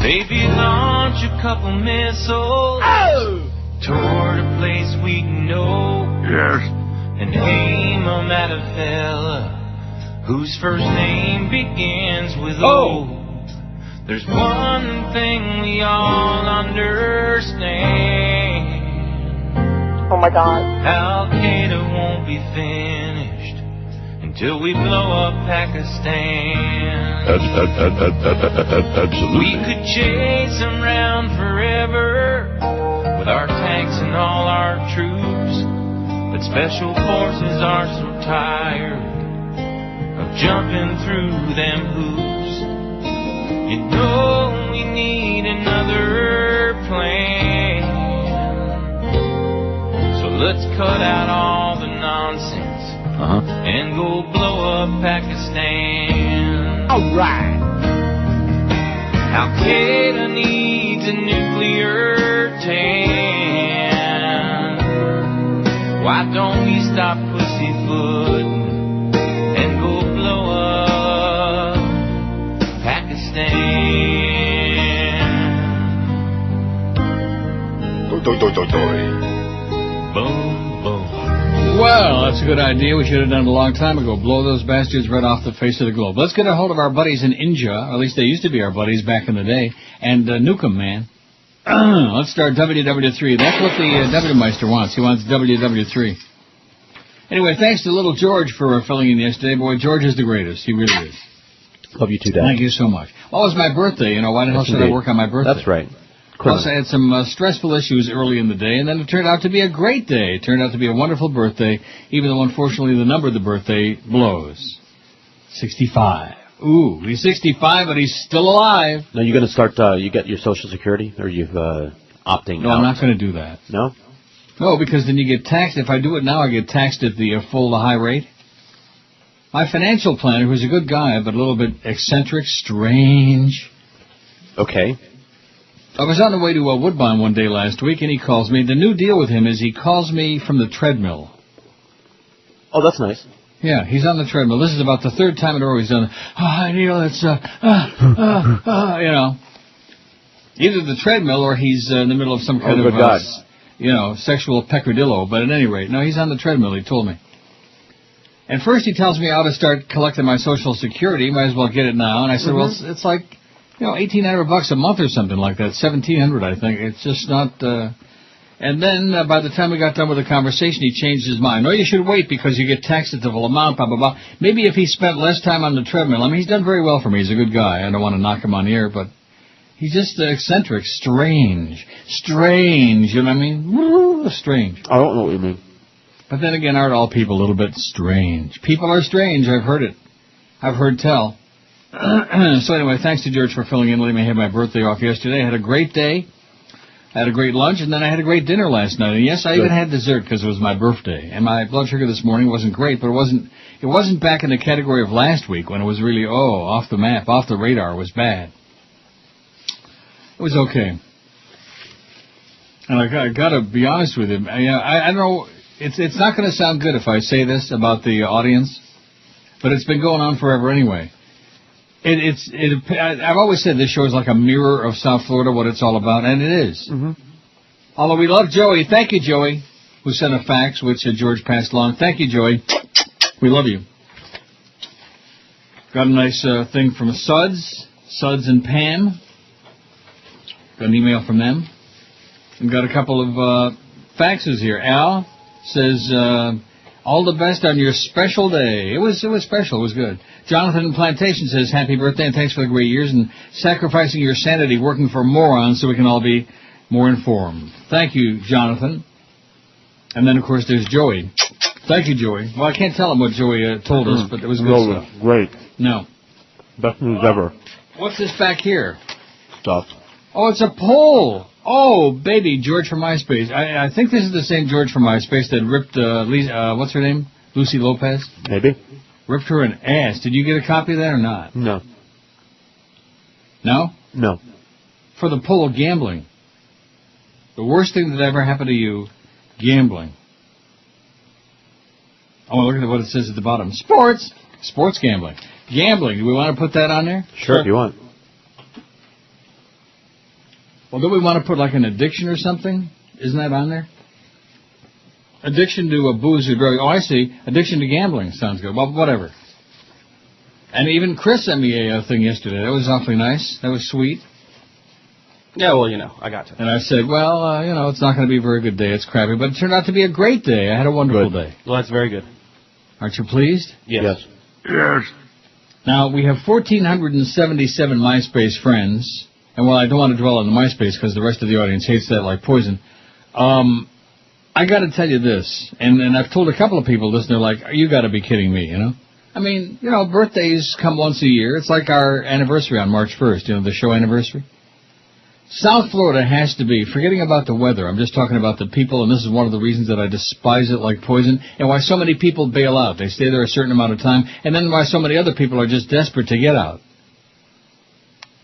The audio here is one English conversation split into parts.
Maybe launch a couple missiles toward a place we know. Yes. And aim 'em at a fella whose first name begins with O. There's one thing we all understand. Oh my God. Al-Qaeda won't be finished until we blow up Pakistan. Absolutely. We could chase them round forever with our tanks and all our troops, but special forces are so tired of jumping through them hoops. You know we need another plan, so let's cut out all the nonsense and go blow up Pakistan. All right. Al-Qaeda needs a nuclear tan. Why don't we stop pussyfooting and go blow up Pakistan? Boom, boom. Well, that's a good idea. We should have done it a long time ago. Blow those bastards right off the face of the globe. Let's get a hold of our buddies in India, or at least they used to be our buddies back in the day, and nuke 'em, man. Let's start WW3. That's what the W-Meister wants. He wants WW3. Anyway, thanks to little George for filling in yesterday. Boy, George is the greatest. He really is. Love you too, Dad. Thank you so much. Well, it was my birthday. You know, why the hell should I work on my birthday? That's right. Plus, I had some stressful issues early in the day, and then it turned out to be a great day. It turned out to be a wonderful birthday, even though, unfortunately, the number of the birthday blows. 65. Ooh, he's 65, but he's still alive. Now, you're going to start, you get your Social Security, or you've opting No, out? I'm not going to do that. No? No, because then you get taxed. If I do it now, I get taxed at the full high rate. My financial planner, who's a good guy, but a little bit eccentric, strange. Okay. I was on the way to Woodbine one day last week, and he calls me. The new deal with him is he calls me from the treadmill. Oh, that's nice. Yeah, he's on the treadmill. This is about the third time in a row he's done it. Oh, hi, Neil, it's, you know. Either the treadmill or he's in the middle of some kind of, sexual peccadillo. But at any rate, no, he's on the treadmill, he told me. And first he tells me I ought to start collecting my Social Security. Might as well get it now. And I said, well, it's like, $1,800 a month or something like that. $1,700, I think. It's just not, And then by the time we got done with the conversation, he changed his mind. No, you should wait because you get taxed at the full amount, blah, blah, blah. Maybe if he spent less time on the treadmill. I mean, he's done very well for me. He's a good guy. I don't want to knock him on the air, but he's just eccentric, strange. You know what I mean? Strange. I don't know what you mean. But then again, aren't all people a little bit strange? People are strange. I've heard it. I've heard tell. So anyway, thanks to George for filling in, letting me have my birthday off yesterday. I had a great day. I had a great lunch, and then I had a great dinner last night. And yes, I even had dessert because it was my birthday. And my blood sugar this morning wasn't great, but it wasn't back in the category of last week when it was really, off the map, off the radar. It was bad. It was okay. And I got to be honest with you. I don't know. It's not going to sound good if I say this about the audience, but it's been going on forever anyway. I've always said this show is like a mirror of South Florida, what it's all about, and it is. Mm-hmm. Although we love Joey. Thank you, Joey, who sent a fax, which George passed along. Thank you, Joey. We love you. Got a nice thing from Suds and Pam. Got an email from them. And got a couple of faxes here. Al says, all the best on your special day. It was special. It was good. Jonathan in Plantation says, happy birthday and thanks for the great years and sacrificing your sanity working for morons so we can all be more informed. Thank you, Jonathan. And then, of course, there's Joey. Thank you, Joey. Well, I can't tell him what Joey told us, but it was good stuff. Great. No. Best news ever. What's this back here? Stuff. Oh, it's a poll. Oh, baby, George from MySpace. I think this is the same George from MySpace that ripped, what's her name? Lucy Lopez? Maybe. Ripped her an ass. Did you get a copy of that or not? No. No? No. For the poll of gambling. The worst thing that ever happened to you, gambling. Oh, look at what it says at the bottom. Sports. Sports gambling. Gambling. Do we want to put that on there? Sure, if you want. Well, don't we want to put like an addiction or something? Isn't that on there? Addiction to a booze or drug. Oh, I see. Addiction to gambling sounds good. Well, whatever. And even Chris sent me a thing yesterday. That was awfully nice. That was sweet. Yeah, well, I got to. And I said, well, it's not going to be a very good day. It's crappy. But it turned out to be a great day. I had a wonderful day. Well, that's very good. Aren't you pleased? Yes. Yes. Now, we have 1,477 MySpace friends. And while I don't want to dwell on the MySpace because the rest of the audience hates that like poison, I got to tell you this, and I've told a couple of people this, and they're like, you got to be kidding me, I mean, birthdays come once a year. It's like our anniversary on March 1st, the show anniversary. South Florida has to be, forgetting about the weather, I'm just talking about the people, and this is one of the reasons that I despise it like poison, and why so many people bail out. They stay there a certain amount of time, and then why so many other people are just desperate to get out.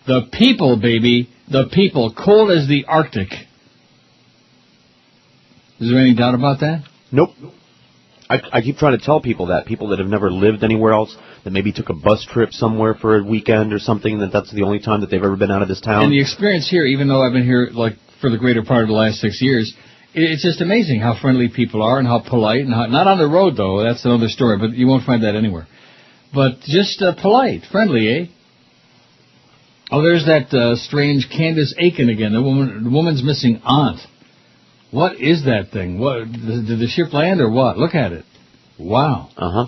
The people, baby, the people, cold as the Arctic. Is there any doubt about that? Nope. I keep trying to tell people that have never lived anywhere else, that maybe took a bus trip somewhere for a weekend or something, that's the only time that they've ever been out of this town. And the experience here, even though I've been here like for the greater part of the last 6 years, it's just amazing how friendly people are and how polite and how, not on the road though, that's another story, but you won't find that anywhere. But just polite, friendly, eh? Oh, there's that strange Candace Aiken again, the woman's missing aunt. What is that thing? What did the ship land or what? Look at it. Wow. Uh-huh.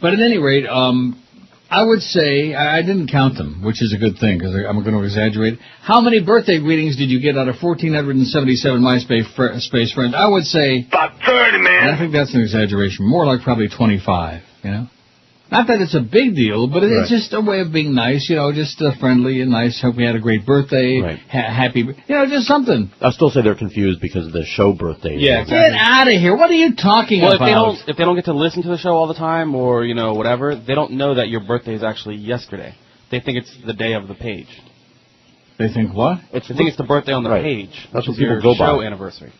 But at any rate, I would say, I didn't count them, which is a good thing, because I'm going to exaggerate. How many birthday greetings did you get out of 1,477 MySpace friends? I would say... About 30, man. I think that's an exaggeration. More like probably 25, Not that it's a big deal, but it's just a way of being nice, just friendly and nice. Hope we had a great birthday. Right. Happy, just something. I still say they're confused because of the show birthday. Yeah, get out of here. What are you talking about? If they don't get to listen to the show all the time or, whatever, they don't know that your birthday is actually yesterday. They think it's the day of the page. They think what? They think it's the birthday on the page. That's what your people go by. show anniversary.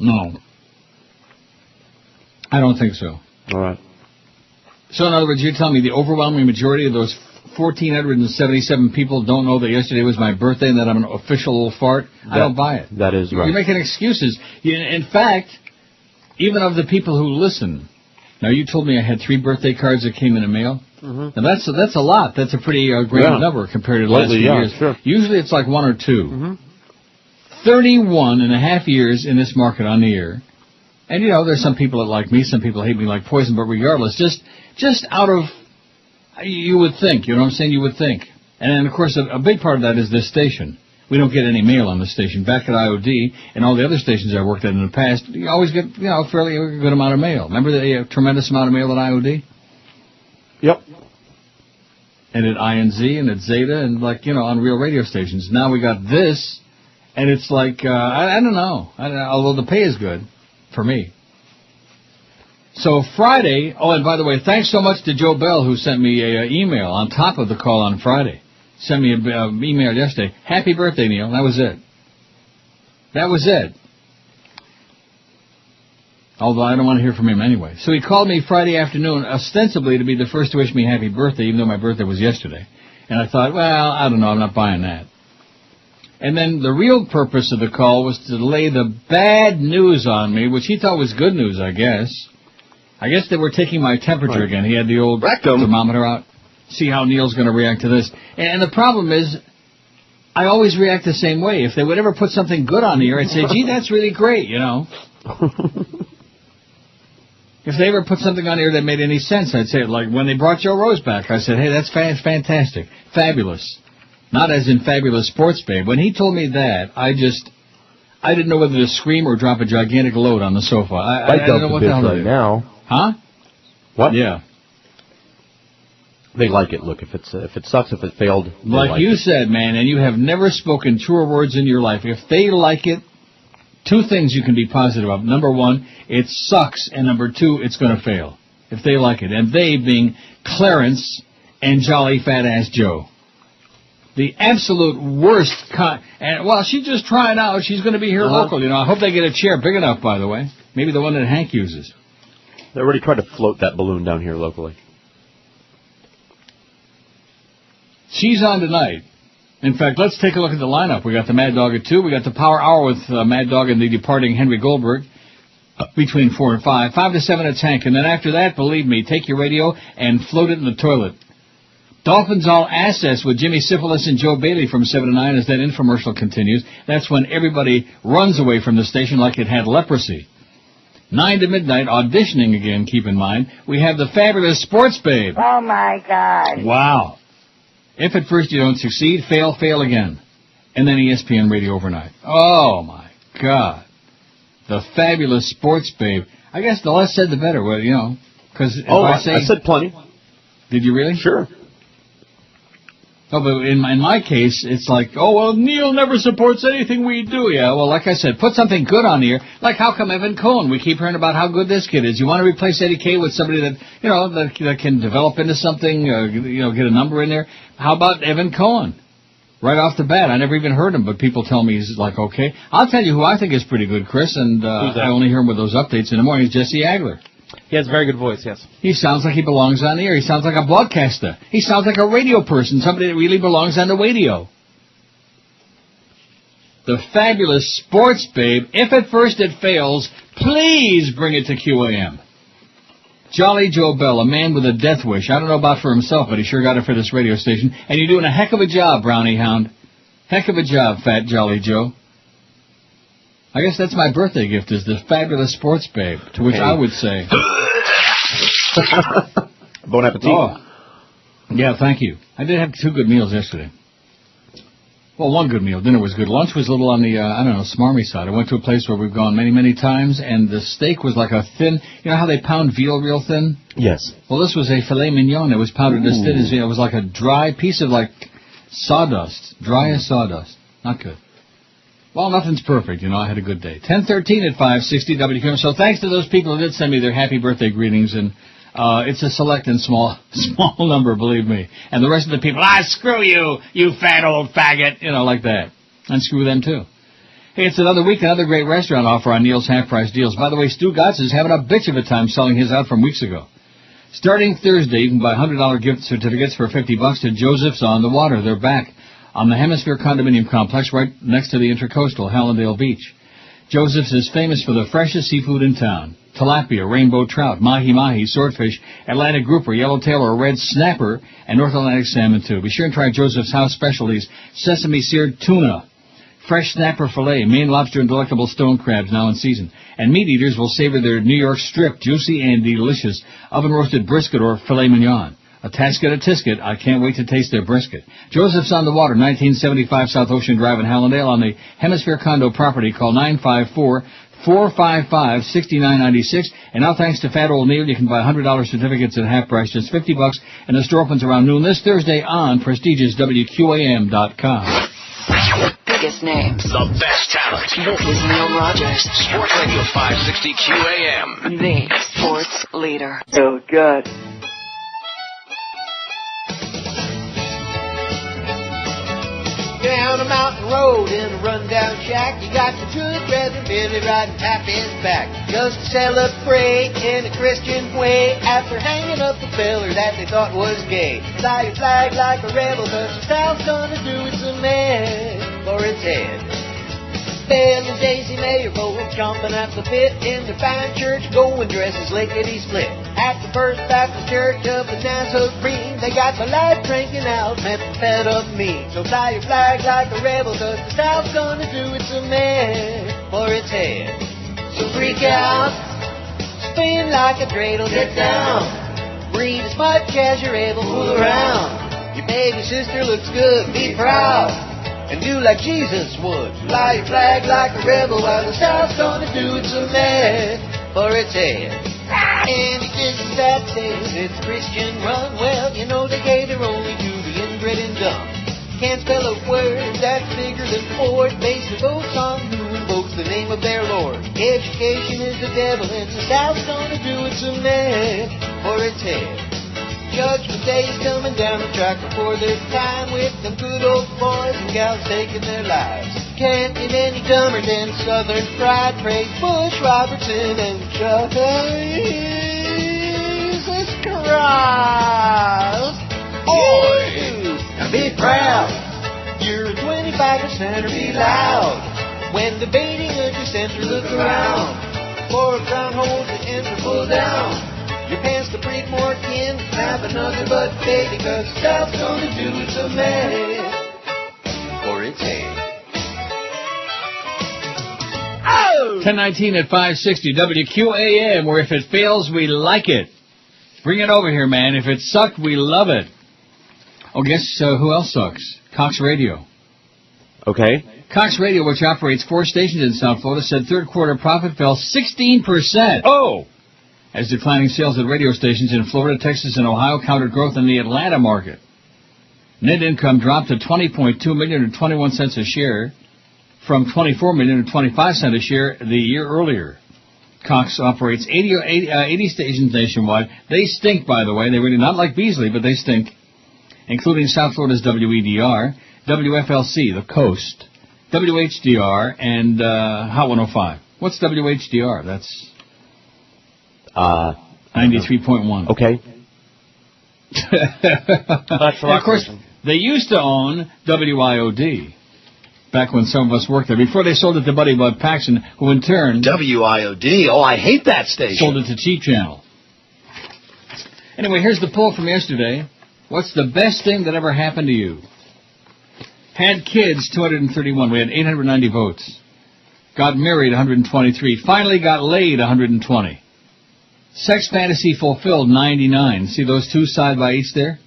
No. I don't think so. All right. So, in other words, you're telling me the overwhelming majority of those 1,477 people don't know that yesterday was my birthday and that I'm an official little fart? I don't buy it. That is right. You're making excuses. In fact, even of the people who listen. Now, you told me I had 3 birthday cards that came in the mail. Mm-hmm. Now, that's a lot. That's a pretty great number compared to the last few years. Sure. Usually it's like 1 or 2. Mm-hmm. 31 and a half years in this market on the air. And, there's some people that like me, some people hate me like poison, but regardless, just out of, you would think, you know what I'm saying? You would think. And then, of course, a big part of that is this station. We don't get any mail on this station. Back at IOD and all the other stations I worked at in the past, you always get, a fairly good amount of mail. Remember the tremendous amount of mail at IOD? Yep. And at INZ and at Zeta and, on real radio stations. Now we got this, and it's like, I don't know. Although the pay is good for me. So Friday, and by the way, thanks so much to Joe Bell who sent me an email on top of the call on Friday. Sent me an email yesterday. Happy birthday, Neil. That was it. That was it. Although I don't want to hear from him anyway. So he called me Friday afternoon, ostensibly to be the first to wish me happy birthday, even though my birthday was yesterday. And I thought, well, I don't know, I'm not buying that. And then the real purpose of the call was to lay the bad news on me, which he thought was good news, I guess. I guess they were taking my temperature again. He had the old thermometer out. See how Neil's going to react to this. And the problem is, I always react the same way. If they would ever put something good on the air, I'd say, gee, that's really great, If they ever put something on the air that made any sense, I'd say it. Like when they brought Joe Rose back, I said, hey, that's fantastic. Fabulous. Not as in fabulous sports babe. When he told me that, I didn't know whether to scream or drop a gigantic load on the sofa. I don't know what the hell to do. Now. Huh? What? Yeah. They like it. Look, if it sucks, if it failed. Like you said, man, and you have never spoken truer words in your life. If they like it, 2 things you can be positive of. Number 1, it sucks, and number 2, it's going to fail. If they like it. And they being Clarence and Jolly Fat Ass Joe. The absolute worst and she's just trying out. She's going to be here local, I hope they get a chair big enough, by the way. Maybe the one that Hank uses. They already tried to float that balloon down here locally. She's on tonight. In fact, let's take a look at the lineup. We got the Mad Dog at 2. We got the Power Hour with Mad Dog and the departing Henry Goldberg between 4 and 5. 5 to 7 at Tank. And then after that, believe me, take your radio and float it in the toilet. Dolphins All Access with Jimmy Syphilis and Joe Bailey from 7 to 9 as that infomercial continues. That's when everybody runs away from the station like it had leprosy. 9 to midnight, auditioning again, keep in mind. We have the fabulous Sports Babe. Oh, my God. Wow. If at first you don't succeed, fail again. And then ESPN Radio Overnight. Oh, my God. The fabulous Sports Babe. I guess the less said, the better. Well, you know, because if I said plenty. Did you really? Sure. Oh, but in my case, it's like, oh, well, Neil never supports anything we do. Yeah, well, like I said, put something good on here. Like, how come Evan Cohen? We keep hearing about how good this kid is. You want to replace Eddie K with somebody that, you know, that can develop into something, you know, get a number in there? How about Evan Cohen? Right off the bat. I never even heard him, but people tell me he's like, okay. I'll tell you who I think is pretty good, Chris, and I only hear him with those updates in the morning. It's Jesse Agler. He has a very good voice, yes. He sounds like he belongs on the air. He sounds like a broadcaster. He sounds like a radio person, somebody that really belongs on the radio. The fabulous Sports Babe. If at first it fails, please bring it to QAM. Jolly Joe Bell, a man with a death wish. I don't know about for himself, but he sure got it for this radio station. And you're doing a heck of a job, Brownie Hound. Heck of a job, Fat Jolly Joe. I guess that's my birthday gift, is the fabulous Sports Babe, to which I would say... Bon appetit. Oh. Yeah, thank you. I did have 2 good meals yesterday. Well, 1 good meal. Dinner was good. Lunch was a little on the, I don't know, smarmy side. I went to a place where we've gone many, many times, and the steak was like a thin... You know how they pound veal real thin? Yes. Well, this was a filet mignon. It was pounded as thin as... It was like a dry piece of, like, sawdust. Dry as sawdust. Not good. Well, nothing's perfect, you know. I had a good day. 10:13 at 560 WQM. So thanks to those people who did send me their happy birthday greetings, and it's a select and small number, believe me. And the rest of the people, screw you, you fat old faggot, you know, like that. And screw them too. Hey, it's another week, another great restaurant offer on Neil's half-price deals. By the way, Stu Gotts is having a bitch of a time selling his out from weeks ago. Starting Thursday, you can buy $100 gift certificates for $50 to Joseph's on the Water. They're back on the Hemisphere Condominium Complex right next to the Intercoastal, Hallandale Beach. Joseph's is famous for the freshest seafood in town. Tilapia, rainbow trout, mahi-mahi, swordfish, Atlantic grouper, yellowtail or red snapper, and North Atlantic salmon too. Be sure and try Joseph's house specialties, sesame seared tuna, fresh snapper fillet, Maine lobster and delectable stone crabs now in season. And meat eaters will savor their New York strip, juicy and delicious, oven-roasted brisket or filet mignon. A tasket, a tisket. I can't wait to taste their brisket. Joseph's on the Water, 1975 South Ocean Drive in Hallandale on the Hemisphere Condo property. Call 954-455-6996. And now thanks to Fat Old Neil, you can buy $100 certificates at half price, just $50. And the store opens around noon this Thursday on prestigious WQAM.com. Biggest names. The best talent. This is Neil Rogers. Sports Radio 560 QAM. The sports leader. So good. Down a mountain road in a rundown shack, you got your good brethren Billy riding tap his back, just to celebrate in a Christian way after hanging up a feller that they thought was gay. Fly your flag like a rebel, 'cause the South's gonna do its a man for its head. Ben and Daisy May are both chomping at the bit in the fine church, going dresses lickety-split. At the First Baptist Church up in Nassau Green, they got the light drinking out, met the fed up meat. So fly your flag like a rebel, 'cause the South's gonna do its a man for its head. So freak out, spin like a dreidel, get down, breathe as much as you're able, fool around. Your baby sister looks good, be proud, and do like Jesus would. Fly your flag like a rebel, while the South's gonna do its a man for its head. And it isn't that says it's Christian run. Well, you know they cater only to the inbred and dumb. Can't spell a word that's bigger than Ford. Base their votes on who invokes the name of their Lord. Education is the devil, and the South's gonna do its a man for its head. Judgment Day is coming down the track before their time, with them good old boys and gals taking their lives. Can't get any dumber than Southern pride. Praise Bush, Robertson, and Jesus Christ. Oi! Now be proud. You're 85% or be loud. When debating a dissenter, look around. For a crown holds the enter, pull down. Your pants to breed more kin, have another but pay, because stuff's gonna do it's a mess. Or it's hay. 1019 at 560 WQAM, where if it fails, we like it. Bring it over here, man. If it sucked, we love it. Oh, guess who else sucks? Cox Radio. Okay. Cox Radio, which operates 4 stations in South Florida, said third quarter profit fell 16%. Oh! As declining sales at radio stations in Florida, Texas, and Ohio countered growth in the Atlanta market. Net income dropped to $20.2 million or 21 cents a share from $24 million or 25 cents a share the year earlier. Cox operates 80 stations nationwide. They stink, by the way. They really not like Beasley, but they stink, including South Florida's WEDR, WFLC, The Coast, WHDR, and Hot 105. What's WHDR? That's 93.1. Okay. That's And of course, they used to own WIOD back when some of us worked there, before they sold it to Buddy Bud Paxson, who in turn WIOD. Oh, I hate that station. sold it to Cheap Channel. Anyway, here's the poll from yesterday. What's the best thing that ever happened to you? Had kids, 231. We had 890 votes. Got married, 123. Finally got laid, 120. Sex fantasy fulfilled, 99. See those two side by each there?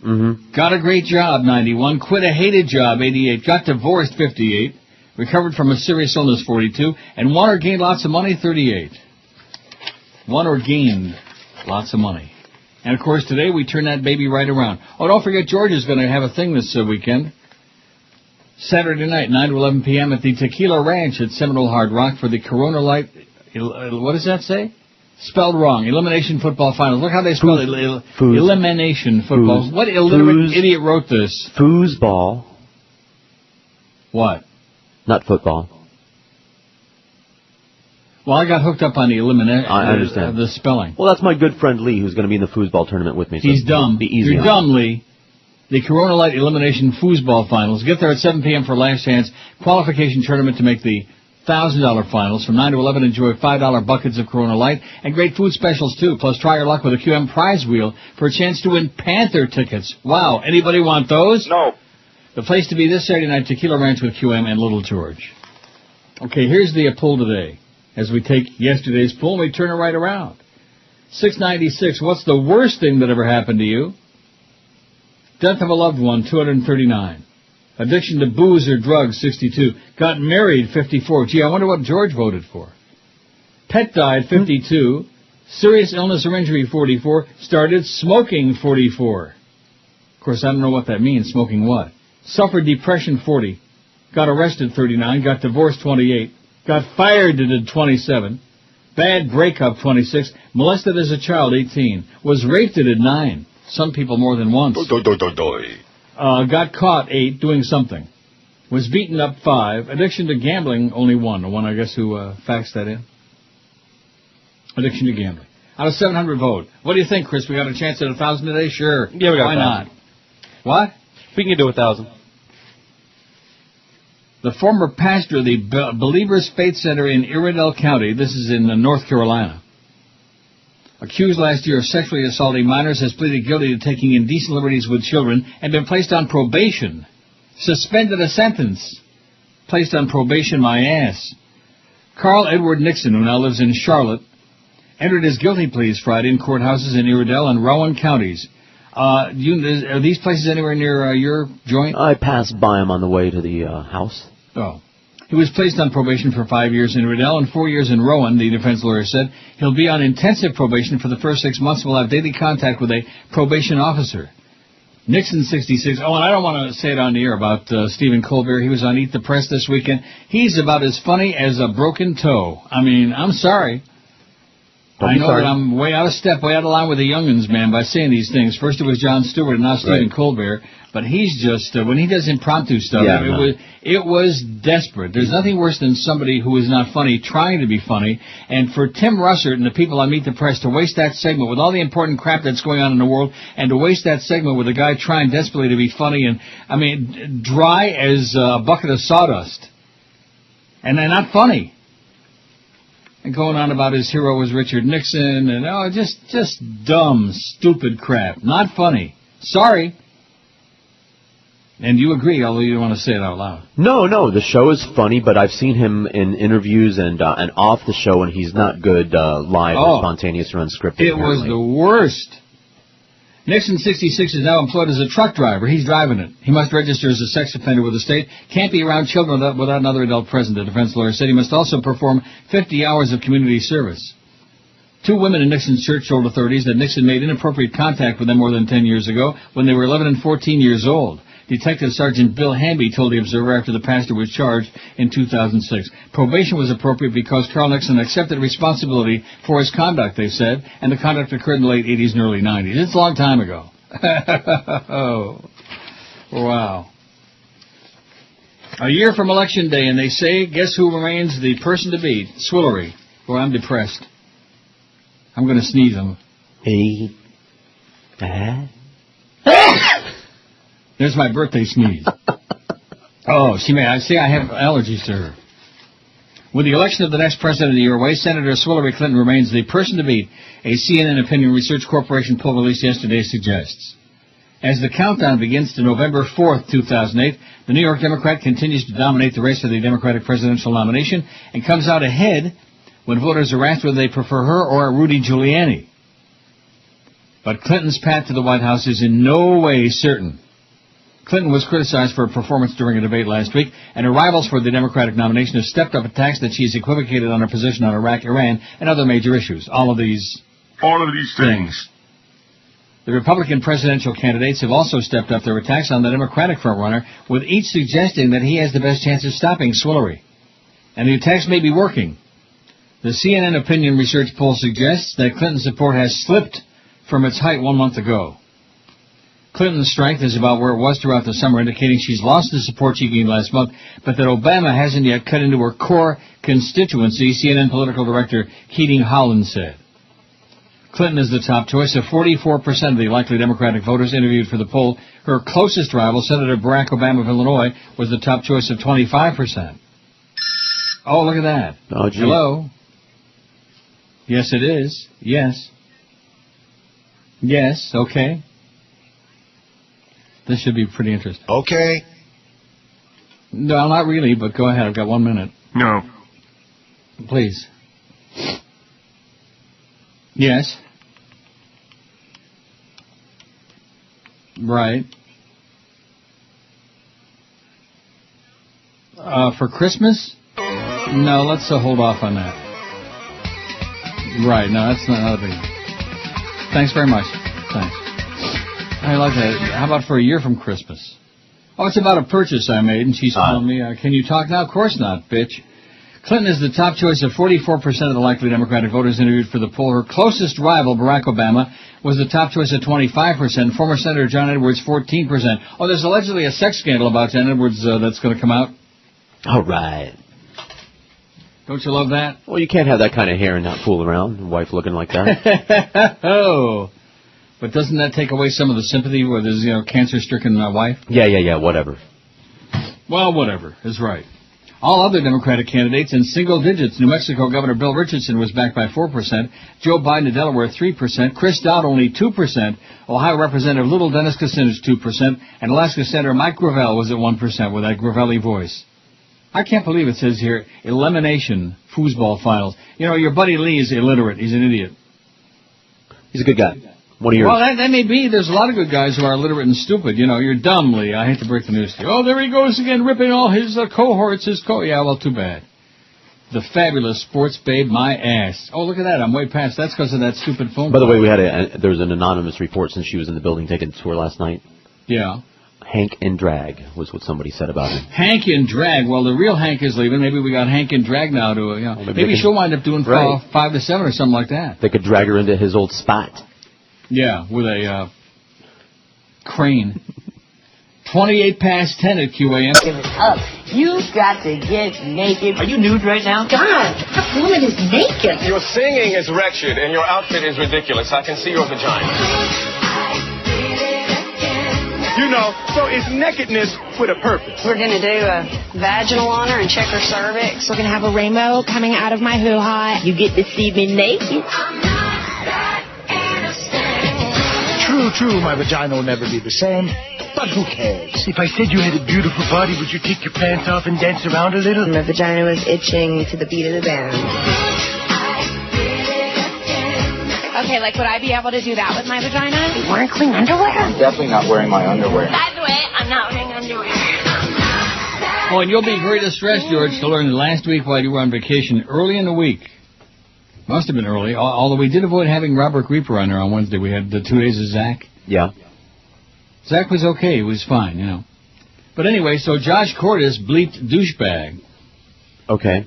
Mm-hmm. Got a great job, 91. Quit a hated job, 88. Got divorced, 58. Recovered from a serious illness, 42. And won or gained lots of money, 38. Won or gained lots of money. And, of course, today we turn that baby right around. Oh, don't forget, George is going to have a thing this weekend. Saturday night, 9 to 11 p.m. at the Tequila Ranch at Seminole Hard Rock for the Corona Light. What does that say? Spelled wrong. Elimination Football Finals. Look how they spelled it. Elimination Football. What illiterate idiot wrote this? Foosball. What? Not football. Well, I got hooked up on the elimination. I understand. The spelling. Well, that's my good friend Lee, who's going to be in the foosball tournament with me. So He's dumb. Be easy. You're dumb, Lee. The Corona Light Elimination Foosball Finals. Get there at 7 p.m. for last chance qualification tournament to make the $1,000 finals. From 9 to 11, enjoy $5 buckets of Corona Light and great food specials, too. Plus, try your luck with a QM prize wheel for a chance to win Panther tickets. Wow. Anybody want those? No. The place to be this Saturday night, Tequila Ranch with QM and Little George. Okay, here's the poll today. As we take yesterday's poll and we turn it right around. 696, what's the worst thing that ever happened to you? Death of a loved one, 239. Addiction to booze or drugs, 62. Got married, 54. Gee, I wonder what George voted for. Pet died, 52. Serious illness or injury, 44. Started smoking, 44. Of course, I don't know what that means, smoking what. Suffered depression, 40. Got arrested, 39. Got divorced, 28. Got fired, did 27. Bad breakup, 26. Molested as a child, 18. Was raped, did 9. Some people more than once. Got caught, 8, doing something. Was beaten up, 5. Addiction to gambling, only 1. The one, I guess, who faxed that in. Addiction to gambling. Out of 700 vote. What do you think, Chris? We got a chance at 1,000 today? Sure. Yeah, we got Why 1,000. not? What? We can do 1,000. The former pastor of the Believers Faith Center in Iredell County, this is in North Carolina, accused last year of sexually assaulting minors, has pleaded guilty to taking indecent liberties with children and been placed on probation. Suspended a sentence. Placed on probation, my ass. Carl Edward Nixon, who now lives in Charlotte, entered his guilty pleas Friday in courthouses in Iredell and Rowan counties. Are these places anywhere near your joint? I passed by him on the way to the house. Oh. He was placed on probation for 5 years in Riddell and 4 years in Rowan, the defense lawyer said. He'll be on intensive probation for the first 6 months and will have daily contact with a probation officer. Nixon, 66. Oh, and I don't want to say it on the air about Stephen Colbert. He was on Eat the Press this weekend. He's about as funny as a broken toe. I mean, I'm sorry. I know that I'm way out of step, way out of line with the young'uns, man, by saying these things. First it was Jon Stewart and now Stephen Colbert. But he's just, when he does impromptu stuff, it was desperate. There's nothing worse than somebody who is not funny trying to be funny. And for Tim Russert and the people on Meet the Press to waste that segment with all the important crap that's going on in the world, and to waste that segment with a guy trying desperately to be funny and, I mean, dry as a bucket of sawdust. And they're not funny. And going on about his hero was Richard Nixon, and just dumb, stupid crap. Not funny. Sorry. And you agree, although you don't want to say it out loud. No, the show is funny, but I've seen him in interviews and off the show, and he's not good live or spontaneous or unscripted. It was the worst. Nixon, 66, is now employed as a truck driver. He's driving it. He must register as a sex offender with the state. Can't be around children without another adult present, the defense lawyer said. He must also perform 50 hours of community service. 2 women in Nixon's church told authorities that Nixon made inappropriate contact with them more than 10 years ago when they were 11 and 14 years old. Detective Sergeant Bill Hamby told the Observer after the pastor was charged in 2006. Probation was appropriate because Carl Nixon accepted responsibility for his conduct, they said, and the conduct occurred in the late 80s and early 90s. It's a long time ago. Oh, wow. A year from Election Day, and they say, guess who remains the person to beat? Swillery. Boy, I'm depressed. I'm going to sneeze him. There's my birthday sneeze. Oh, I have allergies to her. With the election of the next president of the year away, Senator Swillery Clinton remains the person to beat, a CNN Opinion Research Corporation poll released yesterday suggests. As the countdown begins to November 4th, 2008, the New York Democrat continues to dominate the race for the Democratic presidential nomination and comes out ahead when voters are asked whether they prefer her or Rudy Giuliani. But Clinton's path to the White House is in no way certain. Clinton was criticized for her performance during a debate last week, and her rivals for the Democratic nomination have stepped up attacks that she's equivocated on her position on Iraq, Iran, and other major issues. All of these things. The Republican presidential candidates have also stepped up their attacks on the Democratic frontrunner, with each suggesting that he has the best chance of stopping Swillery. And the attacks may be working. The CNN Opinion Research poll suggests that Clinton's support has slipped from its height 1 month ago. Clinton's strength is about where it was throughout the summer, indicating she's lost the support she gained last month, but that Obama hasn't yet cut into her core constituency, CNN political director Keating Holland said. Clinton is the top choice of 44% of the likely Democratic voters interviewed for the poll. Her closest rival, Senator Barack Obama of Illinois, was the top choice of 25%. Oh, look at that. Oh, gee. Hello? Yes, it is. Yes. Yes, okay. This should be pretty interesting. Okay. No, not really, but go ahead. I've got 1 minute. No. Please. Yes. Right. For Christmas? No, let's hold off on that. Right, no, that's not a big deal. Thanks very much. Thanks. I like that. How about for a year from Christmas? Oh, it's about a purchase I made, and she's telling me, can you talk now? Of course not, bitch. Clinton is the top choice of 44% of the likely Democratic voters interviewed for the poll. Her closest rival, Barack Obama, was the top choice at 25%. Former Senator John Edwards, 14%. Oh, there's allegedly a sex scandal about John Edwards that's going to come out. All right. Don't you love that? Well, you can't have that kind of hair and not fool around. Your wife looking like that. Oh. But doesn't that take away some of the sympathy with his, cancer-stricken wife? Yeah, whatever. Well, whatever is right. All other Democratic candidates in single digits. New Mexico Governor Bill Richardson was backed by 4%. Joe Biden of Delaware 3%. Chris Dodd only 2%. Ohio Representative Little Dennis Kucinich 2%. And Alaska Senator Mike Gravel was at 1% with that Gravelly voice. I can't believe it says here, elimination foosball finals. Your buddy Lee is illiterate. He's an idiot. He's a good guy. One of yours. Well, that may be. There's a lot of good guys who are illiterate and stupid. You're dumb, Lee. I hate to break the news to you. Oh, there he goes again, ripping all his cohorts. Yeah, well, too bad. The fabulous sports babe, my ass. Oh, look at that. I'm way past. That's because of that stupid phone call. By the way, we had there was an anonymous report since she was in the building taking a tour last night. Yeah. Hank and Drag was what somebody said about him. Hank and Drag. Well, the real Hank is leaving. Maybe we got Hank and Drag now to, maybe she'll wind up doing 5 to 7 or something like that. They could drag her into his old spot. Yeah, with a crane. 28 past 10 at QAM. Give it up. You've got to get naked. Are you nude right now? God, that woman is naked. Your singing is wretched and your outfit is ridiculous. I can see your vagina. You know, so it's nakedness with a purpose. We're going to do a vaginal on her and check her cervix. We're going to have a rainbow coming out of my hoo-ha. You get to see me naked. True, my vagina will never be the same. But who cares? If I said you had a beautiful body, would you take your pants off and dance around a little? My vagina was itching to the beat of the band. Okay, like, would I be able to do that with my vagina? You wearing clean underwear? I'm definitely not wearing my underwear. By the way, I'm not wearing underwear. Oh, and you'll be very distressed, George, to learn that last week while you were on vacation, early in the week, must have been early, although we did avoid having Robert Grieper on there on Wednesday. We had the 2 days of Zach. Yeah. Zach was okay. He was fine, But anyway, so Josh Cordes bleeped douchebag. Okay.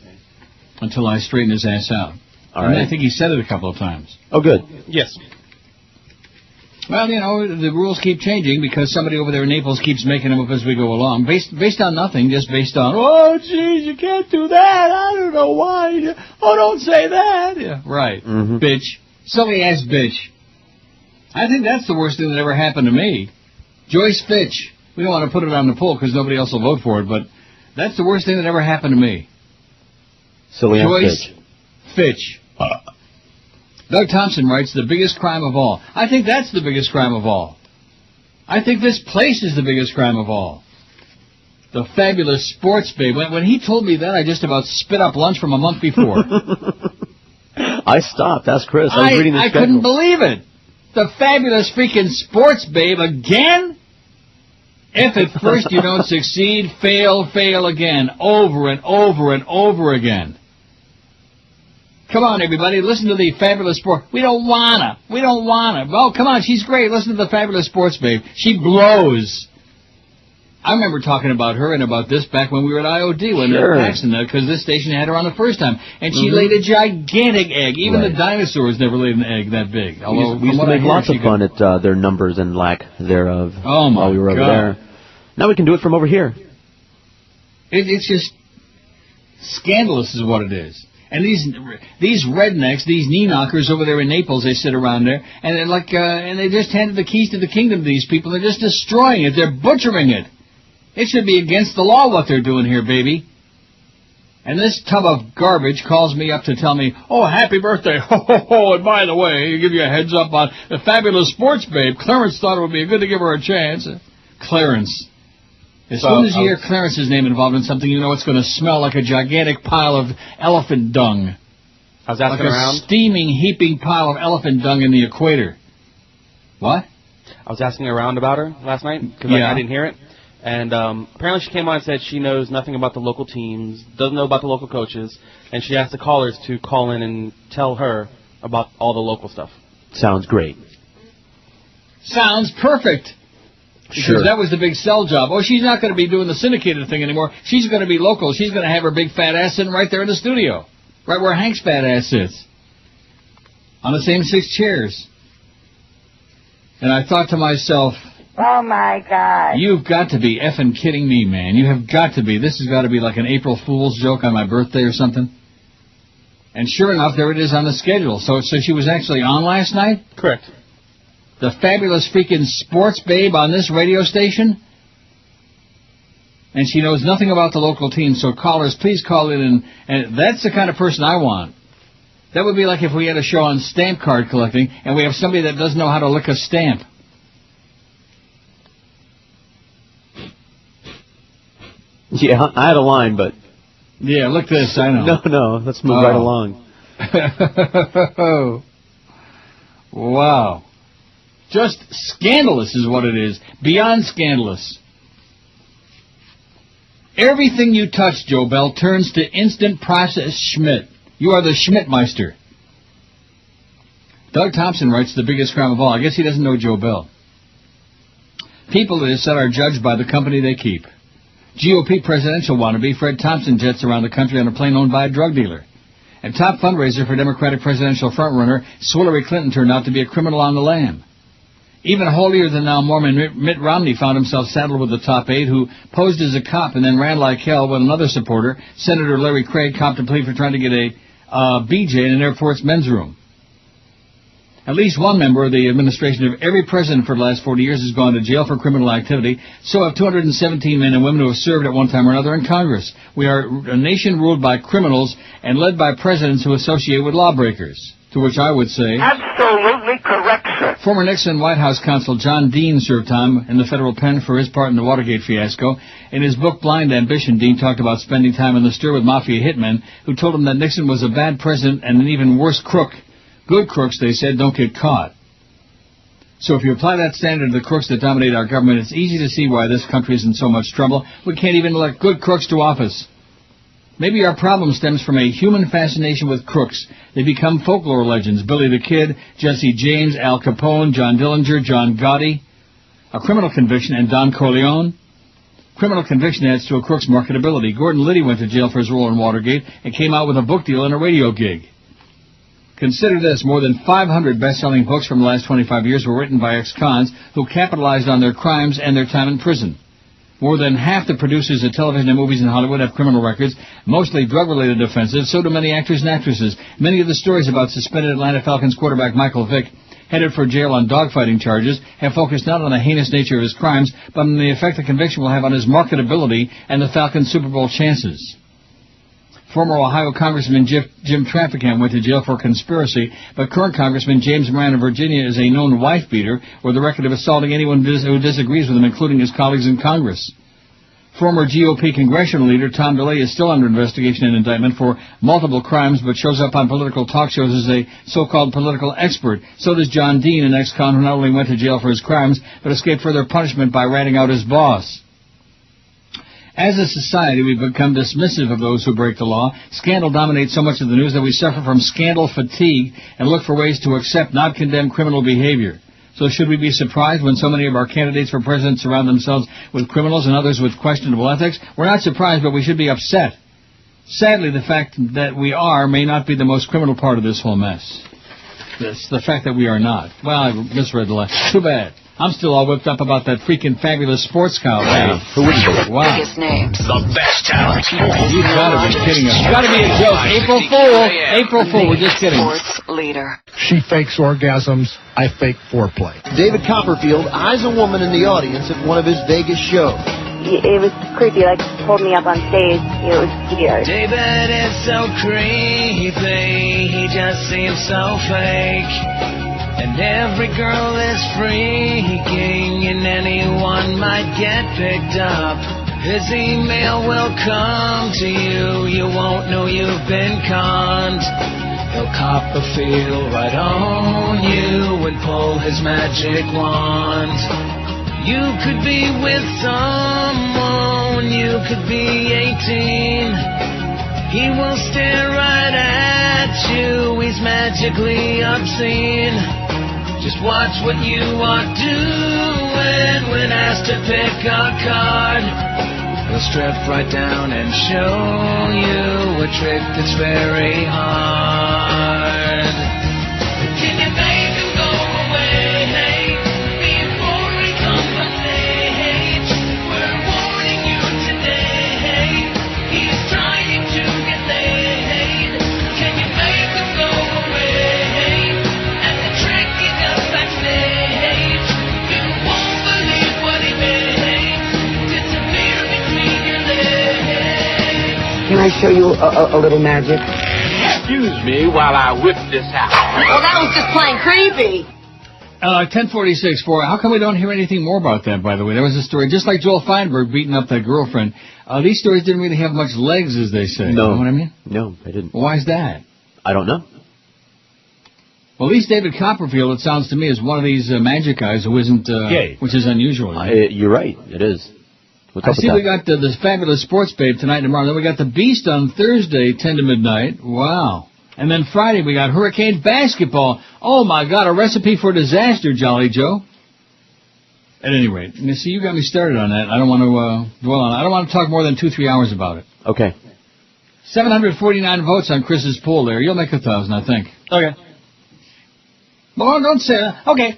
Until I straightened his ass out. All right. right. I think he said it a couple of times. Oh, good. Yes. Well, the rules keep changing because somebody over there in Naples keeps making them up as we go along. Based on nothing, just based on, oh, geez, you can't do that. I don't know why. Oh, don't say that. Yeah, right. Mm-hmm. Bitch. Silly ass bitch. I think that's the worst thing that ever happened to me. Joyce Fitch. We don't want to put it on the poll because nobody else will vote for it, but that's the worst thing that ever happened to me. Silly ass Joyce Fitch. Doug Thompson writes, the biggest crime of all. I think that's the biggest crime of all. I think this place is the biggest crime of all. The fabulous sports babe. When he told me that, I just about spit up lunch from a month before. I stopped. Ask Chris. I was reading the schedule. couldn't believe it. The fabulous freaking sports babe again? If at first you don't succeed, fail again. Over and over and over again. Come on, everybody, listen to the fabulous sport. We don't wanna. Well, come on, she's great. Listen to the fabulous sports babe. She blows. I remember talking about her and about this back when we were at IOD, when Paxton, because this station had her on the first time. And she laid a gigantic egg. Even the dinosaurs never laid an egg that big. Although, we used to make lots of fun at their numbers and lack thereof while we were over there. Now we can do it from over here. It's just scandalous is what it is. And these rednecks, these knee knockers over there in Naples, they sit around there, and they're like, and they just handed the keys to the kingdom to these people. They're just destroying it. They're butchering it. It should be against the law what they're doing here, baby. And this tub of garbage calls me up to tell me, oh, happy birthday. Ho, ho, ho. And by the way, you give you a heads up on the fabulous sports babe. Clarence thought it would be good to give her a chance. Clarence. As soon as you hear Clarence's name involved in something, you know it's going to smell like a gigantic pile of elephant dung. I was asking around. Like a steaming, heaping pile of elephant dung in the equator. What? I was asking around about her last night because I didn't hear it. And apparently she came on and said she knows nothing about the local teams, doesn't know about the local coaches, and she asked the callers to call in and tell her about all the local stuff. Sounds great. Sounds perfect. Because that was the big sell job. Oh, she's not going to be doing the syndicated thing anymore. She's going to be local. She's going to have her big fat ass sitting right there in the studio. Right where Hank's fat ass sits. On the same 6 chairs. And I thought to myself, oh, my God. You've got to be effing kidding me, man. You have got to be. This has got to be like an April Fool's joke on my birthday or something. And sure enough, there it is on the schedule. So she was actually on last night? Correct. The fabulous freaking sports babe on this radio station? And she knows nothing about the local team, so callers, please call in. And that's the kind of person I want. That would be like if we had a show on stamp card collecting, and we have somebody that doesn't know how to lick a stamp. Yeah, I had a line, but... Yeah, look this, I know. No, let's move right along. Wow. Just scandalous is what it is. Beyond scandalous. Everything you touch, Joe Bell, turns to instant process Schmidt. You are the Schmidtmeister. Doug Thompson writes the biggest crime of all. I guess he doesn't know Joe Bell. People, it is said, are judged by the company they keep. GOP presidential wannabe Fred Thompson jets around the country on a plane owned by a drug dealer. And top fundraiser for Democratic presidential frontrunner Hillary Clinton turned out to be a criminal on the lam. Even holier-than-thou Mormon Mitt Romney found himself saddled with the top aide who posed as a cop and then ran like hell when another supporter, Senator Larry Craig, copped a plea for trying to get a BJ in an Air Force men's room. At least one member of the administration of every president for the last 40 years has gone to jail for criminal activity. So have 217 men and women who have served at one time or another in Congress. We are a nation ruled by criminals and led by presidents who associate with lawbreakers. To which I would say, absolutely correct, sir. Former Nixon White House counsel John Dean served time in the federal pen for his part in the Watergate fiasco. In his book Blind Ambition, Dean talked about spending time in the stir with mafia hitmen who told him that Nixon was a bad president and an even worse crook. Good crooks, they said, don't get caught. So if you apply that standard to the crooks that dominate our government, it's easy to see why this country is in so much trouble. We can't even elect good crooks to office. Maybe our problem stems from a human fascination with crooks. They become folklore legends. Billy the Kid, Jesse James, Al Capone, John Dillinger, John Gotti. A criminal conviction, and Don Corleone. Criminal conviction adds to a crook's marketability. Gordon Liddy went to jail for his role in Watergate and came out with a book deal and a radio gig. Consider this, more than 500 best-selling books from the last 25 years were written by ex-cons who capitalized on their crimes and their time in prison. More than half the producers of television and movies in Hollywood have criminal records, mostly drug-related offenses. So do many actors and actresses. Many of the stories about suspended Atlanta Falcons quarterback Michael Vick, headed for jail on dogfighting charges, have focused not on the heinous nature of his crimes, but on the effect the conviction will have on his marketability and the Falcons' Super Bowl chances. Former Ohio Congressman Jim Traficant went to jail for conspiracy, but current Congressman James Moran of Virginia is a known wife-beater with a record of assaulting anyone who disagrees with him, including his colleagues in Congress. Former GOP congressional leader Tom DeLay is still under investigation and indictment for multiple crimes, but shows up on political talk shows as a so-called political expert. So does John Dean, an ex-con who not only went to jail for his crimes, but escaped further punishment by ratting out his boss. As a society, we've become dismissive of those who break the law. Scandal dominates so much of the news that we suffer from scandal fatigue and look for ways to accept, not condemn criminal behavior. So should we be surprised when so many of our candidates for president surround themselves with criminals and others with questionable ethics? We're not surprised, but we should be upset. Sadly, the fact that we are may not be the most criminal part of this whole mess. It's the fact that we are not. Well, I misread the last. Too bad. I'm still all whipped up about that freaking fabulous sports cow. Yeah. Who wouldn't be? Wow. Biggest names. The best talent. You've got to be kidding us. It's got to be a joke. April Fool. April Fool. We're just kidding. Sports leader. She fakes orgasms. I fake foreplay. David Copperfield eyes a woman in the audience at one of his Vegas shows. It was creepy, like pulled me up on stage. It was weird. David is so creepy, he just seems so fake. And every girl is freaking, and anyone might get picked up. His email will come to you, you won't know you've been conned. He'll Copperfield right on you and pull his magic wand. You could be with someone, you could be 18. He will stare right at you, he's magically obscene. Just watch what you are doing when asked to pick a card. He'll strip right down and show you a trick that's very hard. Can you make him go away before he comes of age? We're warning you today, he's trying to get laid. Can you make him go away? And the trick he does backstage, you won't believe what he made. Disappear between your legs. Can I show you a little magic? Excuse me while I whip this out. Well, that was just plain creepy. 1046, how come we don't hear anything more about that, by the way? There was a story, just like Joel Feinberg beating up that girlfriend. These stories didn't really have much legs, as they say. No. You know what I mean? No, they didn't. Why is that? I don't know. Well, at least David Copperfield, it sounds to me, is one of these magic guys who isn't gay, which is unusual. You're right. It is. What's I up see with we got this fabulous sports babe tonight and tomorrow. Then we got the Beast on Thursday, 10 to midnight. Wow. And then Friday we got Hurricane basketball. Oh, my God, a recipe for disaster, Jolly Joe. At any rate, you see, you got me started on that. I don't want to dwell on it. I don't want to talk more than 2-3 hours about it. Okay. 749 votes on Chris's poll there. You'll make 1,000, I think. Okay. Well, don't say okay.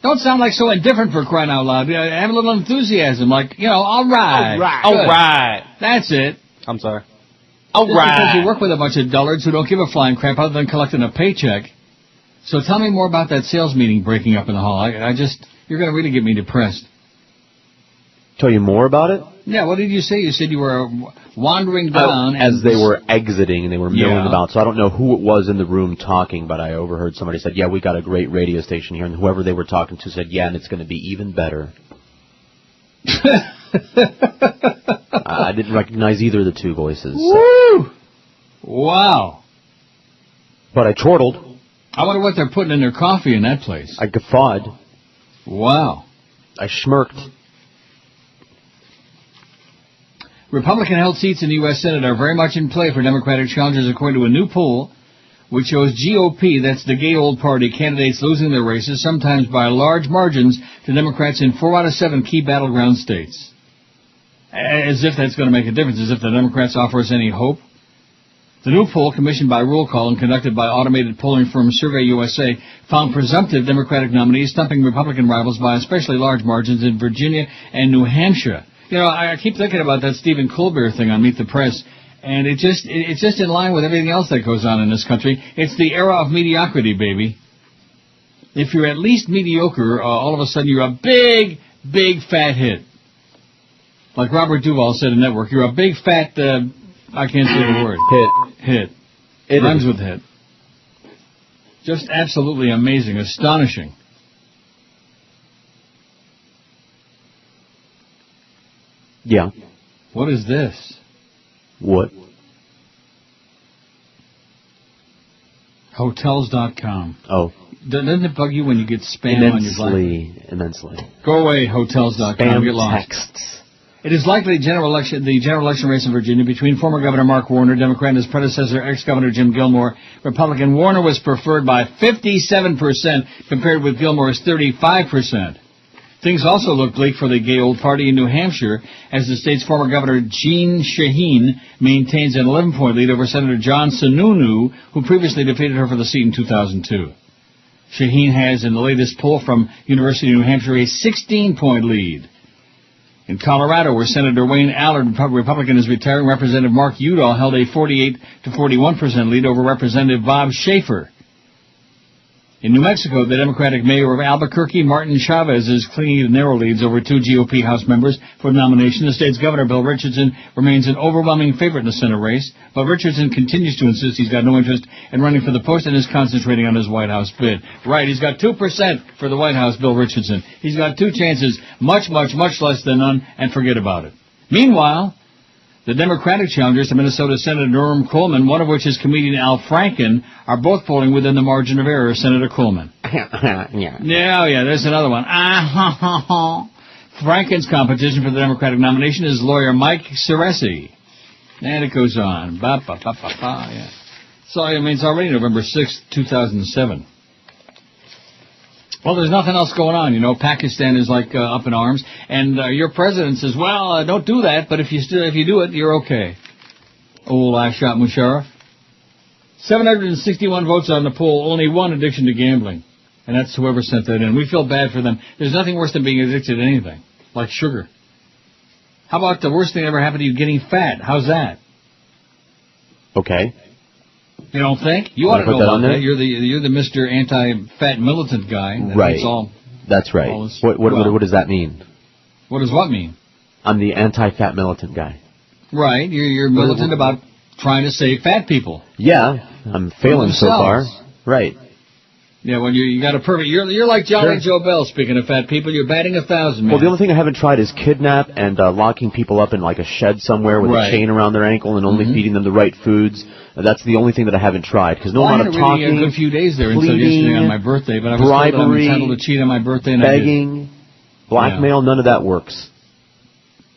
Don't sound like so indifferent for crying out loud. Have a little enthusiasm, like, all right. That's it. I'm sorry. All right. Because you work with a bunch of dullards who don't give a flying crap other than collecting a paycheck. So tell me more about that sales meeting breaking up in the hall. You're going to really get me depressed. Tell you more about it? Yeah, what did you say? You said you were wandering down. As they were exiting and they were milling about. So I don't know who it was in the room talking, but I overheard somebody said, yeah, we got a great radio station here. And whoever they were talking to said, yeah, and it's going to be even better. I didn't recognize either of the two voices. Woo! Wow. But I chortled. I wonder what they're putting in their coffee in that place. I guffawed. Wow. I smirked. Republican-held seats in the U.S. Senate are very much in play for Democratic challengers, according to a new poll, which shows GOP, that's the gay old party, candidates losing their races, sometimes by large margins, to Democrats in 4 out of 7 key battleground states. As if that's going to make a difference, as if the Democrats offer us any hope. The new poll, commissioned by Roll Call and conducted by automated polling firm Survey USA, found presumptive Democratic nominees stumping Republican rivals by especially large margins in Virginia and New Hampshire. I keep thinking about that Stephen Colbert thing on Meet the Press, and it's just in line with everything else that goes on in this country. It's the era of mediocrity, baby. If you're at least mediocre, all of a sudden you're a big, big fat hit. Like Robert Duvall said in Network, you're a big fat, I can't say the word. Hit. It rhymes with hit. Just absolutely amazing, astonishing. Yeah. What is this? What? Hotels.com. Oh. Doesn't it bug you when you get spam on your black? Immensely. Go away, Hotels.com. Spam Get lost. texts. It is likely the general election race in Virginia between former Governor Mark Warner, Democrat, and his predecessor, ex-Governor Jim Gilmore, Republican. Warner was preferred by 57% compared with Gilmore's 35%. Things also look bleak for the gay old party in New Hampshire as the state's former Governor Jeanne Shaheen maintains an 11-point lead over Senator John Sununu, who previously defeated her for the seat in 2002. Shaheen has, in the latest poll from University of New Hampshire, a 16-point lead. In Colorado, where Senator Wayne Allard, Republican, is retiring, Representative Mark Udall held a 48 to 41% lead over Representative Bob Schaefer. In New Mexico, the Democratic mayor of Albuquerque, Martin Chavez, is clinging to narrow leads over 2 GOP House members for the nomination. The state's governor, Bill Richardson, remains an overwhelming favorite in the Senate race, but Richardson continues to insist he's got no interest in running for the post and is concentrating on his White House bid. Right, he's got 2% for the White House, Bill Richardson. He's got 2 chances, much less than none, and forget about it. Meanwhile, the Democratic challengers to Minnesota Senator Norm Coleman, one of which is comedian Al Franken, are both polling within the margin of error, Senator Coleman. Yeah, there's another one. Franken's competition for the Democratic nomination is lawyer Mike Ceresi. And it goes on. Yeah. So, it's already November 6th, 2007. Well, there's nothing else going on, Pakistan is up in arms, and your president says, well, don't do that, but if you do it, you're okay. Old Ashot Musharraf. 761 votes on the poll, only one addiction to gambling, and that's whoever sent that in. We feel bad for them. There's nothing worse than being addicted to anything, like sugar. How about the worst thing that ever happened to you, getting fat? How's that? Okay. You don't think? You ought to know about that. You're the Mr. Anti-Fat Militant guy. Right. That's right. What does that mean? What does what mean? I'm the Anti-Fat Militant guy. Right. You're militant about trying to save fat people. Yeah. I'm failing so far. Right. Yeah, well, you got a perfect... You're like Jolly Joe Bell, speaking of fat people. You're batting 1,000, man. Well, the only thing I haven't tried is kidnap and locking people up in a shed somewhere with a chain around their ankle and only feeding them the right foods. That's the only thing that I haven't tried. Because no amount of talking, I had a good few days there until yesterday on my birthday, but I was bribery, told I'm entitled to cheat on my birthday, and begging, blackmail, none of that works.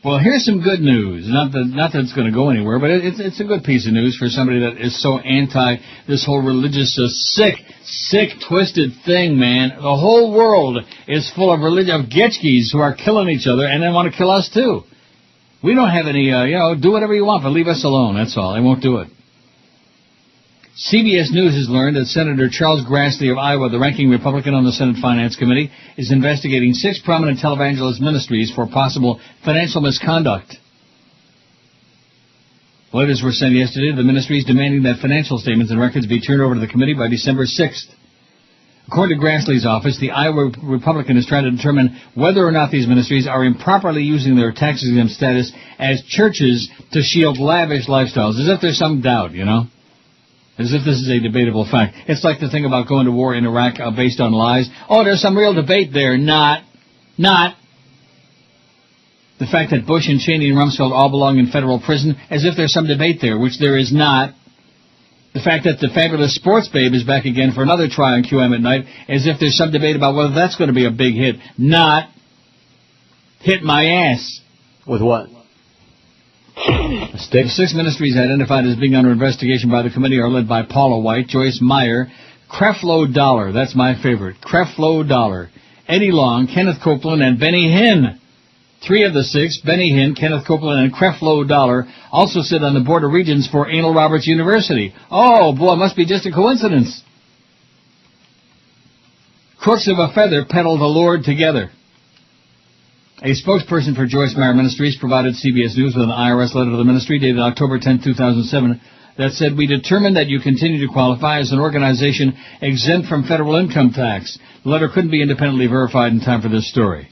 Well, here's some good news. Not that it's going to go anywhere, but it's a good piece of news for somebody that is so anti this whole religious, sick, twisted thing, man. The whole world is full of Getchkis who are killing each other and then want to kill us too. We don't have any, do whatever you want, but leave us alone. That's all. They won't do it. CBS News has learned that Senator Charles Grassley of Iowa, the ranking Republican on the Senate Finance Committee, is investigating 6 prominent televangelist ministries for possible financial misconduct. Letters were sent yesterday to the ministries demanding that financial statements and records be turned over to the committee by December 6th. According to Grassley's office, the Iowa Republican is trying to determine whether or not these ministries are improperly using their tax-exempt status as churches to shield lavish lifestyles, as if there's some doubt, as if this is a debatable fact. It's like the thing about going to war in Iraq based on lies. Oh, there's some real debate there. Not. The fact that Bush and Cheney and Rumsfeld all belong in federal prison, as if there's some debate there, which there is not. The fact that the fabulous Sports Babe is back again for another try on QM at night, as if there's some debate about whether that's going to be a big hit. Not. Hit my ass. With what? A stick. The 6 ministries identified as being under investigation by the committee are led by Paula White, Joyce Meyer, Creflo Dollar, that's my favorite, Creflo Dollar, Eddie Long, Kenneth Copeland, and Benny Hinn. 3 of the 6, Benny Hinn, Kenneth Copeland, and Creflo Dollar, also sit on the Board of Regents for Anal Roberts University. Oh, boy, it must be just a coincidence. Crooks of a feather peddle the Lord together. A spokesperson for Joyce Meyer Ministries provided CBS News with an IRS letter to the ministry dated October 10, 2007 that said, "We determined that you continue to qualify as an organization exempt from federal income tax." The letter couldn't be independently verified in time for this story.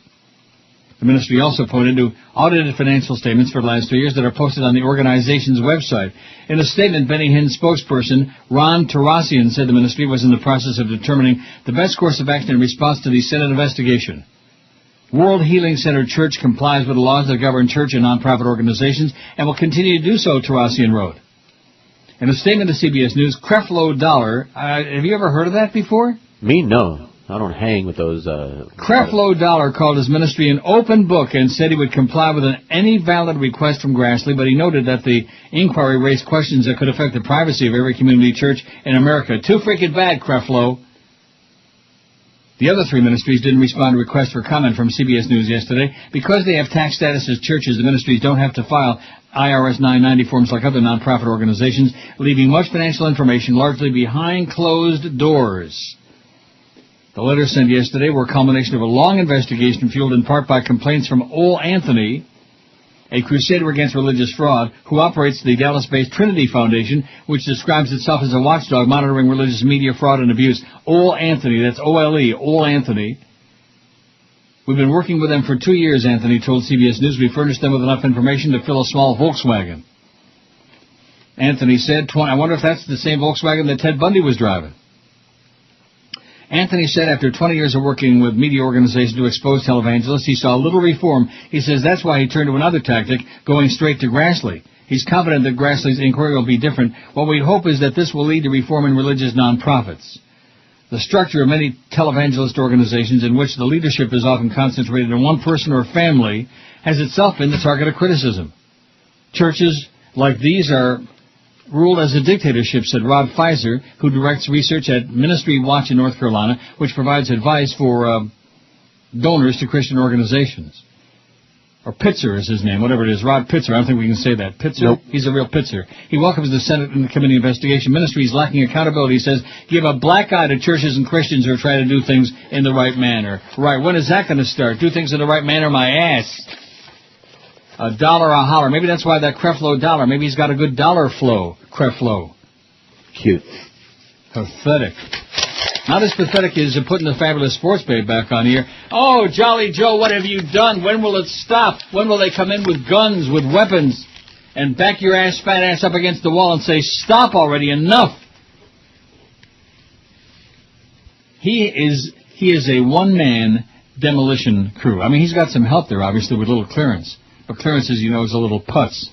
The ministry also pointed to audited financial statements for the last 3 years that are posted on the organization's website. In a statement, Benny Hinn's spokesperson, Ron Tarassian, said the ministry was in the process of determining the best course of action in response to the Senate investigation. World Healing Center Church complies with the laws that govern church and nonprofit organizations and will continue to do so, Tarassian wrote. In a statement to CBS News, Creflo Dollar, have you ever heard of that before? Me, no. I don't hang with those. Creflo Dollar called his ministry an open book and said he would comply with any valid request from Grassley, but he noted that the inquiry raised questions that could affect the privacy of every community church in America. Too freaking bad, Creflo. The other 3 ministries didn't respond to requests for comment from CBS News yesterday. Because they have tax status as churches, the ministries don't have to file IRS 990 forms like other nonprofit organizations, leaving much financial information largely behind closed doors. The letters sent yesterday were a culmination of a long investigation fueled in part by complaints from Ole Anthony, a crusader against religious fraud, who operates the Dallas-based Trinity Foundation, which describes itself as a watchdog monitoring religious media fraud and abuse. Ole Anthony, that's O-L-E, Ole Anthony. We've been working with them for 2 years, Anthony told CBS News. We furnished them with enough information to fill a small Volkswagen. Anthony said, I wonder if that's the same Volkswagen that Ted Bundy was driving. Anthony said after 20 years of working with media organizations to expose televangelists, he saw little reform. He says that's why he turned to another tactic, going straight to Grassley. He's confident that Grassley's inquiry will be different. What we hope is that this will lead to reform in religious nonprofits. The structure of many televangelist organizations, in which the leadership is often concentrated in one person or family, has itself been the target of criticism. Churches like these are ruled as a dictatorship, said Rod Pfizer, who directs research at Ministry Watch in North Carolina, which provides advice for donors to Christian organizations. Or Pitzer is his name, whatever it is. Rod Pitzer. I don't think we can say that. Pitzer? Nope. He's a real Pitzer. He welcomes the Senate and the committee investigation. Ministries lacking accountability, he says, give a black eye to churches and Christians who are trying to do things in the right manner. Right, when is that going to start? Do things in the right manner, my ass. $1 a holler. Maybe that's why that Creflo Dollar. Maybe he's got a good dollar flow. Creflo. Cute. Pathetic. Not as pathetic as putting the fabulous Sports Babe back on here. Oh, Jolly Joe, what have you done? When will it stop? When will they come in with guns, with weapons, and back your fat ass up against the wall and say, stop already, enough? He is a one-man demolition crew. I mean, he's got some help there, obviously, with little Clarence. But Clarence, as you know, is a little putz.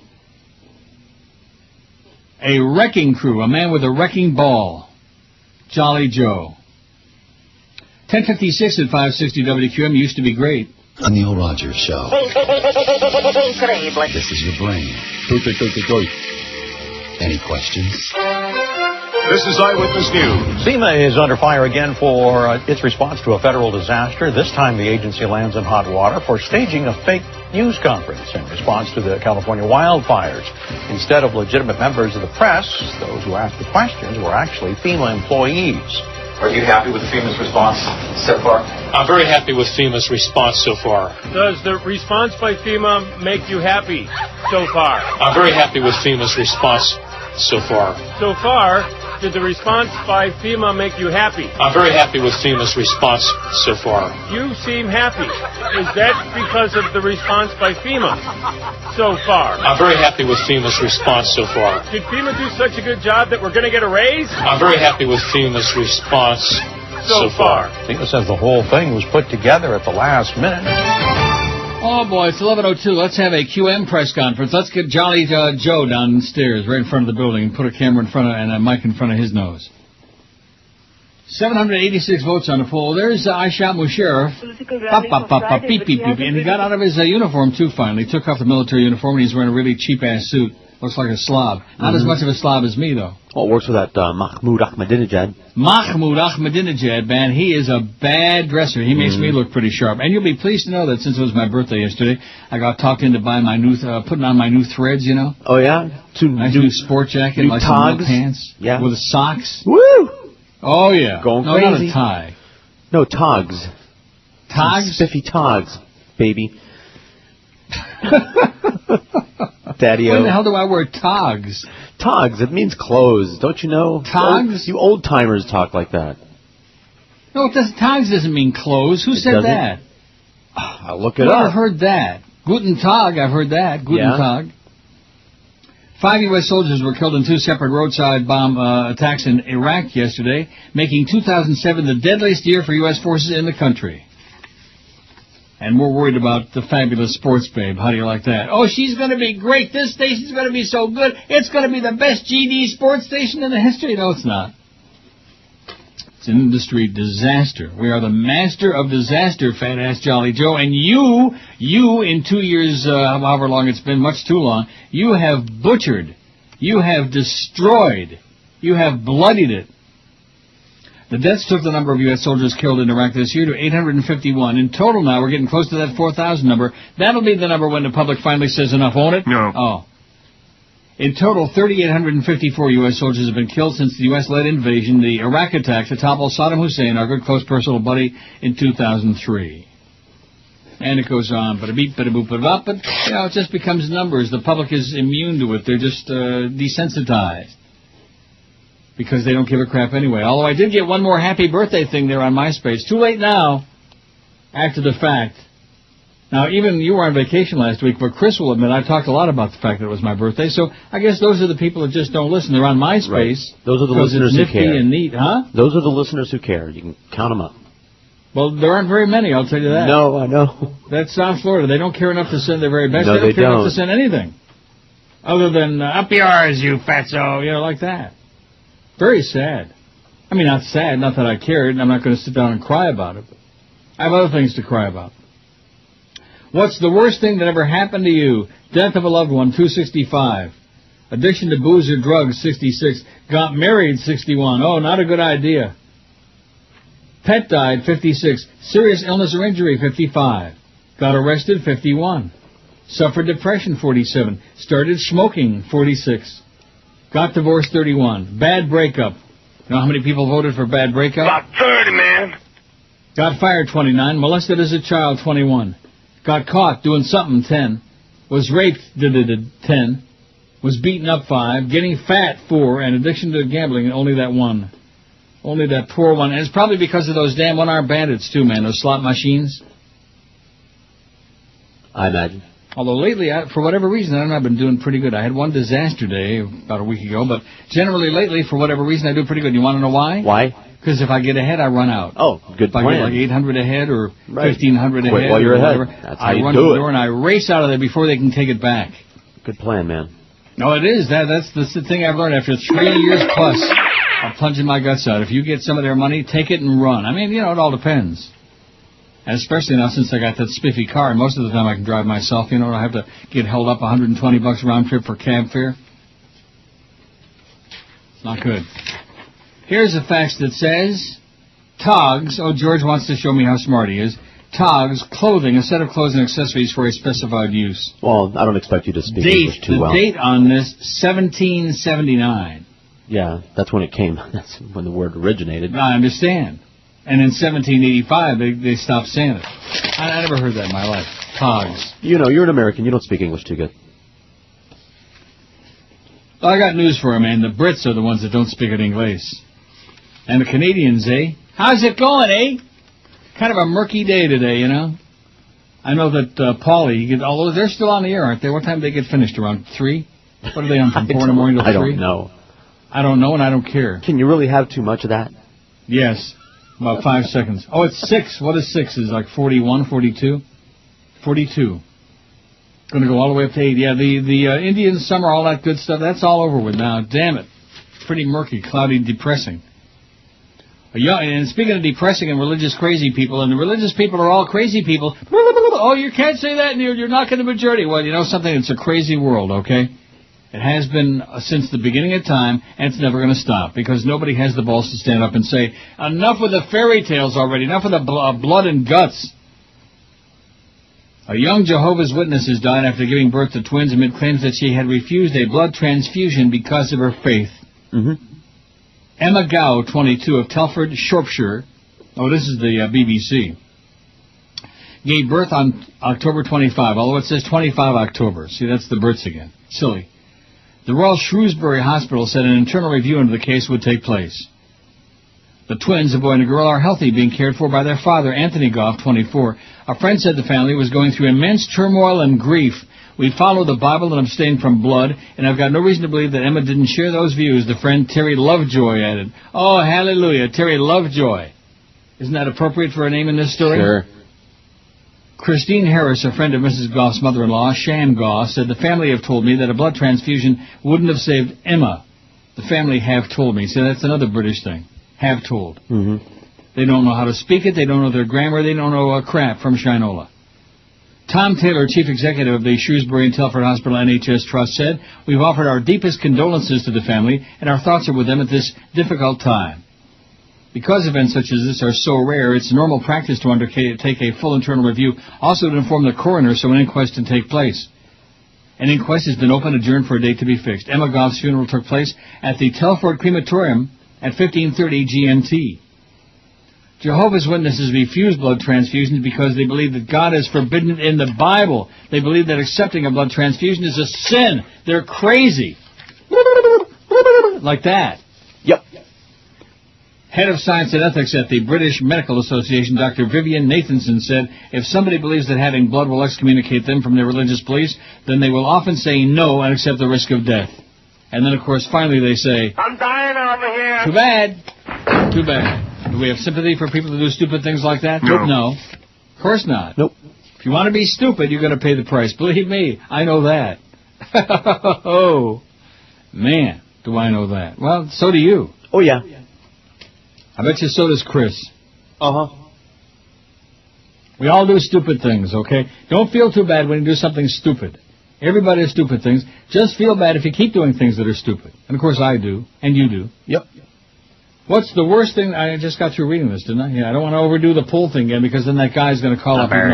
A wrecking crew, a man with a wrecking ball. Jolly Joe. 10:56 at 560 WQM used to be great. The Neil Rogers Show. Increíble. This is your brain. Any questions? This is Eyewitness News. SEMA is under fire again for its response to a federal disaster. This time the agency lands in hot water for staging a fake news conference in response to the California wildfires. Instead of legitimate members of the press, those who asked the questions were actually FEMA employees. Are you happy with FEMA's response so far? I'm very happy with FEMA's response so far. Does the response by FEMA make you happy so far? I'm very happy with FEMA's response so far. So far, did the response by FEMA make you happy? I'm very happy with FEMA's response so far. You seem happy. Is that because of the response by FEMA so far? I'm very happy with FEMA's response so far. Did FEMA do such a good job that we're going to get a raise? I'm very happy with FEMA's response so far. FEMA says the whole thing was put together at the last minute. Oh, boy, it's 11:02. Let's have a QM press conference. Let's get Jolly Joe downstairs right in front of the building and put a camera in front of and a mic in front of his nose. 786 votes on the poll. There's Aisha Musharraf. Beep, beep, beep. And he got out of his uniform, too, finally. He took off the military uniform, and he's wearing a really cheap-ass suit. Looks like a slob. Not as much of a slob as me, though. Well, it works with that Mahmoud Ahmadinejad. Mahmoud Ahmadinejad, man, he is a bad dresser. He makes me look pretty sharp. And you'll be pleased to know that since it was my birthday yesterday, I got talked into buying my new, putting on my new threads, you know. Oh, yeah? Nice new sport jacket, new like togs. some new pants. Yeah. With socks. Woo! Oh, yeah. Going no, crazy. Not a tie. No, togs. Togs? Some spiffy togs, baby. Daddy-o. When the hell do I wear togs? Togs, it means clothes. Don't you know? Togs? You old-timers talk like that. No, it doesn't. Togs doesn't mean clothes. Who said that? I'll look it Well, up. I've heard that. Guten Tag, I've heard that. Guten Tag. 5 U.S. soldiers were killed in 2 separate roadside bomb attacks in Iraq yesterday, making 2007 the deadliest year for U.S. forces in the country. And we're worried about the fabulous sports babe. How do you like that? Oh, she's going to be great. This station's going to be so good. It's going to be the best GD sports station in the history. No, it's not. It's an industry disaster. We are the master of disaster, Fat Ass Jolly Joe. And you in 2 years, however long it's been, much too long, you have butchered. You have destroyed. You have bloodied it. The deaths took the number of U.S. soldiers killed in Iraq this year to 851. In total now, we're getting close to that 4,000 number. That'll be the number when the public finally says enough, won't it? No. Oh. In total, 3,854 U.S. soldiers have been killed since the U.S.-led invasion, the Iraq attack to topple Saddam Hussein, our good close personal buddy, in 2003. And it goes on, but you know, it just becomes numbers. The public is immune to it. They're just desensitized. Because they don't give a crap anyway. Although I did get one more happy birthday thing there on MySpace. Too late now, after the fact. Now, even you were on vacation last week, but Chris will admit I talked a lot about the fact that it was my birthday. So I guess those are the people that just don't listen. They're on MySpace. Right. Those are the listeners it's who care. and neat, huh? Those are the listeners who care. You can count them up. Well, there aren't very many, I'll tell you that. No, I know. That's South Florida. They don't care enough to send their very best. No, They don't care enough don't. to send anything. Other than, up yours, you fatso, you know, like that. Very sad. I mean, not sad, not that I cared, and I'm not going to sit down and cry about it. But I have other things to cry about. What's the worst thing that ever happened to you? Death of a loved one, 265. Addiction to booze or drugs, 66. Got married, 61. Oh, not a good idea. Pet died, 56. Serious illness or injury, 55. Got arrested, 51. Suffered depression, 47. Started smoking, 46. Got divorced, 31. Bad breakup. You know how many people voted for bad breakup? About 30, man. Got fired, 29. Molested as a child, 21. Got caught doing something, 10. Was raped, 10. Was beaten up, 5. Getting fat, 4. And addiction to gambling, only that 1. Only that poor one. And it's probably because of those damn one-armed bandits, too, man. Those slot machines. I imagine. Although lately, for whatever reason, I don't know, I've been doing pretty good. I had one disaster day about a week ago, but generally lately, for whatever reason, I do pretty good. You want to know why? Why? Because if I get ahead, I run out. Oh, good plan. If I get like 800 ahead or 1,500 ahead. Quit while you're ahead. Whatever, That's how I you run do to the it. door and I race out of there before they can take it back. Good plan, man. No, it is. That's the thing I've learned after 3 years plus of plunging my guts out. If you get some of their money, take it and run. I mean, you know, it all depends. And especially now since I got that spiffy car, and most of the time I can drive myself, you know, I have to get held up $120 round trip for cab fare. Not good. Here's a fax that says, Togs, oh, George wants to show me how smart he is. Togs, clothing, a set of clothes and accessories for a specified use. Well, I don't expect you to speak English too well. The date on this, 1779. Yeah, that's when it came. That's when the word originated. I understand. And in 1785, they stopped saying it. I never heard that in my life. Togs. You know, you're an American. You don't speak English too good. Well, I got news for you, man. The Brits are the ones that don't speak it English. And the Canadians, eh? How's it going, eh? Kind of a murky day today, you know? I know that Paulie, although they're still on the air, aren't they? What time do they get finished? Around 3? What are they on, from 4 in the morning to 3? I don't know. I don't know, and I don't care. Can you really have too much of that? Yes. About 5 seconds. Oh, it's 6. What is 6? Is it like 41, 42? 42. Going to go all the way up to 8. Yeah, the Indian summer, all that good stuff, that's all over with now. Damn it. Pretty murky, cloudy, depressing. And speaking of depressing and religious crazy people, and the religious people are all crazy people. Oh, you can't say that, Neil. You're not going to majority. Well, you know something? It's a crazy world, okay? It has been since the beginning of time, and it's never going to stop, because nobody has the balls to stand up and say, enough with the fairy tales already, enough with the blood and guts. A young Jehovah's Witness has died after giving birth to twins amid claims that she had refused a blood transfusion because of her faith. Mm-hmm. Emma Gow, 22, of Telford, Shropshire, oh, this is the BBC, gave birth on October 25, although it says 25 October. See, that's the births again. Silly. The Royal Shrewsbury Hospital said an internal review into the case would take place. The twins, a boy and a girl, are healthy, being cared for by their father, Anthony Goff, 24. A friend said the family was going through immense turmoil and grief. We follow the Bible and abstain from blood, and I've got no reason to believe that Emma didn't share those views, the friend Terry Lovejoy added. Oh, hallelujah, Terry Lovejoy. Isn't that appropriate for a name in this story? Sure. Christine Harris, a friend of Mrs. Goff's mother-in-law, Shan Goff, said the family have told me that a blood transfusion wouldn't have saved Emma. The family have told me. See, that's another British thing. Have told. Mm-hmm. They don't know how to speak it. They don't know their grammar. They don't know crap from Shinola. Tom Taylor, chief executive of the Shrewsbury and Telford Hospital NHS Trust, said, we've offered our deepest condolences to the family, and our thoughts are with them at this difficult time. Because events such as this are so rare, it's normal practice to undertake a full internal review, also to inform the coroner so an inquest can take place. An inquest has been opened, adjourned for a date to be fixed. Emma Goff's funeral took place at the Telford Crematorium at 15:30 GMT. Jehovah's Witnesses refuse blood transfusions because they believe that God has forbidden it in the Bible. They believe that accepting a blood transfusion is a sin. They're crazy. Like that. Yep. Head of Science and Ethics at the British Medical Association, Dr. Vivian Nathanson, said, if somebody believes that having blood will excommunicate them from their religious beliefs, then they will often say no and accept the risk of death. And then, of course, finally they say, I'm dying over here. Too bad. Too bad. Do we have sympathy for people who do stupid things like that? No. Of course not. Nope. If you want to be stupid, you're going to pay the price. Believe me, I know that. Oh, man, do I know that. Well, so do you. Oh, yeah. I bet you so does Chris. Uh-huh. We all do stupid things, okay? Don't feel too bad when you do something stupid. Everybody does stupid things. Just feel bad if you keep doing things that are stupid. And, of course, I do. And you do. Yep. What's the worst thing? I just got through reading this, didn't I? Yeah, I don't want to overdo the poll thing again, because then that guy's going to call up. You're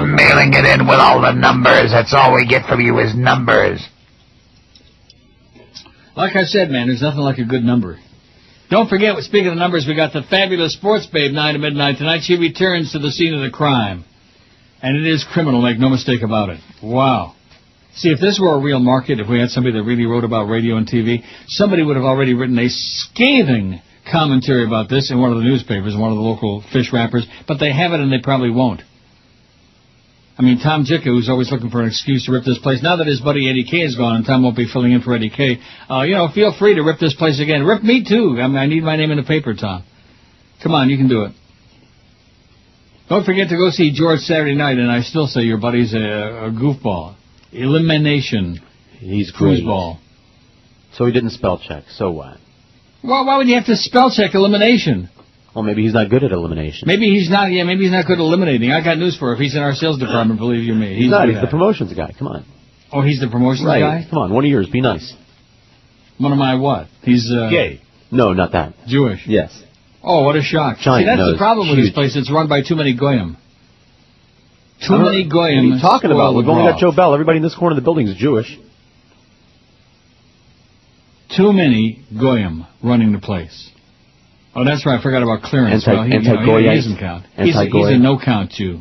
mailing it in with all the numbers. That's all we get from you is numbers. Like I said, man, there's nothing like a good number. Don't forget, speaking of numbers, we got the fabulous Sports Babe 9 to midnight tonight. She returns to the scene of the crime. And it is criminal, make no mistake about it. Wow. See, if this were a real market, if we had somebody that really wrote about radio and TV, somebody would have already written a scathing commentary about this in one of the newspapers, one of the local fish wrappers, but they haven't and they probably won't. I mean, Tom Jicka, who's always looking for an excuse to rip this place, now that his buddy Eddie K is gone and Tom won't be filling in for Eddie K, feel free to rip this place again. Rip me too. I need my name in the paper, Tom. Come on, you can do it. Don't forget to go see George Saturday night, and I still say your buddy's a goofball. Elimination. He's great. Foosball. So he didn't spell check. So what? Well, why would you have to spell check elimination? Well, maybe he's not good at elimination. Maybe he's not. Yeah, maybe he's not good at eliminating. I got news for him. If he's in our sales department, believe you me, He's not. He's the promotions guy. Come on. Oh, he's the promotions guy? Come on, one of yours. Be nice. One of my what? He's gay. No, not that. Jewish. Yes. Oh, what a shock. Giant See, that's nose. the problem with Huge. this place. It's run by too many goyim. Too many goyim. What are you talking about? spoil We've the only got broth. Joe Bell. Everybody in this corner of the building is Jewish. Too many goyim running the place. Oh, that's right. I forgot about clearance. Well, he doesn't count. He's a no-count Jew.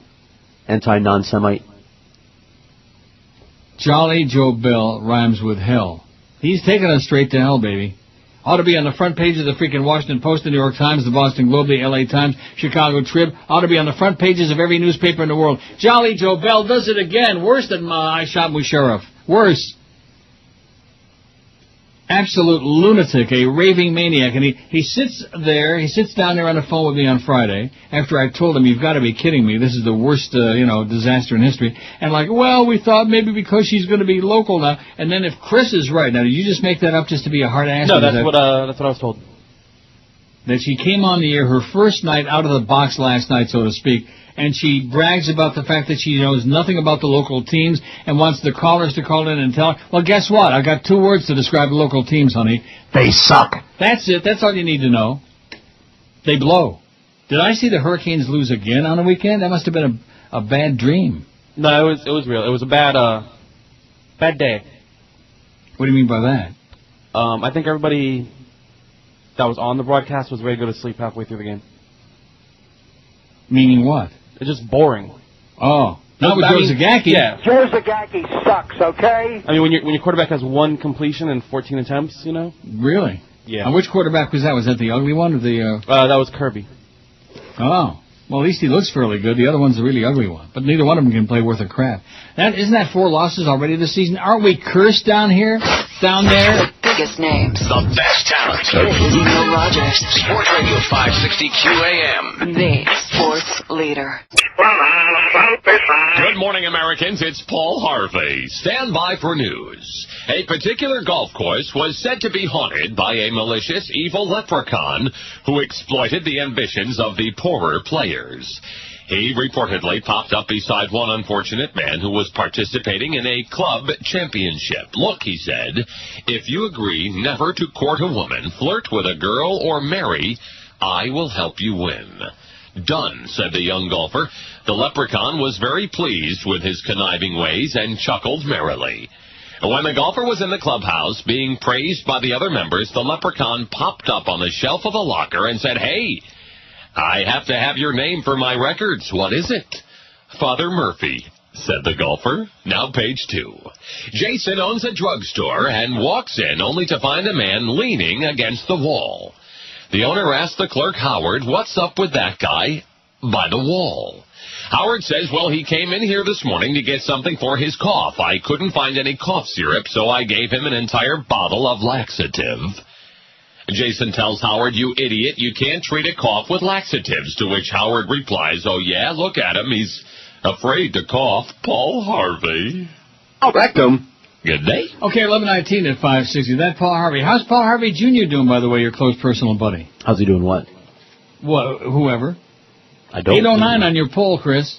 Anti-non-Semite. Jolly Joe Bell rhymes with hell. He's taking us straight to hell, baby. Ought to be on the front page of the freaking Washington Post, the New York Times, the Boston Globe, the L.A. Times, Chicago Trib. Ought to be on the front pages of every newspaper in the world. Jolly Joe Bell does it again. Worse than I Shot Musharraf. Worse. Absolute lunatic, a raving maniac. And he sits down there on the phone with me on Friday after I told him, you've got to be kidding me. This is the worst, disaster in history. And like, well, we thought maybe because she's going to be local now. And then if Chris is right, now, did you just make that up just to be a hard ass? No, that's what I was told. That she came on the air her first night out of the box last night, so to speak, and she brags about the fact that she knows nothing about the local teams and wants the callers to call in and tell her, well, guess what? I got 2 words to describe the local teams, honey. They suck. That's it. That's all you need to know. They blow. Did I see the Hurricanes lose again on the weekend? That must have been a bad dream. No, it was real. It was a bad day. What do you mean by that? I think everybody that was on the broadcast was ready to go to sleep halfway through the game. Meaning what? It's just boring. Oh. Not with Joe Zagacki. Yeah. Joe Zagacki sucks, okay? I mean, when your quarterback has 1 completion and 14 attempts, Really? Yeah. And which quarterback was that? Was that the ugly one or the... that was Kirby. Oh. Well, at least he looks fairly good. The other one's the really ugly one. But neither one of them can play worth a crap. Isn't that 4 losses already this season? Aren't we cursed down here? Down there? Biggest names. The best talent. Neil Rogers. Sports Radio 560 QAM. The sports leader. Good morning, Americans. It's Paul Harvey. Stand by for news. A particular golf course was said to be haunted by a malicious, evil leprechaun who exploited the ambitions of the poorer players. He reportedly popped up beside one unfortunate man who was participating in a club championship. Look, he said, if you agree never to court a woman, flirt with a girl, or marry, I will help you win. Done, said the young golfer. The leprechaun was very pleased with his conniving ways and chuckled merrily. When the golfer was in the clubhouse being praised by the other members, the leprechaun popped up on the shelf of the locker and said, hey, I have to have your name for my records. What is it? Father Murphy, said the golfer. Now page 2. Jason owns a drugstore and walks in only to find a man leaning against the wall. The owner asked the clerk, Howard, what's up with that guy by the wall? Howard says, well, he came in here this morning to get something for his cough. I couldn't find any cough syrup, so I gave him an entire bottle of laxative. Jason tells Howard, you idiot, you can't treat a cough with laxatives, to which Howard replies, oh, yeah, look at him, he's afraid to cough. Paul Harvey. Oh, rectum. Good day. Okay, 11:19 at 560. That Paul Harvey. How's Paul Harvey Jr. doing, by the way, your close personal buddy? How's he doing what? Well, whoever. I don't 809 on your poll, Chris.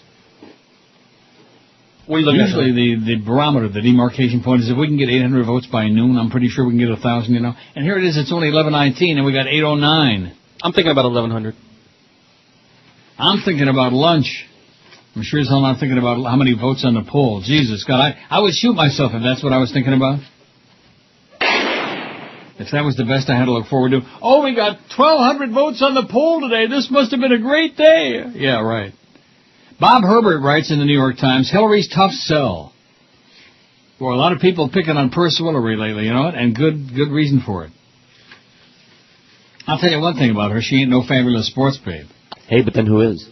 Usually the barometer, the demarcation point is if we can get 800 votes by noon, I'm pretty sure we can get 1,000, And here it is, it's only 11:19, and we got 809. I'm thinking about 1,100. I'm thinking about lunch. I'm sure as hell not thinking about how many votes on the poll. Jesus, God, I would shoot myself if that's what I was thinking about. If that was the best I had to look forward to. Oh, we got 1,200 votes on the poll today. This must have been a great day. Yeah, right. Bob Herbert writes in the New York Times, Hillary's tough sell. Well, a lot of people picking on Purse Hillary lately, and good reason for it. I'll tell you one thing about her. She ain't no fabulous sports babe. Hey, but then who is?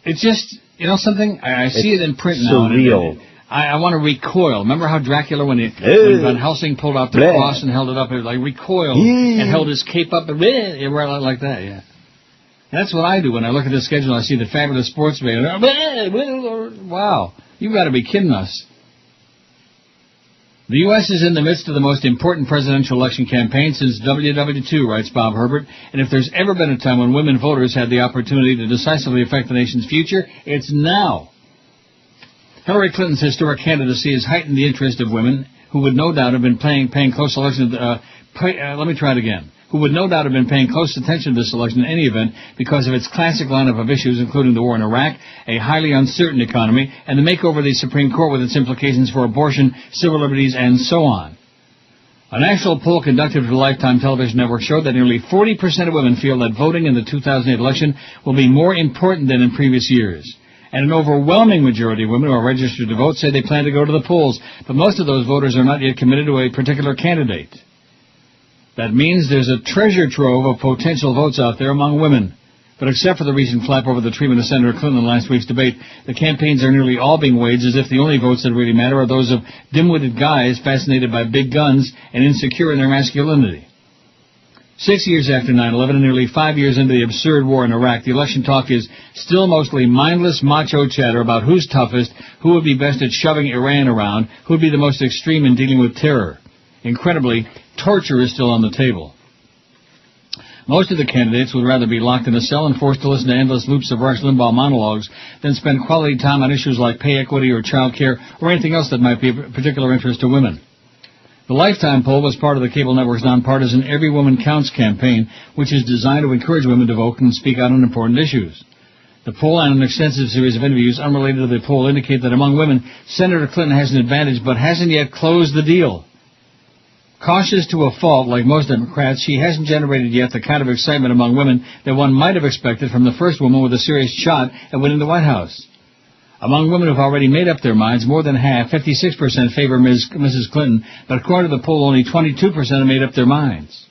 It's just, something, I see it in print now. Surreal. I want to recoil. Remember how Dracula, when Van Helsing pulled out the cross and held it up, it like recoiled and held his cape up and like that, yeah. That's what I do when I look at the schedule. I see the fabulous sports babe. Wow, you've got to be kidding us. The U.S. is in the midst of the most important presidential election campaign since WW2, writes Bob Herbert, and if there's ever been a time when women voters had the opportunity to decisively affect the nation's future, it's now. Hillary Clinton's historic candidacy has heightened the interest of women who would no doubt have been paying close attention who would no doubt have been paying close attention to this election in any event because of its classic lineup of issues, including the war in Iraq, a highly uncertain economy, and the makeover of the Supreme Court with its implications for abortion, civil liberties, and so on. A national poll conducted for the Lifetime Television Network showed that nearly 40% of women feel that voting in the 2008 election will be more important than in previous years. And an overwhelming majority of women who are registered to vote say they plan to go to the polls, but most of those voters are not yet committed to a particular candidate. That means there's a treasure trove of potential votes out there among women. But except for the recent flap over the treatment of Senator Clinton in last week's debate, the campaigns are nearly all being waged as if the only votes that really matter are those of dim-witted guys fascinated by big guns and insecure in their masculinity. 6 years after 9/11 and nearly 5 years into the absurd war in Iraq, the election talk is still mostly mindless macho chatter about who's toughest, who would be best at shoving Iran around, who would be the most extreme in dealing with terror. Incredibly, torture is still on the table. Most of the candidates would rather be locked in a cell and forced to listen to endless loops of Rush Limbaugh monologues than spend quality time on issues like pay equity or child care or anything else that might be of particular interest to women. The Lifetime poll was part of the cable network's nonpartisan Every Woman Counts campaign, which is designed to encourage women to vote and speak out on important issues. The poll and an extensive series of interviews unrelated to the poll indicate that among women, Senator Clinton has an advantage but hasn't yet closed the deal. Cautious to a fault, like most Democrats, she hasn't generated yet the kind of excitement among women that one might have expected from the first woman with a serious shot at winning the White House. Among women who have already made up their minds, more than half, 56%, favor Mrs. Clinton, but according to the poll, only 22% have made up their minds.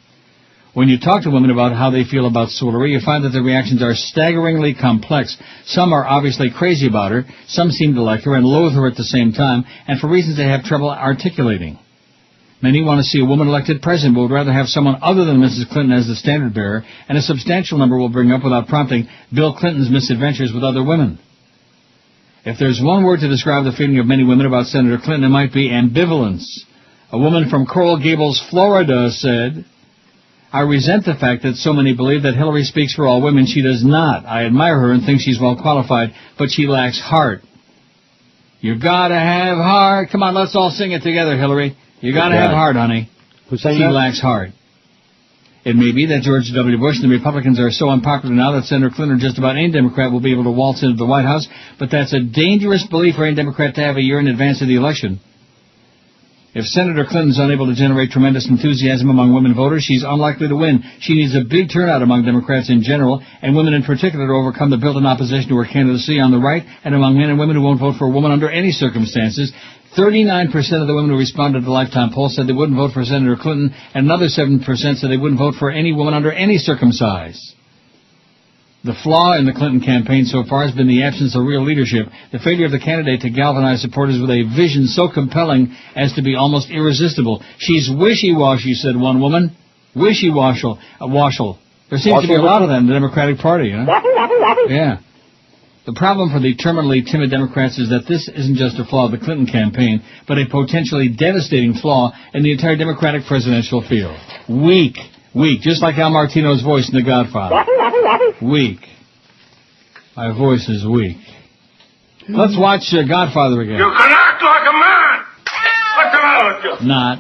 When you talk to women about how they feel about Solery, you find that their reactions are staggeringly complex. Some are obviously crazy about her, some seem to like her and loathe her at the same time, and for reasons they have trouble articulating. Many want to see a woman elected president, but would rather have someone other than Mrs. Clinton as the standard bearer, and a substantial number will bring up without prompting Bill Clinton's misadventures with other women. If there's one word to describe the feeling of many women about Senator Clinton, it might be ambivalence. A woman from Coral Gables, Florida, said, "I resent the fact that so many believe that Hillary speaks for all women. She does not. I admire her and think she's well qualified, but she lacks heart." You gotta have heart. Come on, let's all sing it together, Hillary. You gotta have heart, honey. She lacks heart. It may be that George W. Bush and the Republicans are so unpopular now that Senator Clinton or just about any Democrat will be able to waltz into the White House, but that's a dangerous belief for any Democrat to have a year in advance of the election. If Senator Clinton's unable to generate tremendous enthusiasm among women voters, she's unlikely to win. She needs a big turnout among Democrats in general, and women in particular, to overcome the built-in opposition to her candidacy on the right, and among men and women who won't vote for a woman under any circumstances. 39% of the women who responded to the Lifetime poll said they wouldn't vote for Senator Clinton, and another 7% said they wouldn't vote for any woman under any circumstance. The flaw in the Clinton campaign so far has been the absence of real leadership, the failure of the candidate to galvanize supporters with a vision so compelling as to be almost irresistible. She's wishy-washy, said one woman. Wishy-washy. There seems to be a lot of that in the Democratic Party, you know? Yeah. The problem for the terminally timid Democrats is that this isn't just a flaw of the Clinton campaign, but a potentially devastating flaw in the entire Democratic presidential field. Weak. Just like Al Martino's voice in The Godfather. Weak. My voice is weak. Let's watch Godfather again. You can act like a man! What's the matter with you? Not.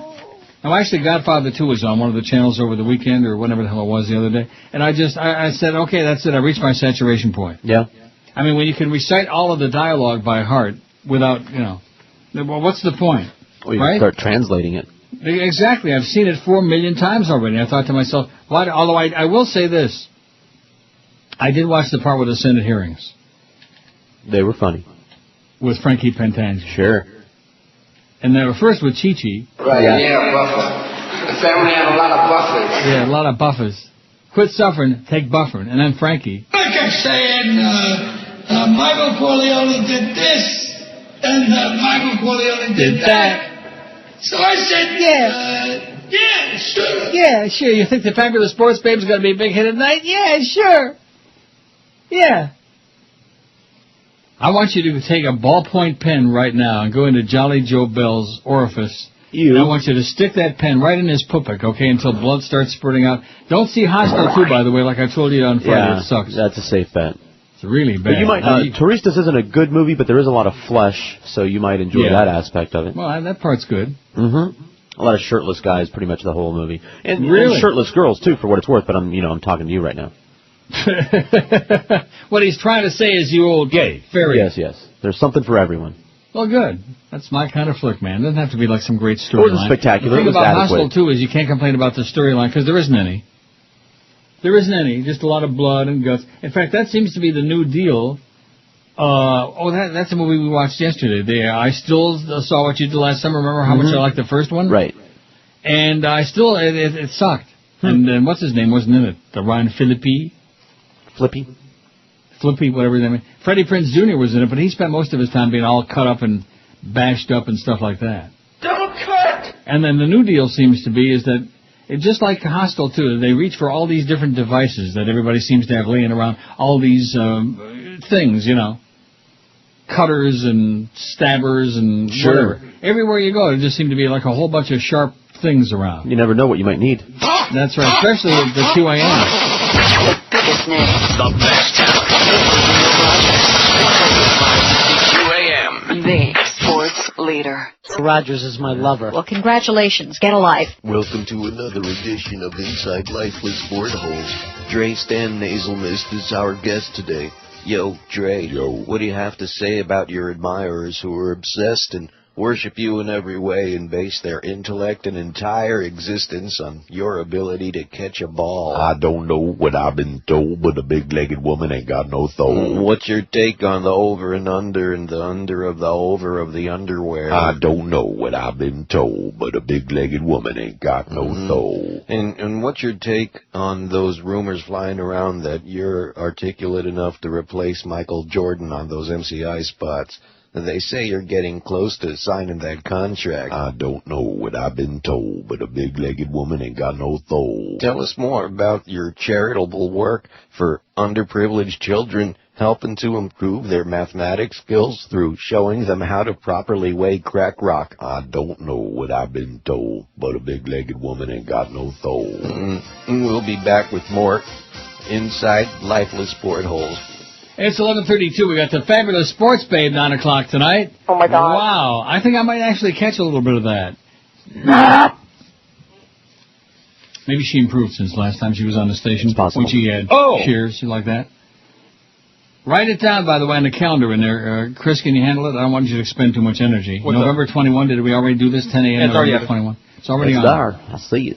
Now, actually, Godfather 2 was on one of the channels over the weekend, or whatever the hell it was the other day, and I said, okay, that's it, I reached my saturation point. Yeah. I mean, when you can recite all of the dialogue by heart without, well, what's the point? Well, you right? Start translating it. Exactly. I've seen it 4 million times already. I thought to myself, why? Although I will say this. I did watch the part with the Senate hearings. They were funny. With Frankie Pentangeli. Sure. And they were first with Chi-Chi. Right, yeah, buffer. The family had a lot of buffers. Yeah, a lot of buffers. Quit suffering, take buffering. And then Frankie. I kept saying, Michael Corleone did this, and Michael Corleone did that. So I said, yeah, sure. Yeah, sure. You think the Fabulous Sports Babe's going to be a big hit at night? Yeah, sure. Yeah. I want you to take a ballpoint pen right now and go into Jolly Joe Bell's orifice And I want you to stick that pen right in his pupik, okay, until blood starts spurting out. Don't see Hostel 2, by the way, like I told you on Friday. Yeah, it sucks. that's a safe bet. It's really bad. But you might. Touristas isn't a good movie, but there is a lot of flesh, so you might enjoy that aspect of it. Well, that part's good. Mm-hmm. A lot of shirtless guys, pretty much the whole movie, and shirtless girls too, for what it's worth. But I'm talking to you right now. What he's trying to say is, you old gay fairy. Yes. There's something for everyone. Well, good. That's my kind of flick, man. It doesn't have to be like some great storyline. It wasn't spectacular. The thing it was about adequate. Hostel 2 is you can't complain about the storyline because there isn't any. There isn't any. Just a lot of blood and guts. In fact, that seems to be the new deal. That's a movie we watched yesterday. I still saw what you did last summer. Remember how much I liked the first one? Right. And I still, it sucked. And what's his name wasn't in it? The Ryan Phillippe? Flippy, whatever his name is. Freddie Prinze Jr. was in it, but he spent most of his time being all cut up and bashed up and stuff like that. Double cut! And then the new deal seems to be is that, just like Hostel 2, they reach for all these different devices that everybody seems to have laying around, all these things, cutters and stabbers and whatever. Everywhere you go, there just seem to be like a whole bunch of sharp things around. You never know what you might need. That's right, especially at the 2 a.m. Biggest names. The best talent. The sports leader. Rogers is my lover. Well, congratulations. Get a life. Welcome to another edition of Inside Lifeless Sport Holes. Dre Stan Nasal Mist is our guest today. Yo, Dre. Yo. What do you have to say about your admirers who are obsessed and worship you in every way and base their intellect and entire existence on your ability to catch a ball? I don't know what I've been told, but a big-legged woman ain't got no soul. What's your take on the over and the under of the over of the underwear? I don't know what I've been told, but a big-legged woman ain't got no soul. And what's your take on those rumors flying around that you're articulate enough to replace Michael Jordan on those MCI spots? They say you're getting close to signing that contract. I don't know what I've been told, but a big-legged woman ain't got no soul. Tell us more about your charitable work for underprivileged children, helping to improve their mathematics skills through showing them how to properly weigh crack rock. I don't know what I've been told, but a big-legged woman ain't got no soul. We'll be back with more Inside Lifeless Sport Holes. It's 11:32. We got the fabulous Sports Babe 9 o'clock tonight. Oh my God! Wow, I think I might actually catch a little bit of that. Maybe she improved since last time she was on the station. It's possible. When she had cheers, you like that? Write it down, by the way, on the calendar in there. Chris, can you handle it? I don't want you to expend too much energy. What's November 21. Did we already do this? 10 a.m. Yeah, it's already November 21. It's already on. There. I see it.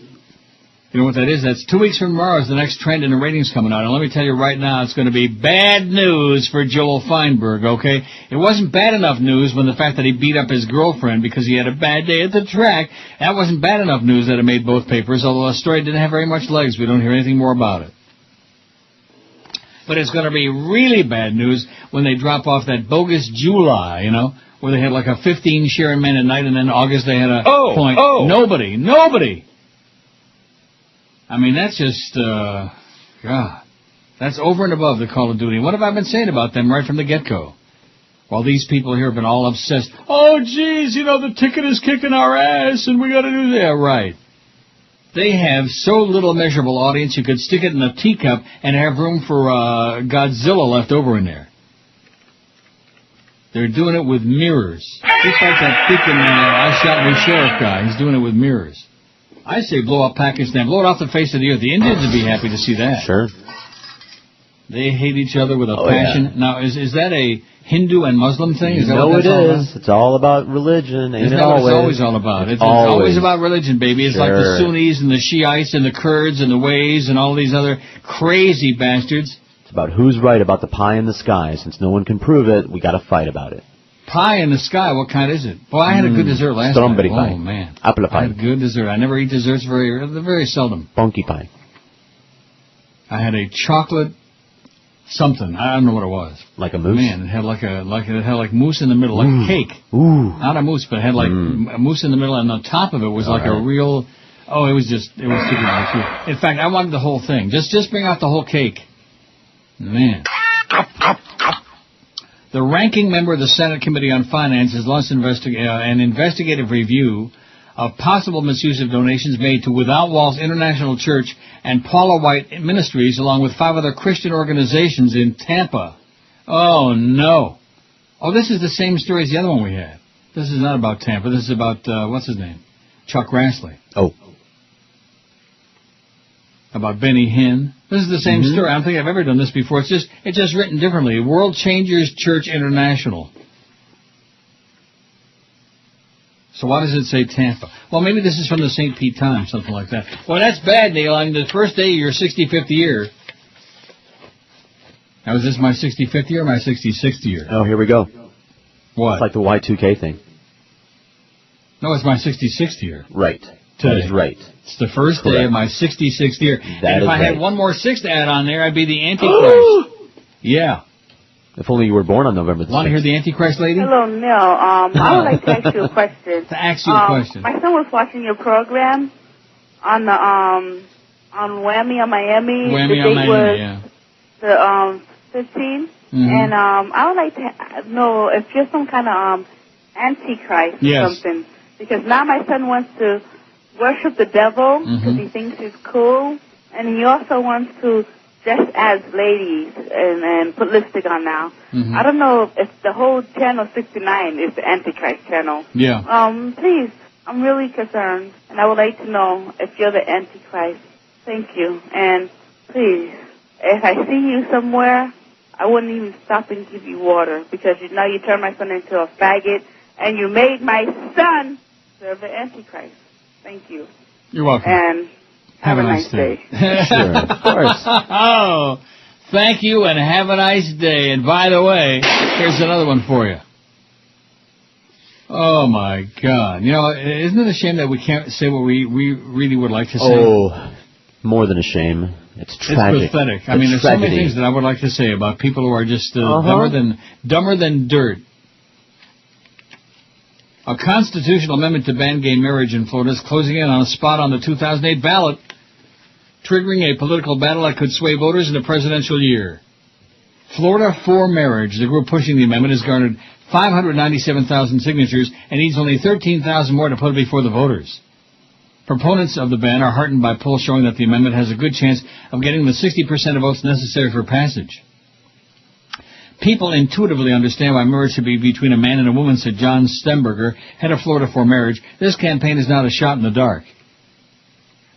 You know what that is? That's 2 weeks from tomorrow is the next trend in the ratings coming out. And let me tell you right now, it's going to be bad news for Joel Feinberg, okay? It wasn't bad enough news when the fact that he beat up his girlfriend because he had a bad day at the track. That wasn't bad enough news that it made both papers, although the story didn't have very much legs. We don't hear anything more about it. But it's going to be really bad news when they drop off that bogus July, where they had like a 15 share in Men at Night, and then August they had a point. Nobody. I mean, that's just, God, that's over and above the Call of Duty. What have I been saying about them right from the get-go? While these people here have been all obsessed. Oh, geez, the ticket is kicking our ass, and we got to do that. Right. They have so little measurable audience, you could stick it in a teacup and have room for Godzilla left over in there. They're doing it with mirrors. Just like that freaking I Shot My Sheriff guy. He's doing it with mirrors. I say blow up Pakistan. Blow it off the face of the earth. The Indians would be happy to see that. Sure. They hate each other with a passion. Yeah. Now, is that a Hindu and Muslim thing? Is that what that's all about? It's all about religion. Ain't Isn't it that always? what it's always all about? It's always about religion, baby. It's like the Sunnis and the Shiites and the Kurds and the Ways and all these other crazy bastards. It's about who's right about the pie in the sky. Since no one can prove it, we got to fight about it. Pie in the sky, what kind is it? Boy, I had a good dessert last night. Pie. Oh, man. Apple pie. I had good dessert. I never eat desserts very seldom. Bunky pie. I had a chocolate something. I don't know what it was. Like a mousse? Man, it had like mousse in the middle, like a cake. Ooh. Not a mousse, but it had like a mousse in the middle, and on top of it was like a real... Oh, it was super nice. In fact, I wanted the whole thing. Just bring out the whole cake. Man. The ranking member of the Senate Committee on Finance has launched an investigative review of possible misuse of donations made to Without Walls International Church and Paula White Ministries, along with 5 other Christian organizations in Tampa. Oh, no. Oh, this is the same story as the other one we had. This is not about Tampa. This is about, what's his name? Chuck Grassley. Oh. About Benny Hinn. This is the same story. I don't think I've ever done this before. It's just written differently. World Changers Church International. So why does it say Tampa? Well, maybe this is from the St. Pete Times, something like that. Well, that's bad, Neil. On the first day of your 65th year. Now, is this my 65th year or my 66th year? Oh, here we go. What? It's like the Y2K thing. No, it's my 66th year. Right. Today. That is right. It's the first day of my 66th year. That and if I right. had one more 6th to add on there, I'd be the Antichrist. Yeah. If only you were born on November the 6th. Want to hear the Antichrist lady? Hello, Neil. I would like to ask you a question. To ask you a question. My son was watching your program on the on Whammy on Miami. Whammy the on date Miami, was yeah. The 15th. And I would like to know if you're some kind of Antichrist or something. Because now my son wants to worship the devil because he thinks he's cool. And he also wants to dress as ladies and put lipstick on now. I don't know if the whole channel 69 is the Antichrist channel. Yeah. Please, I'm really concerned, and I would like to know if you're the Antichrist. Thank you. And please, if I see you somewhere, I wouldn't even stop and give you water because now you turned my son into a faggot, and you made my son serve the Antichrist. Thank you. You're welcome. And have a nice day. Sure, of course. Oh, thank you and have a nice day. And by the way, here's another one for you. Oh, my God. You know, isn't it a shame that we can't say what we really would like to say? Oh, more than a shame. It's tragic. It's pathetic. It's I mean, there's tragedy. so many things that I would like to say about people who are just dumber than dirt. A constitutional amendment to ban gay marriage in Florida is closing in on a spot on the 2008 ballot, triggering a political battle that could sway voters in the presidential year. Florida for Marriage, the group pushing the amendment, has garnered 597,000 signatures and needs only 13,000 more to put it before the voters. Proponents of the ban are heartened by polls showing that the amendment has a good chance of getting the 60% of votes necessary for passage. People intuitively understand why marriage should be between a man and a woman, said John Stemberger, head of Florida for Marriage. This campaign is not a shot in the dark.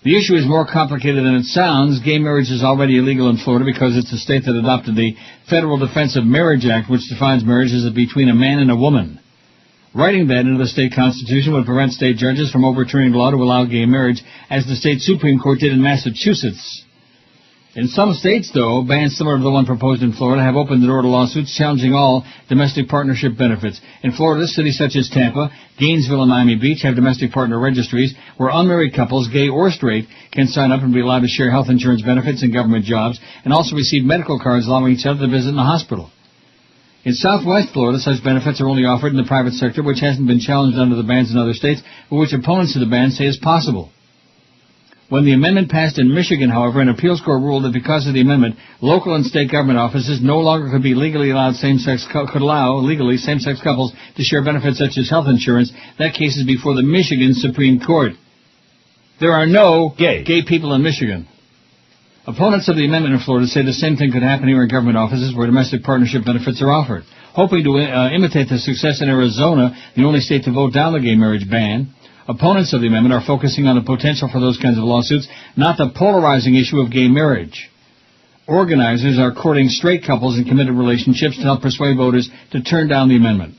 The issue is more complicated than it sounds. Gay marriage is already illegal in Florida because it's a state that adopted the Federal Defense of Marriage Act, which defines marriage as between a man and a woman. Writing that into the state constitution would prevent state judges from overturning the law to allow gay marriage, as the state Supreme Court did in Massachusetts. In some states, though, bans similar to the one proposed in Florida have opened the door to lawsuits challenging all domestic partnership benefits. In Florida, cities such as Tampa, Gainesville, and Miami Beach have domestic partner registries where unmarried couples, gay or straight, can sign up and be allowed to share health insurance benefits and government jobs, and also receive medical cards allowing each other to visit in the hospital. In Southwest Florida, such benefits are only offered in the private sector, which hasn't been challenged under the bans in other states, but which opponents of the ban say is possible. When the amendment passed in Michigan, however, an appeals court ruled that because of the amendment, local and state government offices no longer could allow same-sex couples to share benefits such as health insurance. That case is before the Michigan Supreme Court. There are no gay people in Michigan. Opponents of the amendment in Florida say the same thing could happen here in government offices where domestic partnership benefits are offered. Hoping to imitate the success in Arizona, the only state to vote down the gay marriage ban, opponents of the amendment are focusing on the potential for those kinds of lawsuits, not the polarizing issue of gay marriage. Organizers are courting straight couples in committed relationships to help persuade voters to turn down the amendment.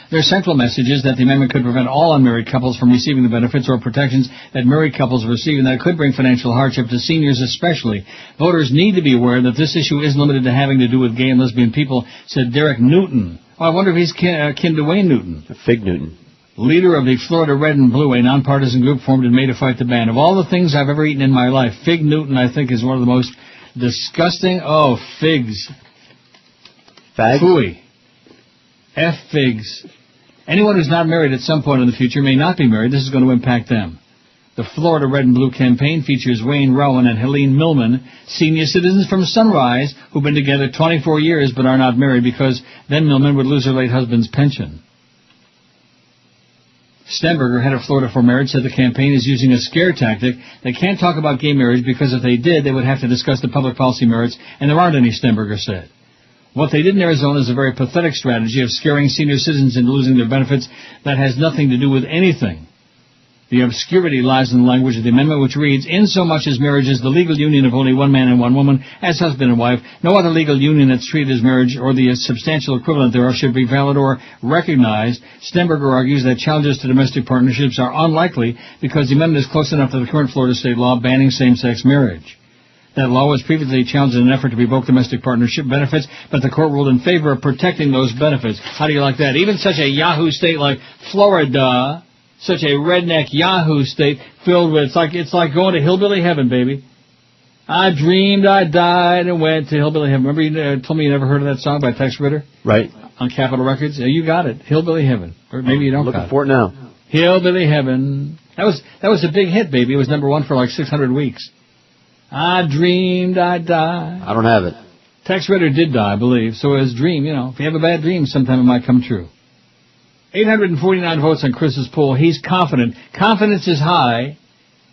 Their central message is that the amendment could prevent all unmarried couples from receiving the benefits or protections that married couples receive, and that it could bring financial hardship to seniors especially. Voters need to be aware that this issue isn't limited to having to do with gay and lesbian people, said Derek Newton. Oh, I wonder if he's kin to Wayne Newton. Fig Newton. Leader of the Florida Red and Blue, a nonpartisan group formed in May to fight the ban. Of all the things I've ever eaten in my life, Fig Newton, I think, is one of the most disgusting. Oh, figs. Fags? Phooey. F figs. Anyone who's not married at some point in the future may not be married. This is going to impact them. The Florida Red and Blue campaign features Wayne Rowan and Helene Millman, senior citizens from Sunrise, who've been together 24 years but are not married because then Millman would lose her late husband's pension. Stenberger, head of Florida for Marriage, said the campaign is using a scare tactic. They can't talk about gay marriage because if they did, they would have to discuss the public policy merits, and there aren't any, Stenberger said. What they did in Arizona is a very pathetic strategy of scaring senior citizens into losing their benefits that has nothing to do with anything. The obscurity lies in the language of the amendment, which reads, "Insomuch as marriage is the legal union of only one man and one woman, as husband and wife, no other legal union that's treated as marriage or the substantial equivalent thereof should be valid or recognized." Stenberger argues that challenges to domestic partnerships are unlikely because the amendment is close enough to the current Florida state law banning same-sex marriage. That law was previously challenged in an effort to revoke domestic partnership benefits, but the court ruled in favor of protecting those benefits. How do you like that? Even such a yahoo state like Florida, such a redneck yahoo state filled with, it's like going to hillbilly heaven, baby. I dreamed I died and went to hillbilly heaven. Remember you told me you never heard of that song by Tex Ritter? Right. On Capitol Records? Yeah, you got it. Hillbilly heaven. Or maybe you don't got it. Looking for it now. Hillbilly heaven. That was a big hit, baby. It was number one for like 600 weeks. I dreamed I died. I don't have it. Tex Ritter did die, I believe. So his dream, if you have a bad dream, sometime it might come true. 849 votes on Chris's poll. He's confident. Confidence is high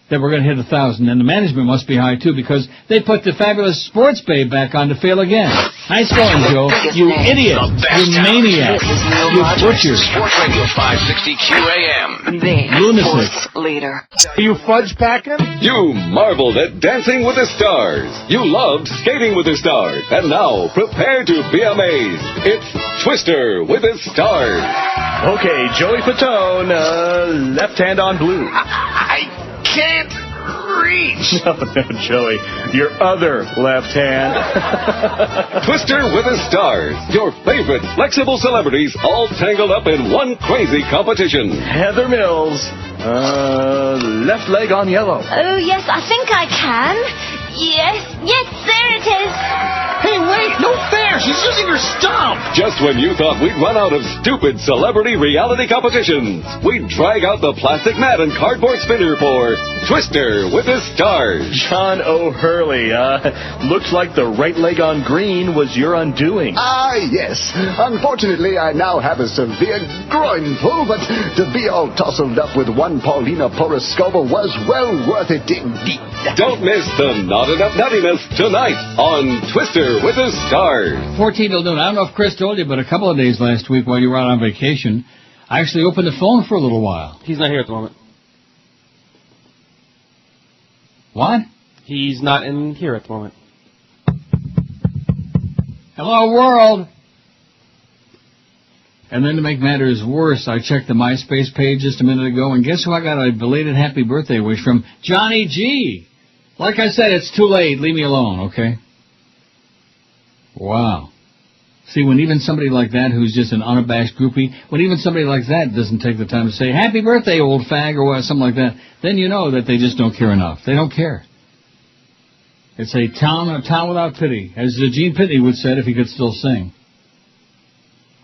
that we're going to hit 1,000. And the management must be high, too, because they put the fabulous Sports Babe back on to fail again. Nice going, Joe. You idiot. You maniac. You butcher. Sports Radio 560 QAM. The lunatic. Sports Leader. Are you fudge packing? You marveled at Dancing with the Stars. You loved Skating with the Stars. And now, prepare to be amazed. It's Twister with the Stars. Okay, Joey Fatone, left hand on blue. I can't reach. No, Joey, your other left hand. Twister with the Stars. Your favorite flexible celebrities all tangled up in one crazy competition. Heather Mills, left leg on yellow. Oh, yes, I think I can. Yes, there it is. Hey, wait, no fair. She's using her stump. Just when you thought we'd run out of stupid celebrity reality competitions, we drag out the plastic mat and cardboard spinner for Twister with the Stars. John O'Hurley, looks like the right leg on green was your undoing. Yes. Unfortunately, I now have a severe groin pull, but to be all tousled up with one Paulina Poroscova was well worth it indeed. Don't miss the Not Enough Nuttiness tonight on Twister with the Stars. 14 till noon. I don't know if Chris told you, but a couple of days last week while you were out on vacation, I actually opened the phone for a little while. He's not here at the moment. What? He's not in here at the moment. Hello, world. And then to make matters worse, I checked the MySpace page just a minute ago, and guess who I got a belated happy birthday wish from? Johnny G. Like I said, it's too late. Leave me alone, okay? Wow. See, when even somebody like that, who's just an unabashed groupie, when even somebody like that doesn't take the time to say, happy birthday, old fag, or something like that, then you know that they just don't care enough. They don't care. It's a town without pity, as Gene Pitney would say if he could still sing.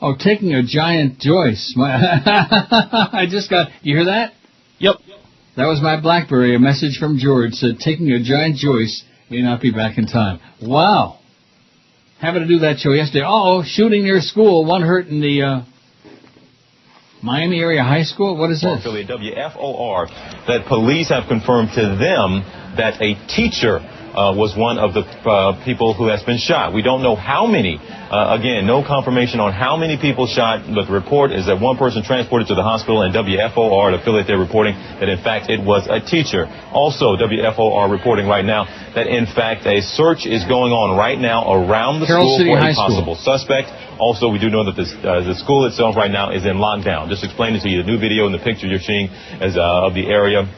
Oh, taking a giant Joyce. I just got, you hear that? Yep. That was my BlackBerry. A message from George said, taking a giant Joyce may not be back in time. Wow. Having to do that show yesterday. Oh, shooting near school. One hurt in the Miami area high school. What is this? WFOR, that police have confirmed to them that a teacher was one of the people who has been shot. We don't know how many. Again, no confirmation on how many people shot, but the report is that one person transported to the hospital, and WFOR, the affiliate, they're reporting that, in fact, it was a teacher. Also, WFOR reporting right now that, in fact, a search is going on right now around the Carroll school City for a High possible suspect. Also, we do know that the school itself right now is in lockdown. Just explaining to you the new video and the picture you're seeing as of the area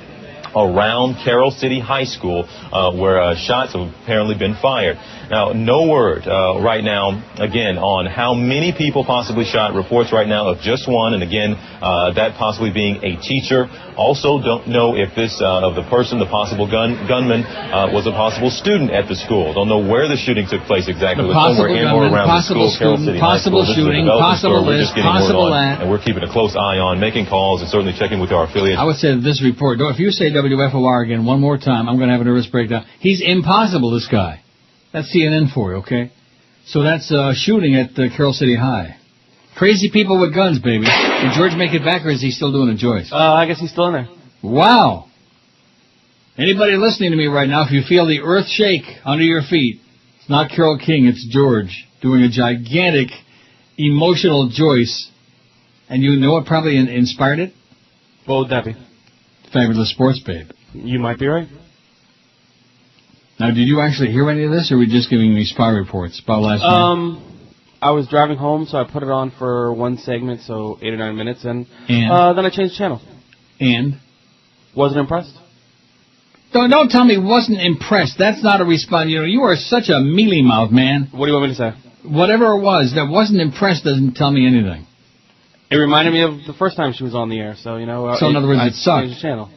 around Carroll City High School, where shots have apparently been fired. Now, no word right now, again, on how many people possibly shot. Reports right now of just one, and again, that possibly being a teacher. Also, don't know if this, of the person, the possible gunman, was a possible student at the school. Don't know where the shooting took place exactly. The possible gunman, possible student, possible shooting, possible this, possible that. And we're keeping a close eye on making calls and certainly checking with our affiliates. I would say that this report, if you say WFOR again one more time, I'm going to have a nervous breakdown. He's impossible, this guy. That's CNN for you, okay? So that's shooting at Carroll City High. Crazy people with guns, baby. Did George make it back, or is he still doing a Joyce? I guess he's still in there. Wow. Anybody listening to me right now, if you feel the earth shake under your feet, it's not Carole King, it's George doing a gigantic, emotional Joyce. And you know what probably inspired it? What would that be? Fabulous Sports Babe. You might be right. Now, did you actually hear any of this, or were you just giving me spy reports about last night? I was driving home, so I put it on for one segment, so 8 or 9 minutes, and then I changed the channel. And? Wasn't impressed. Don't tell me wasn't impressed. That's not a response. You are such a mealy mouth, man. What do you want me to say? Whatever it was that wasn't impressed doesn't tell me anything. It reminded me of the first time she was on the air, so, So, in other words, it sucked. Changed the channel.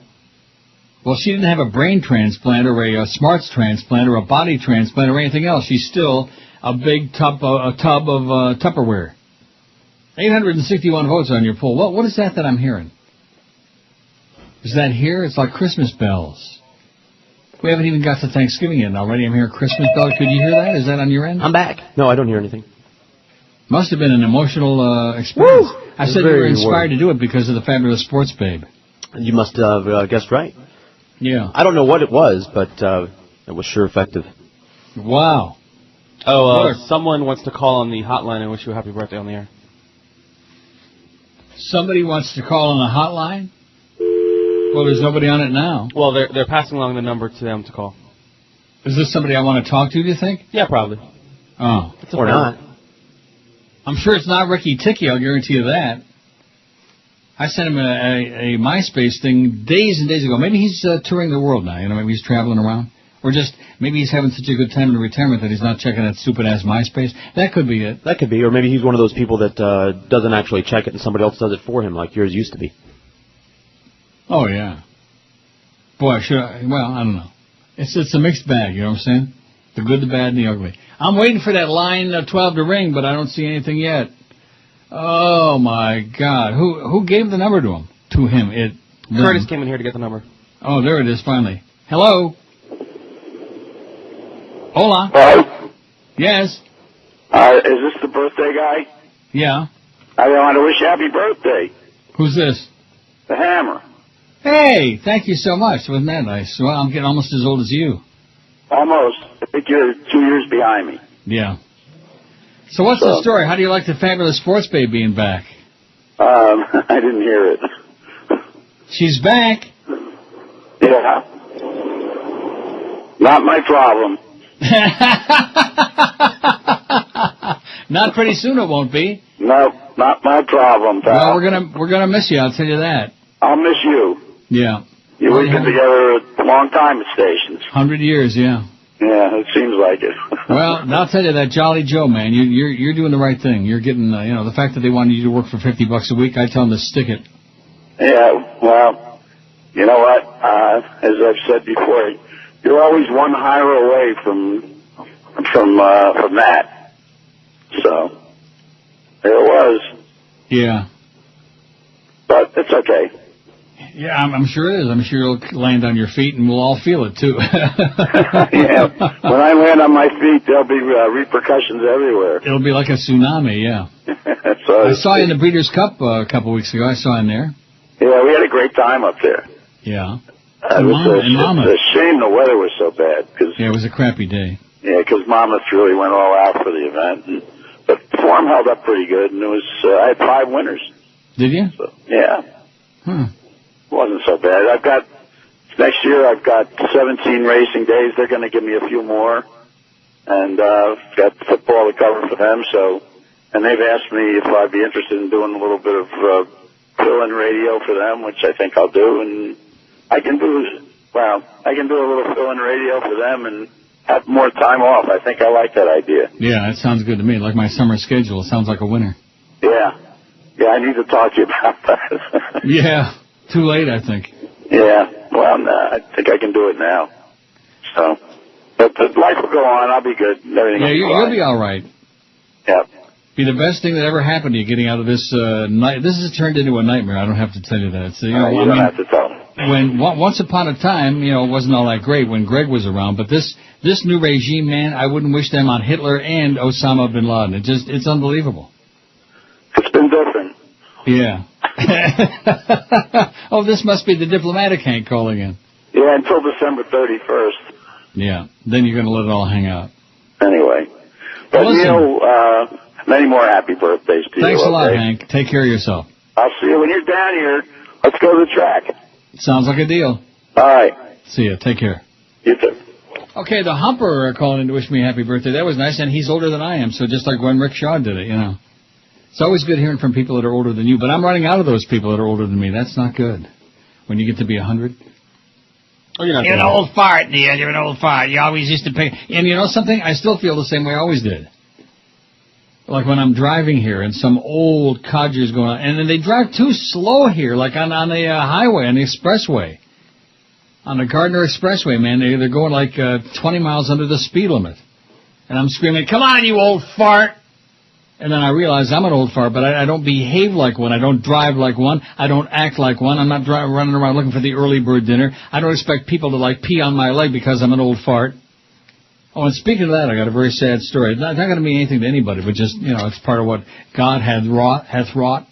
Well, she didn't have a brain transplant or a smarts transplant or a body transplant or anything else. She's still a big tub of Tupperware. 861 votes on your poll. What is that I'm hearing? Is that here? It's like Christmas bells. We haven't even got to Thanksgiving yet, and already I'm hearing Christmas bells. Could you hear that? Is that on your end? I'm back. No, I don't hear anything. Must have been an emotional experience. Woo! I said you were inspired to do it because of the Fabulous Sports Babe. You must have guessed right. Yeah. I don't know what it was, but it was sure effective. Wow. Someone wants to call on the hotline and wish you a happy birthday on the air. Somebody wants to call on the hotline? Well, there's nobody on it now. Well, they're passing along the number to them to call. Is this somebody I want to talk to, do you think? Yeah, probably. Oh. Or not. I'm sure it's not Ricky Ticky, I'll guarantee you that. I sent him a MySpace thing days and days ago. Maybe he's touring the world now, maybe he's traveling around. Or just, maybe he's having such a good time in retirement that he's not checking that stupid-ass MySpace. That could be it. That could be, or maybe he's one of those people that doesn't actually check it and somebody else does it for him, like yours used to be. Oh, yeah. Boy, I don't know. It's a mixed bag, you know what I'm saying? The good, the bad, and the ugly. I'm waiting for that line 12 to ring, but I don't see anything yet. Oh, my God. Who gave the number to him? To him. Curtis came in here to get the number. Oh, there it is, finally. Hello? Hola. Hello? Yes? Is this the birthday guy? Yeah. I want to wish you happy birthday. Who's this? The Hammer. Hey, thank you so much. Wasn't that nice? Well, I'm getting almost as old as you. Almost. I think you're 2 years behind me. Yeah. So what's the story? How do you like the Fabulous Sports Babe being back? I didn't hear it. She's back. Yeah. Not my problem. Not pretty soon it won't be. No, not my problem, pal. Well, we're gonna miss you, I'll tell you that. I'll miss you. Yeah. We've been together a long time at stations. 100 years, yeah. Yeah, it seems like it. Well, I'll tell you that Jolly Joe, man, you're doing the right thing. You're getting, the fact that they wanted you to work for $50 a week, I tell them to stick it. Yeah, well, you know what? As I've said before, you're always one hire away from that. So there it was. Yeah. But it's okay. Yeah, I'm sure it is. I'm sure you'll land on your feet, and we'll all feel it, too. Yeah. When I land on my feet, there'll be repercussions everywhere. It'll be like a tsunami, yeah. I saw you in the Breeders' Cup a couple weeks ago. I saw him there. Yeah, we had a great time up there. Yeah. It was a shame the weather was so bad. Yeah, it was a crappy day. Yeah, because Monmouth really went all out for the event. But the form held up pretty good, and I had 5 winners. Did you? So, yeah. It wasn't so bad. Next year I've got 17 racing days. They're going to give me a few more. And I've got football to cover for them. And they've asked me if I'd be interested in doing a little bit of fill-in radio for them, which I think I'll do. And I can do a little fill-in radio for them and have more time off. I think I like that idea. Yeah, that sounds good to me. Like my summer schedule. It sounds like a winner. Yeah. Yeah, I need to talk to you about that. Yeah. Too late, I think. Yeah. Well, I think I can do it now. So, but life will go on. I'll be good. Everything will be fine. You'll be all right. Yeah. Be the best thing that ever happened to you getting out of this night. This has turned into a nightmare. I don't have to tell you that. So, you don't have to tell me. When once upon a time, it wasn't all that great when Greg was around. But this new regime, man, I wouldn't wish them on Hitler and Osama bin Laden. It's unbelievable. It's been different. Yeah. Oh, this must be the diplomatic Hank calling in. Yeah, until December 31st. Yeah, then you're going to let it all hang out. Anyway. But, Neil, many more happy birthdays to you. Thanks a lot, Hank. Take care of yourself. I'll see you when you're down here. Let's go to the track. Sounds like a deal. All right. See you. Take care. You too. Okay, the Humper called in to wish me a happy birthday. That was nice, and he's older than I am, so just like when Rick Shaw did it, you know. It's always good hearing from people that are older than you, but I'm running out of those people that are older than me. That's not good. When you get to be 100. Oh, you're an old fart, Neil. You're an old fart. You always used to pay. And you know something? I still feel the same way I always did. Like when I'm driving here and some old codger's going on, and then they drive too slow here, like on the highway, on the expressway. On the Gardner Expressway, man, they're going like 20 miles under the speed limit. And I'm screaming, come on, you old fart! And then I realize I'm an old fart, but I don't behave like one. I don't drive like one. I don't act like one. I'm not running around looking for the early bird dinner. I don't expect people to, like, pee on my leg because I'm an old fart. Oh, and speaking of that, I got a very sad story. It's not going to mean anything to anybody, but just, you know, it's part of what God hath wrought.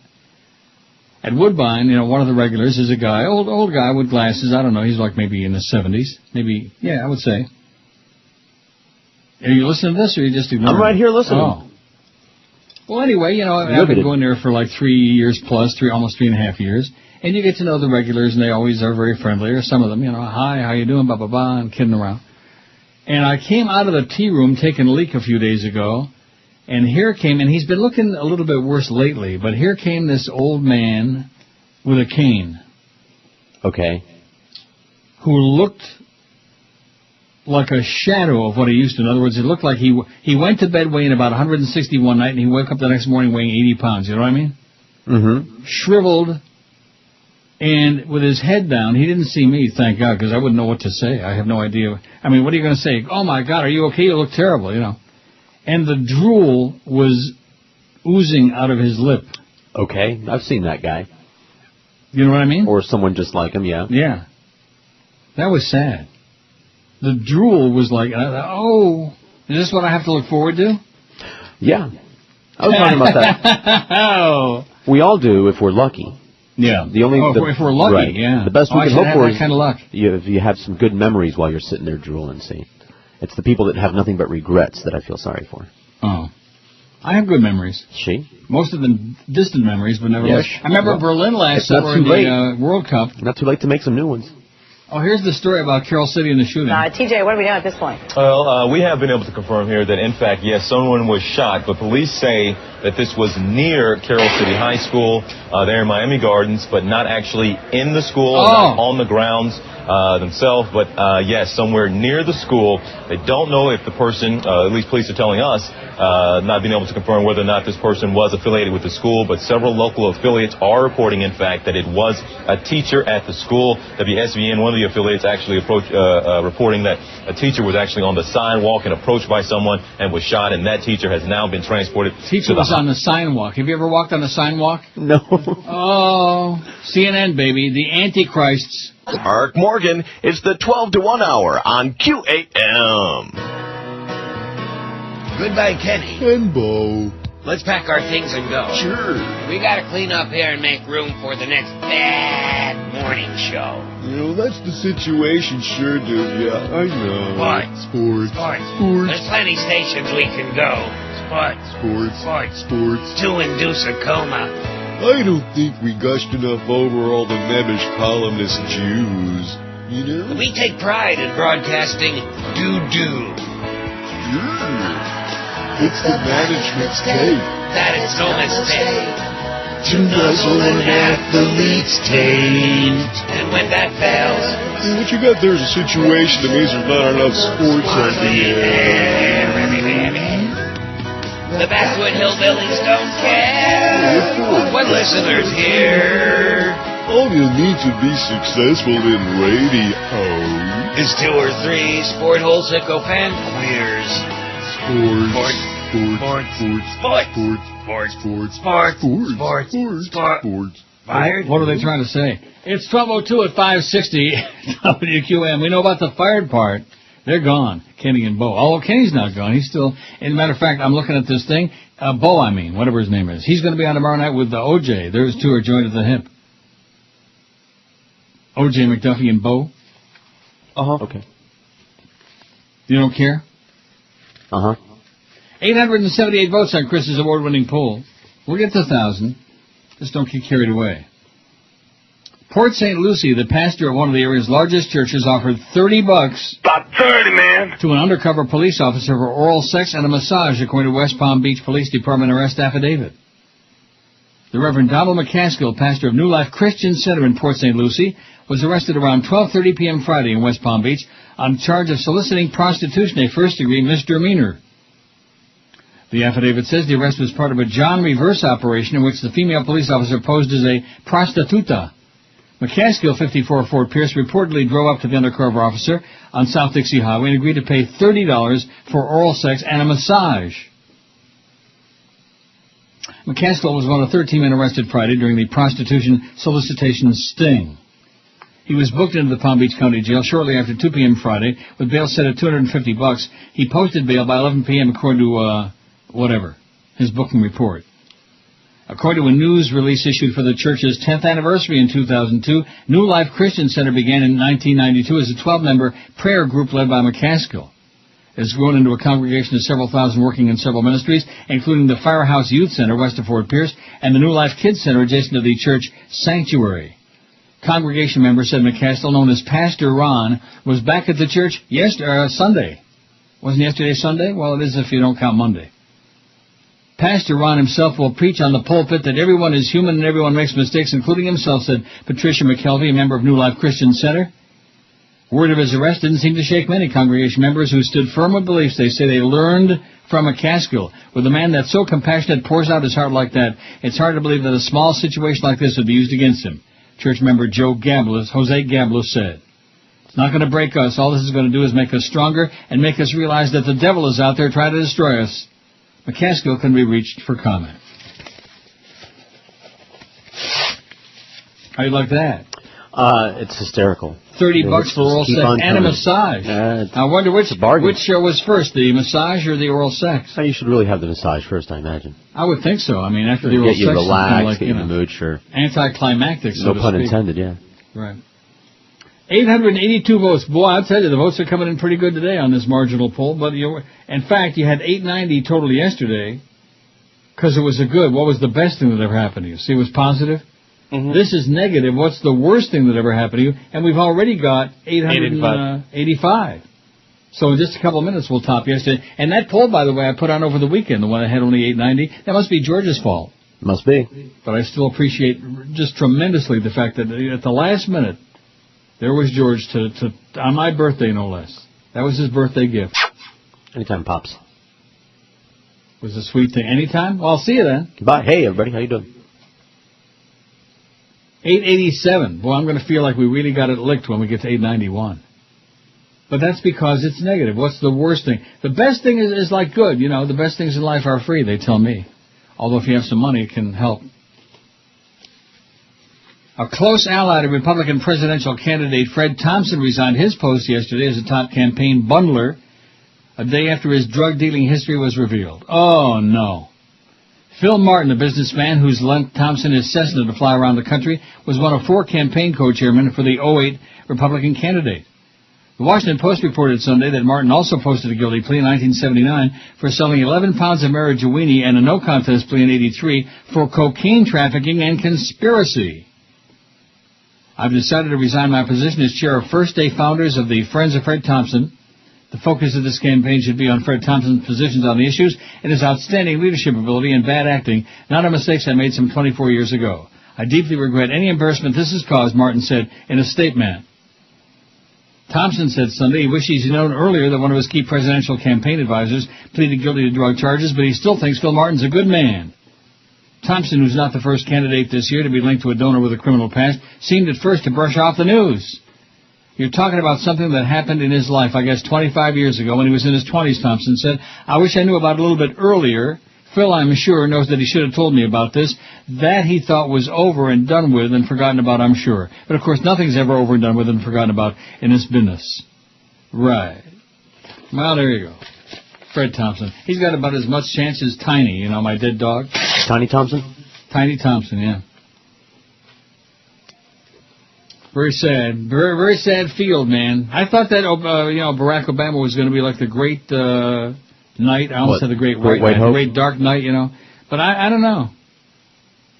At Woodbine, you know, one of the regulars is a guy, old guy with glasses. I don't know. He's like maybe in his 70s. Maybe, yeah, I would say. Are you listening to this, or are you just ignoring? I'm right here listening. Oh. Well, anyway, you know, I've been going there for like 3 years plus, almost 3.5 years. And you get to know the regulars, and they always are very friendly. Or some of them, you know, hi, how you doing, blah, blah, blah, and kidding around. And I came out of the tea room taking a leak a few days ago. And here came, and he's been looking a little bit worse lately, but here came this old man with a cane. Okay. Who looked like a shadow of what he used to. In other words, it looked like he went to bed weighing about 160 one night, and he woke up the next morning weighing 80 pounds. You know what I mean? Mm-hmm. Shriveled, and with his head down. He didn't see me, thank God, because I wouldn't know what to say. I have no idea. I mean, what are you going to say? Oh, my God, are you okay? You look terrible, you know. And the drool was oozing out of his lip. Okay, I've seen that guy. You know what I mean? Or someone just like him, yeah. Yeah. That was sad. The drool was like, oh, is this what I have to look forward to? Yeah. I was talking about that. Oh. We all do if we're lucky. Yeah. If we're lucky, right. Yeah. The best we can hope for is kind of luck. If you have some good memories while you're sitting there drooling, see. It's the people that have nothing but regrets that I feel sorry for. Oh. I have good memories. See? Most of them distant memories, but nevertheless. Yes. I remember Berlin last summer in the World Cup. Not too late to make some new ones. Oh, here's the story about Carroll City and the shooting. TJ, what do we know at this point? Well, we have been able to confirm here that, in fact, yes, someone was shot, but police say that this was near Carroll City High School, there in Miami Gardens, but not actually in the school, not on the grounds themselves, but, yes, somewhere near the school. They don't know if the person, at least police are telling us, not being able to confirm whether or not this person was affiliated with the school, but several local affiliates are reporting, in fact, that it was a teacher at the school. WSVN, one of the affiliates, actually reporting that a teacher was actually on the sidewalk and approached by someone and was shot, and that teacher has now been transported. Teacher was on the sidewalk. Have you ever walked on the sidewalk? No. Oh, CNN, baby, the Antichrists. Mark Morgan, it's the 12 to 1 hour on QAM. Goodbye, Kenny. And Bo. Let's pack our things and go. Sure. We gotta clean up here and make room for the next bad morning show. You know, that's the situation, sure, dude. Yeah, I know. What? Sports. There's plenty stations we can go. Sports. To induce a coma. I don't think we gushed enough over all the nebbish columnist Jews. You know? We take pride in broadcasting doo-doo. Sure. It's the management's tape. That is no mistake. To nuzzle an athlete's tape. And when that fails... What you got there is a situation that means there's not enough sports on the air. The Basswood Hillbillies don't care what listeners hear. All you need to be successful in radio is 2 or 3 sport hole sycophant queers. Sports. Fired? What are they trying to say? It's 12:02 at 560 WQM. We know about the fired part. They're gone, Kenny and Bo. Although Kenny's not gone. He's still... As a matter of fact, I'm looking at this thing. Bo, whatever his name is. He's going to be on tomorrow night with OJ. Those two are joined at the hip. OJ McDuffie and Bo. Okay. You don't care? 878 votes on Chris's award-winning poll. We'll get to 1,000. Just don't get carried away. Port St. Lucie, the pastor of one of the area's largest churches, offered $30. About 30, man. To an undercover police officer for oral sex and a massage, according to West Palm Beach Police Department arrest affidavit. The Reverend Donald McCaskill, pastor of New Life Christian Center in Port St. Lucie, was arrested around 12:30 p.m. Friday in West Palm Beach on charge of soliciting prostitution, a first-degree misdemeanor. The affidavit says the arrest was part of a John Reverse operation in which the female police officer posed as a prostituta. McCaskill, 54 of Fort Pierce, reportedly drove up to the undercover officer on South Dixie Highway and agreed to pay $30 for oral sex and a massage. McCaskill was one of 13 men arrested Friday during the prostitution solicitation sting. He was booked into the Palm Beach County Jail shortly after 2 p.m. Friday, with bail set at $250. He posted bail by 11 p.m. according to, his booking report. According to a news release issued for the church's 10th anniversary in 2002, New Life Christian Center began in 1992 as a 12-member prayer group led by McCaskill. It has grown into a congregation of several thousand working in several ministries, including the Firehouse Youth Center west of Fort Pierce and the New Life Kids Center adjacent to the church sanctuary. Congregation members said McCaskill, known as Pastor Ron, was back at the church Sunday. Wasn't yesterday Sunday? Well, it is if you don't count Monday. Pastor Ron himself will preach on the pulpit that everyone is human and everyone makes mistakes, including himself, said Patricia McKelvey, a member of New Life Christian Center. Word of his arrest didn't seem to shake many congregation members who stood firm with beliefs they say they learned from McCaskill. With a man that's so compassionate, pours out his heart like that, it's hard to believe that a small situation like this would be used against him. Church member Jose Gablos said. It's not going to break us. All this is going to do is make us stronger and make us realize that the devil is out there trying to destroy us. McCaskill can be reached for comment. How do you like that? It's hysterical. $30 for oral sex and a massage. I wonder which was first, the massage or the oral sex? You should really have the massage first, I imagine. I would think so. I mean, after the oral sex, get you relaxed, like, get you in the mood, sure. Anticlimactic, so no pun intended, yeah. Right. 882 votes. Boy, I'll tell you, the votes are coming in pretty good today on this marginal poll. But in fact, you had 890 total yesterday because it was what was the best thing that ever happened to you? See, it was positive. Mm-hmm. This is negative. What's the worst thing that ever happened to you? And we've already got 885. So in just a couple of minutes, we'll top yesterday. And that poll, by the way, I put on over the weekend, the one that had only 890, that must be George's fault. Must be. But I still appreciate just tremendously the fact that at the last minute, there was George on my birthday, no less. That was his birthday gift. Anytime, Pops. Was a sweet thing. Anytime? Well, I'll see you then. Bye. Hey, everybody. How you doing? 887. Boy, I'm going to feel like we really got it licked when we get to 891. But that's because it's negative. What's the worst thing? The best thing is like good. You know, the best things in life are free, they tell me. Although if you have some money, it can help. A close ally to Republican presidential candidate Fred Thompson resigned his post yesterday as a top campaign bundler a day after his drug-dealing history was revealed. Oh, no. Phil Martin, the businessman who's lent Thompson his Cessna to fly around the country, was one of 4 campaign co-chairmen for the 2008 Republican candidate. The Washington Post reported Sunday that Martin also posted a guilty plea in 1979 for selling 11 pounds of marijuana and a no-contest plea in 1983 for cocaine trafficking and conspiracy. I've decided to resign my position as chair of First Day Founders of the Friends of Fred Thompson. The focus of this campaign should be on Fred Thompson's positions on the issues and his outstanding leadership ability and bad acting, not on mistakes I made some 24 years ago. I deeply regret any embarrassment this has caused, Martin said in a statement. Thompson said Sunday he wishes he'd known earlier that one of his key presidential campaign advisors pleaded guilty to drug charges, but he still thinks Phil Martin's a good man. Thompson, who's not the first candidate this year to be linked to a donor with a criminal past, seemed at first to brush off the news. You're talking about something that happened in his life, I guess 25 years ago when he was in his 20s, Thompson said. I wish I knew about it a little bit earlier. Phil, I'm sure, knows that he should have told me about this. That he thought was over and done with and forgotten about, I'm sure. But, of course, nothing's ever over and done with and forgotten about in this business. Right. Well, there you go. Fred Thompson. He's got about as much chance as Tiny, you know, my dead dog. Tiny Thompson? Tiny Thompson, yeah. Very sad. Very, very sad field, man. I thought that, Barack Obama was going to be like the great knight. I almost said the great white knight, the great dark knight, you know. But I don't know.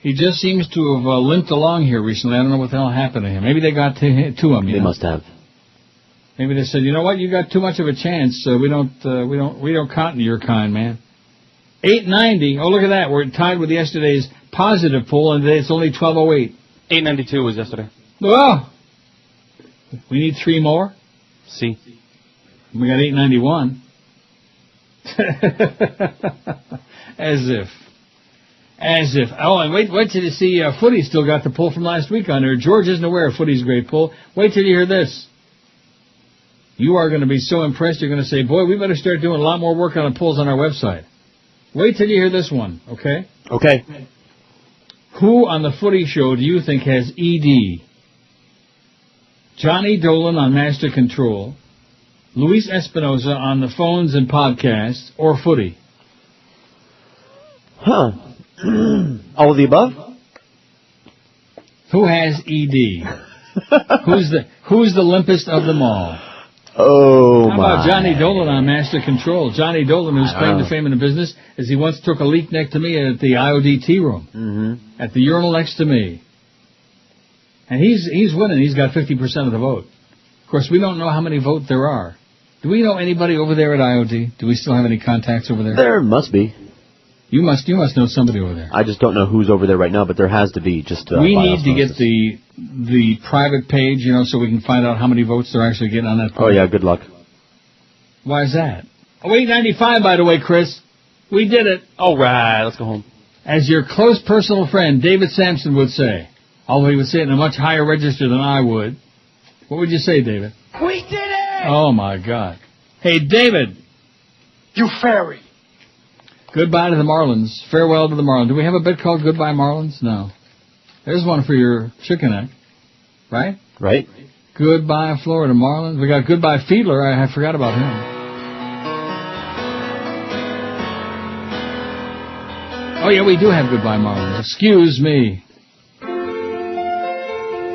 He just seems to have limped along here recently. I don't know what the hell happened to him. Maybe they got to him. They must have. Maybe they said, you know what, you got too much of a chance. We don't count in your kind, man. 890. Oh, look at that. We're tied with yesterday's positive poll, and today it's only 12:08. 892 was yesterday. Well, we need 3 more. See. We got 891. As if. Oh, and wait till you see Footy still got the poll from last week on there. George isn't aware of Footy's great poll. Wait till you hear this. You are going to be so impressed, you're going to say, boy, we better start doing a lot more work on the polls on our website. Wait till you hear this one, okay? Okay. Who on the Footy Show do you think has ED? Johnny Dolan on Master Control, Luis Espinosa on the phones and podcasts, or Footy? Huh. All of the above? Who has ED? Who's the limpest of them all? Oh, How about Johnny Dolan on Master Control? Johnny Dolan, whose claim to fame in the business is he once took a leak next to me at the IODT room, at the urinal next to me. And he's winning. He's got 50% of the vote. Of course, we don't know how many votes there are. Do we know anybody over there at IOD? Do we still have any contacts over there? There must be. You must know somebody over there. I just don't know who's over there right now, but there has to be. We need to get the private page, you know, so we can find out how many votes they're actually getting on that poll. Oh, yeah, good luck. Why is that? Oh, 895, by the way, Chris. We did it. All right, let's go home. As your close personal friend, David Sampson, would say, although he would say it in a much higher register than I would. What would you say, David? We did it! Oh, my God. Hey, David. You fairy. Goodbye to the Marlins. Farewell to the Marlins. Do we have a bit called Goodbye Marlins? No. There's one for your chicken egg. Right? Right. Goodbye Florida Marlins. We got Goodbye Fiedler. I forgot about him. Oh, yeah, we do have Goodbye Marlins. Excuse me.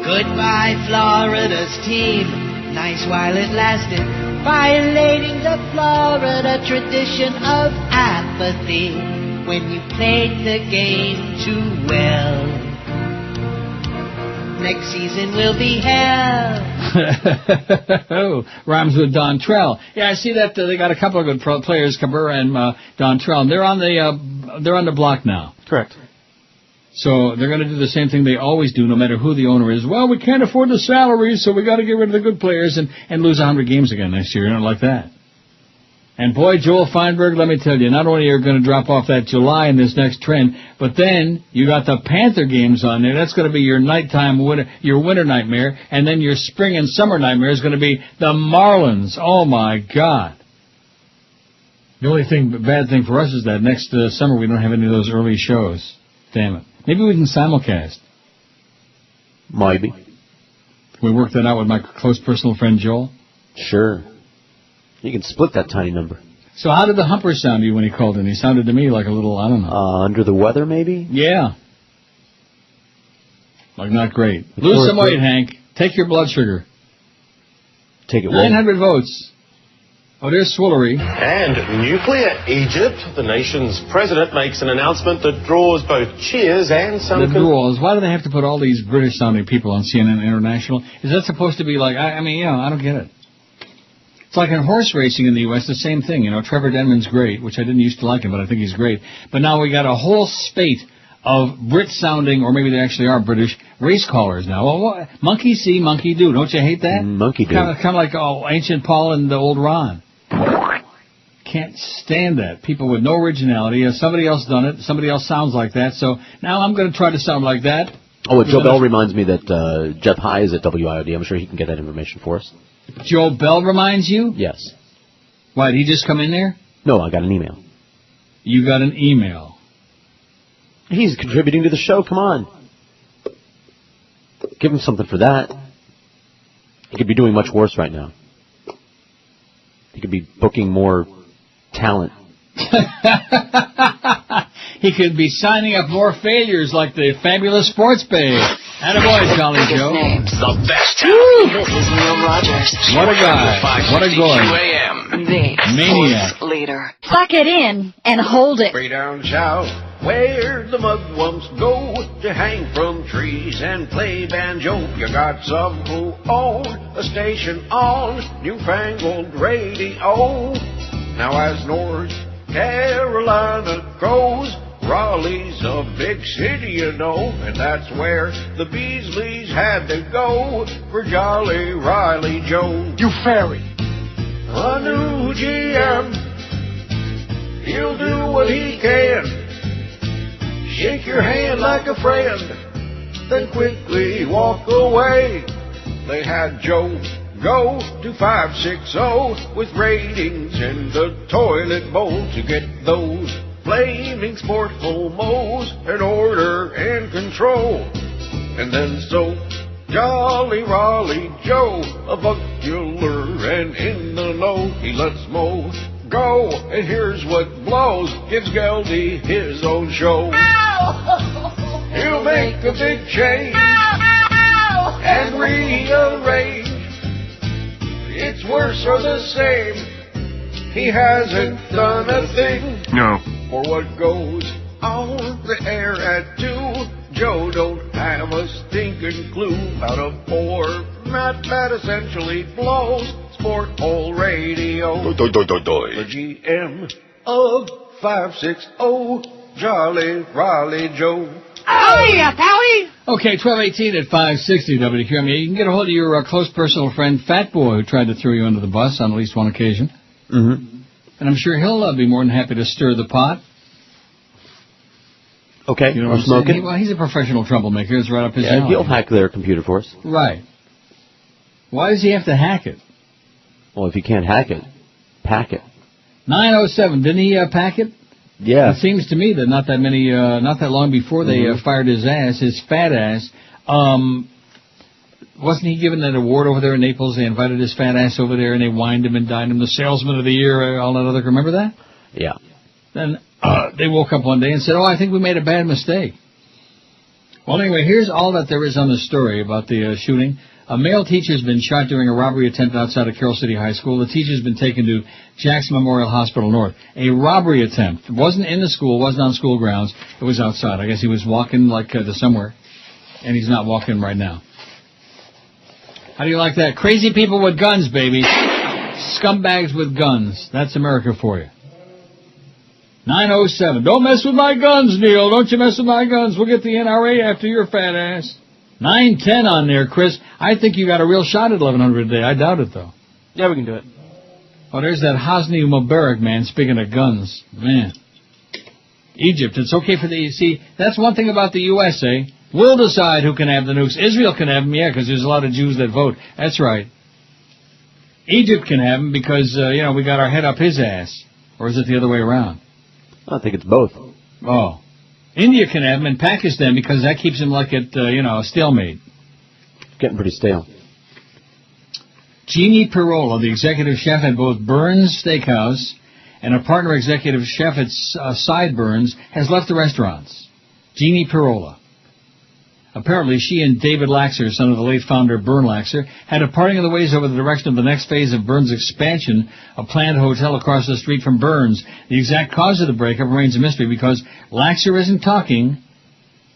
Goodbye Florida's team. Nice while it lasted. Violating the Florida tradition of apathy when you played the game too well. Next season will be hell. Oh, rhymes with Dontrell. Yeah, I see that they got a couple of good players, Cabrera and Dontrell, and they're on the block now. Correct. So they're going to do the same thing they always do, no matter who the owner is. Well, we can't afford the salaries, so we got to get rid of the good players and lose 100 games again next year. You know, like that. And boy, Joel Feinberg, let me tell you, not only are you going to drop off that July in this next trend, but then you got the Panther games on there. That's going to be your nighttime your winter nightmare, and then your spring and summer nightmare is going to be the Marlins. Oh my God. The only bad thing for us is that next summer we don't have any of those early shows. Damn it. Maybe we can simulcast. Maybe. Can we work that out with my close personal friend Joel? Sure. You can split that tiny number. So how did the humper sound to you when he called in? He sounded to me like a little, I don't know. Under the weather, maybe? Yeah. Like not great. Lose some weight, Hank. Take your blood sugar. Take it 900 votes. Oh, there's Swillery. And nuclear Egypt. The nation's president makes an announcement that draws both cheers and some... The draws. Why do they have to put all these British-sounding people on CNN International? Is that supposed to be like... I mean, I don't get it. It's like in horse racing in the U.S., the same thing. You know, Trevor Denman's great, which I didn't used to like him, but I think he's great. But now we got a whole spate of Brit-sounding, or maybe they actually are British, race callers now. Well, what? Monkey see, monkey do. Don't you hate that? Monkey do. Kind of like Ancient Paul and the old Ron. Can't stand that. People with no originality. Somebody else done it. Somebody else sounds like that. So now I'm going to try to sound like that. Oh, Joe Bell reminds me that Jeff High is at WIOD. I'm sure he can get that information for us. Joe Bell reminds you? Yes. Why, did he just come in there? No, I got an email. You got an email. He's contributing to the show. Come on. Give him something for that. He could be doing much worse right now. He could be booking more talent. He could be signing up more failures like the Fabulous Sports Babe. Attaboy, Jolly Joe. The best talent. This is Neil Rogers. What a guy. What a goy. The Maniac. sports leader. Suck it in and hold it. Way down south, where the mugwumps go to hang from trees and play banjo. You got some who own a station on newfangled radio. Now as North Carolina goes, Raleigh's a big city, you know, and that's where the Beasleys had to go for Jolly Riley Joe. You fairy. A new GM, he'll do what he can. Shake your hand like a friend, then quickly walk away. They had Joe go to 560 with ratings in the toilet bowl to get those flaming sportful mows in order and control. And then so Jolly Raleigh Joe, avuncular and in the know, he lets Mo go, and here's what blows, gives Geldy his own show. Ow! He'll make a big change and rearrange. It's worse or the same, he hasn't done a thing. No. For what goes on the air at 2, Joe don't have a stinking clue. Out of format that essentially blows sport hole radio. The GM of 560, Jolly Raleigh Joe. Howdy, Howdy! Okay, 1218 at 560 WQAM. You can get a hold of your close personal friend, Fat Boy, who tried to throw you under the bus on at least one occasion. Mm-hmm. And I'm sure he'll be more than happy to stir the pot. Okay, you know I'm smoking. Well, he's a professional troublemaker. It's right up his alley. He'll hack their computer for us. Right. Why does he have to hack it? Well, if he can't hack it, pack it. 907, didn't he pack it? Yeah. It seems to me that not that long before they fired his ass, his fat ass, wasn't he given that award over there in Naples? They invited his fat ass over there and they wined him and dined him, the salesman of the year, all that other, remember that? Yeah. Then they woke up one day and said, I think we made a bad mistake. Well, anyway, here's all that there is on the story about the shooting. A male teacher has been shot during a robbery attempt outside of Carroll City High School. The teacher has been taken to Jackson Memorial Hospital North. A robbery attempt. It wasn't in the school, wasn't on school grounds. It was outside. I guess he was walking to somewhere, and he's not walking right now. How do you like that? Crazy people with guns, baby. Scumbags with guns. That's America for you. 907. Don't mess with my guns, Neil. Don't you mess with my guns. We'll get the NRA after your fat ass. 910 on there, Chris. I think you got a real shot at 1100 a day. I doubt it, though. Yeah, we can do it. Oh, there's that Hosni Mubarak, man, speaking of guns. Man. Egypt, it's okay for the... See, that's one thing about the USA. We'll decide who can have the nukes. Israel can have them, yeah, because there's a lot of Jews that vote. That's right. Egypt can have them because, we got our head up his ass. Or is it the other way around? I think it's both. Oh. India can have them and Pakistan because that keeps them like at, a stalemate. Getting pretty stale. Jeannie Pirola, the executive chef at both Burns Steakhouse and a partner executive chef at Sideburns, has left the restaurants. Jeannie Pirola. Apparently, she and David Laxer, son of the late founder Bern Laxer, had a parting of the ways over the direction of the next phase of Burns' expansion, a planned hotel across the street from Burns. The exact cause of the breakup remains a mystery because Laxer isn't talking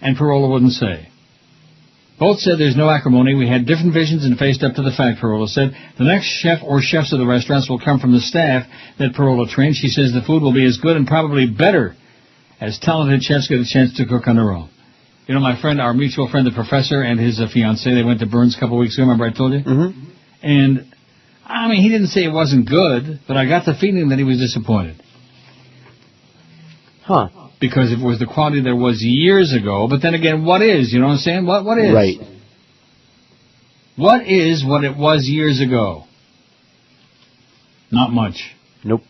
and Pirola wouldn't say. Both said there's no acrimony. We had different visions and faced up to the fact, Pirola said. The next chef or chefs of the restaurants will come from the staff that Pirola trained. She says the food will be as good and probably better as talented chefs get a chance to cook on their own. You know, my friend, our mutual friend, the professor, and his fiancée, they went to Burns a couple of weeks ago, remember I told you? Mm-hmm. And, he didn't say it wasn't good, but I got the feeling that he was disappointed. Huh. Because it was the quality there was years ago, but then again, what is? You know what I'm saying? What is? Right. What is what it was years ago? Not much. Nope.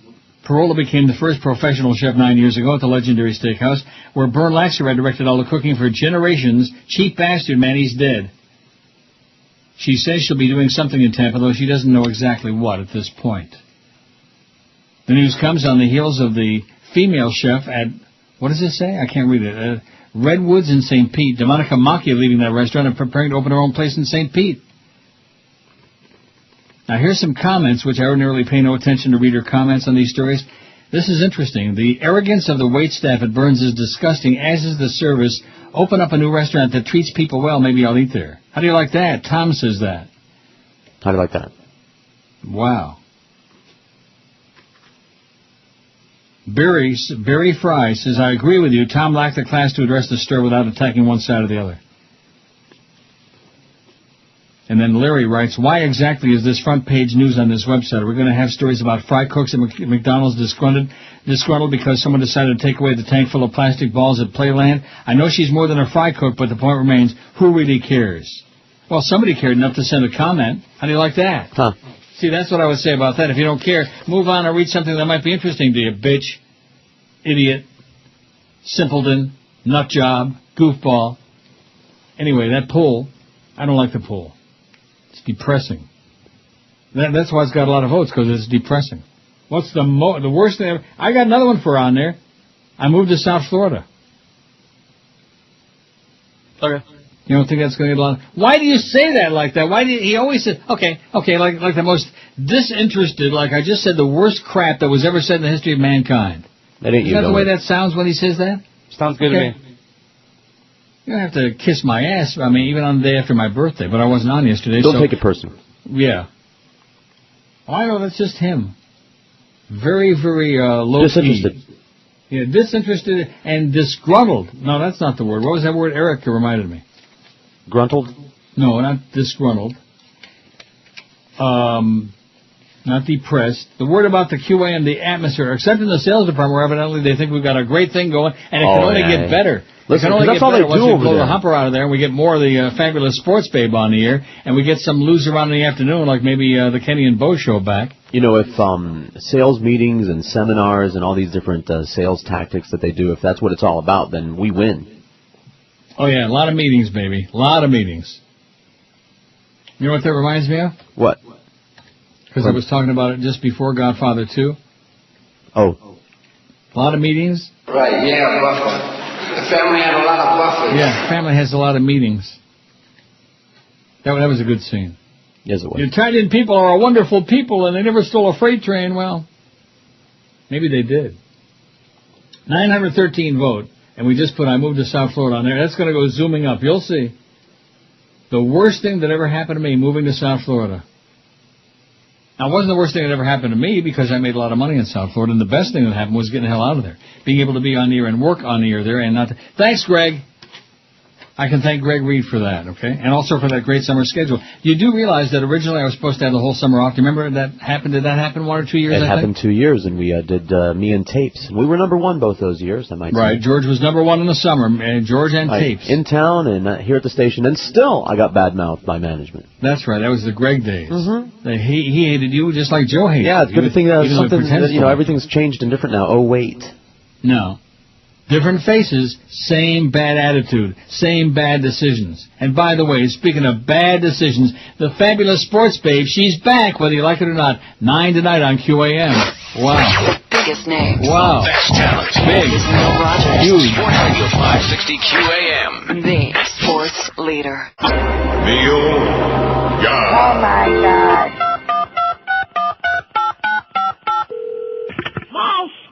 Pirola became the first professional chef 9 years ago at the legendary steakhouse, where Bern Laxer had directed all the cooking for generations. Cheap bastard, man, he's dead. She says she'll be doing something in Tampa, though she doesn't know exactly what at this point. The news comes on the heels of the female chef at, what does it say? I can't read it. Redwoods in St. Pete. Domenica Macchia leaving that restaurant and preparing to open her own place in St. Pete. Now here's some comments, which I ordinarily pay no attention to reader comments on these stories. This is interesting. The arrogance of the waitstaff at Burns is disgusting, as is the service. Open up a new restaurant that treats people well. Maybe I'll eat there. How do you like that? Tom says that. How do you like that? Wow. Barry Fry says, I agree with you. Tom lacked the class to address the stir without attacking one side or the other. And then Larry writes, why exactly is this front page news on this website? We're going to have stories about fry cooks at McDonald's disgruntled because someone decided to take away the tank full of plastic balls at Playland. I know she's more than a fry cook, but the point remains, who really cares? Well, somebody cared enough to send a comment. How do you like that? Huh. See, that's what I would say about that. If you don't care, move on and read something that might be interesting to you. Bitch, idiot, simpleton, nut job, goofball. Anyway, that poll, I don't like the poll. It's depressing. That's why it's got a lot of votes, because it's depressing. What's the worst thing ever? I got another one for on there. I moved to South Florida. Okay. You don't think that's going to get a lot of... Why do you say that like that? Why do he always say, okay, like the most disinterested, like I just said, the worst crap that was ever said in the history of mankind. Is that the way that sounds when he says that? Sounds good to me. You don't have to kiss my ass, I mean, even on the day after my birthday, but I wasn't on yesterday. Don't take it personal. Yeah. Oh, I know, that's just him. Very, very low disinterested. key. Yeah, disinterested and disgruntled. No, that's not the word. What was that word Eric reminded me? Gruntled? No, not disgruntled. Not depressed. The word about the QAM, the atmosphere, except in the sales department, where evidently they think we've got a great thing going, and it can only get better. Listen, it can only that's get all better they once do we over blow there. the humper out of there, and we get more of the fabulous sports babe on the air, and we get some loser on in the afternoon, like maybe the Kenny and Bo show back. You know, if sales meetings and seminars and all these different sales tactics that they do, if that's what it's all about, then we win. Oh, yeah, a lot of meetings, baby. A lot of meetings. You know what that reminds me of? What? Because I was talking about it just before Godfather 2. Oh. A lot of meetings? Right, yeah, buffer. The family had a lot of buffers. Yeah, family has a lot of meetings. That was a good scene. Yes, it was. The Italian people are a wonderful people, and they never stole a freight train. Well, maybe they did. 913 vote, and we just put I moved to South Florida on there. That's going to go zooming up. You'll see. The worst thing that ever happened to me, moving to South Florida. Now, it wasn't the worst thing that ever happened to me because I made a lot of money in South Florida, and the best thing that happened was getting the hell out of there. Being able to be on the air and work on the air there and not... Thanks, Greg. I can thank Greg Reed for that, okay? And also for that great summer schedule. You do realize that originally I was supposed to have the whole summer off. Do you remember that happened? Did that happen 1 or 2 years, It happened 2 years, and we did Me and Tapes. We were number one both those years, I might say. Right, George was number one in the summer, George and Tapes. In town and here at the station, and still I got bad-mouthed by management. That's right, that was the Greg days. Mm-hmm. He hated you just like Joe hated you. Yeah, it's good to think that something that, everything's changed and different now. Oh, wait. No. Different faces, same bad attitude, same bad decisions. And by the way, speaking of bad decisions, the fabulous sports babe, she's back, whether you like it or not. 9 tonight on QAM. Wow. Biggest names. Wow. Best talent. Big. Neil Rogers. Huge. Sports Radio 560 QAM. The sports leader. Neil. Yeah. Oh my God.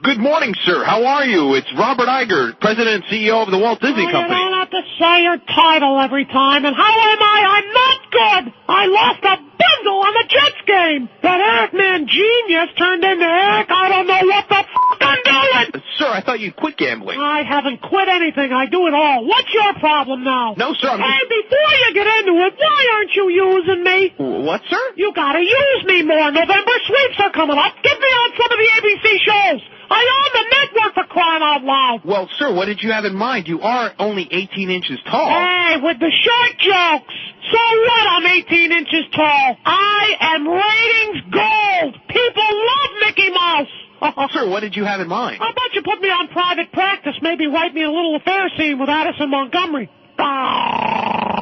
Good morning, sir. How are you? It's Robert Iger, President and CEO of the Walt Disney Company. You don't have to say your title every time. And how am I? I'm not good. I lost a bundle on the Jets game. That Eric Man genius turned into Eric. I don't know what the f*** I'm doing. Sir, I thought you'd quit gambling. I haven't quit anything. I do it all. What's your problem now? No, sir. Hey, before you get into it, why aren't you using me? What, sir? You gotta use me more. November sweeps are coming up. Get me on some of the ABC shows. I own the network, for crying out loud. Well, sir, what did you have in mind? You are only 18 inches tall. Hey, with the short jokes. So what? I'm 18 inches tall. I am ratings gold. People love Mickey Mouse. Sir, what did you have in mind? How about you put me on private practice? Maybe write me a little affair scene with Addison Montgomery.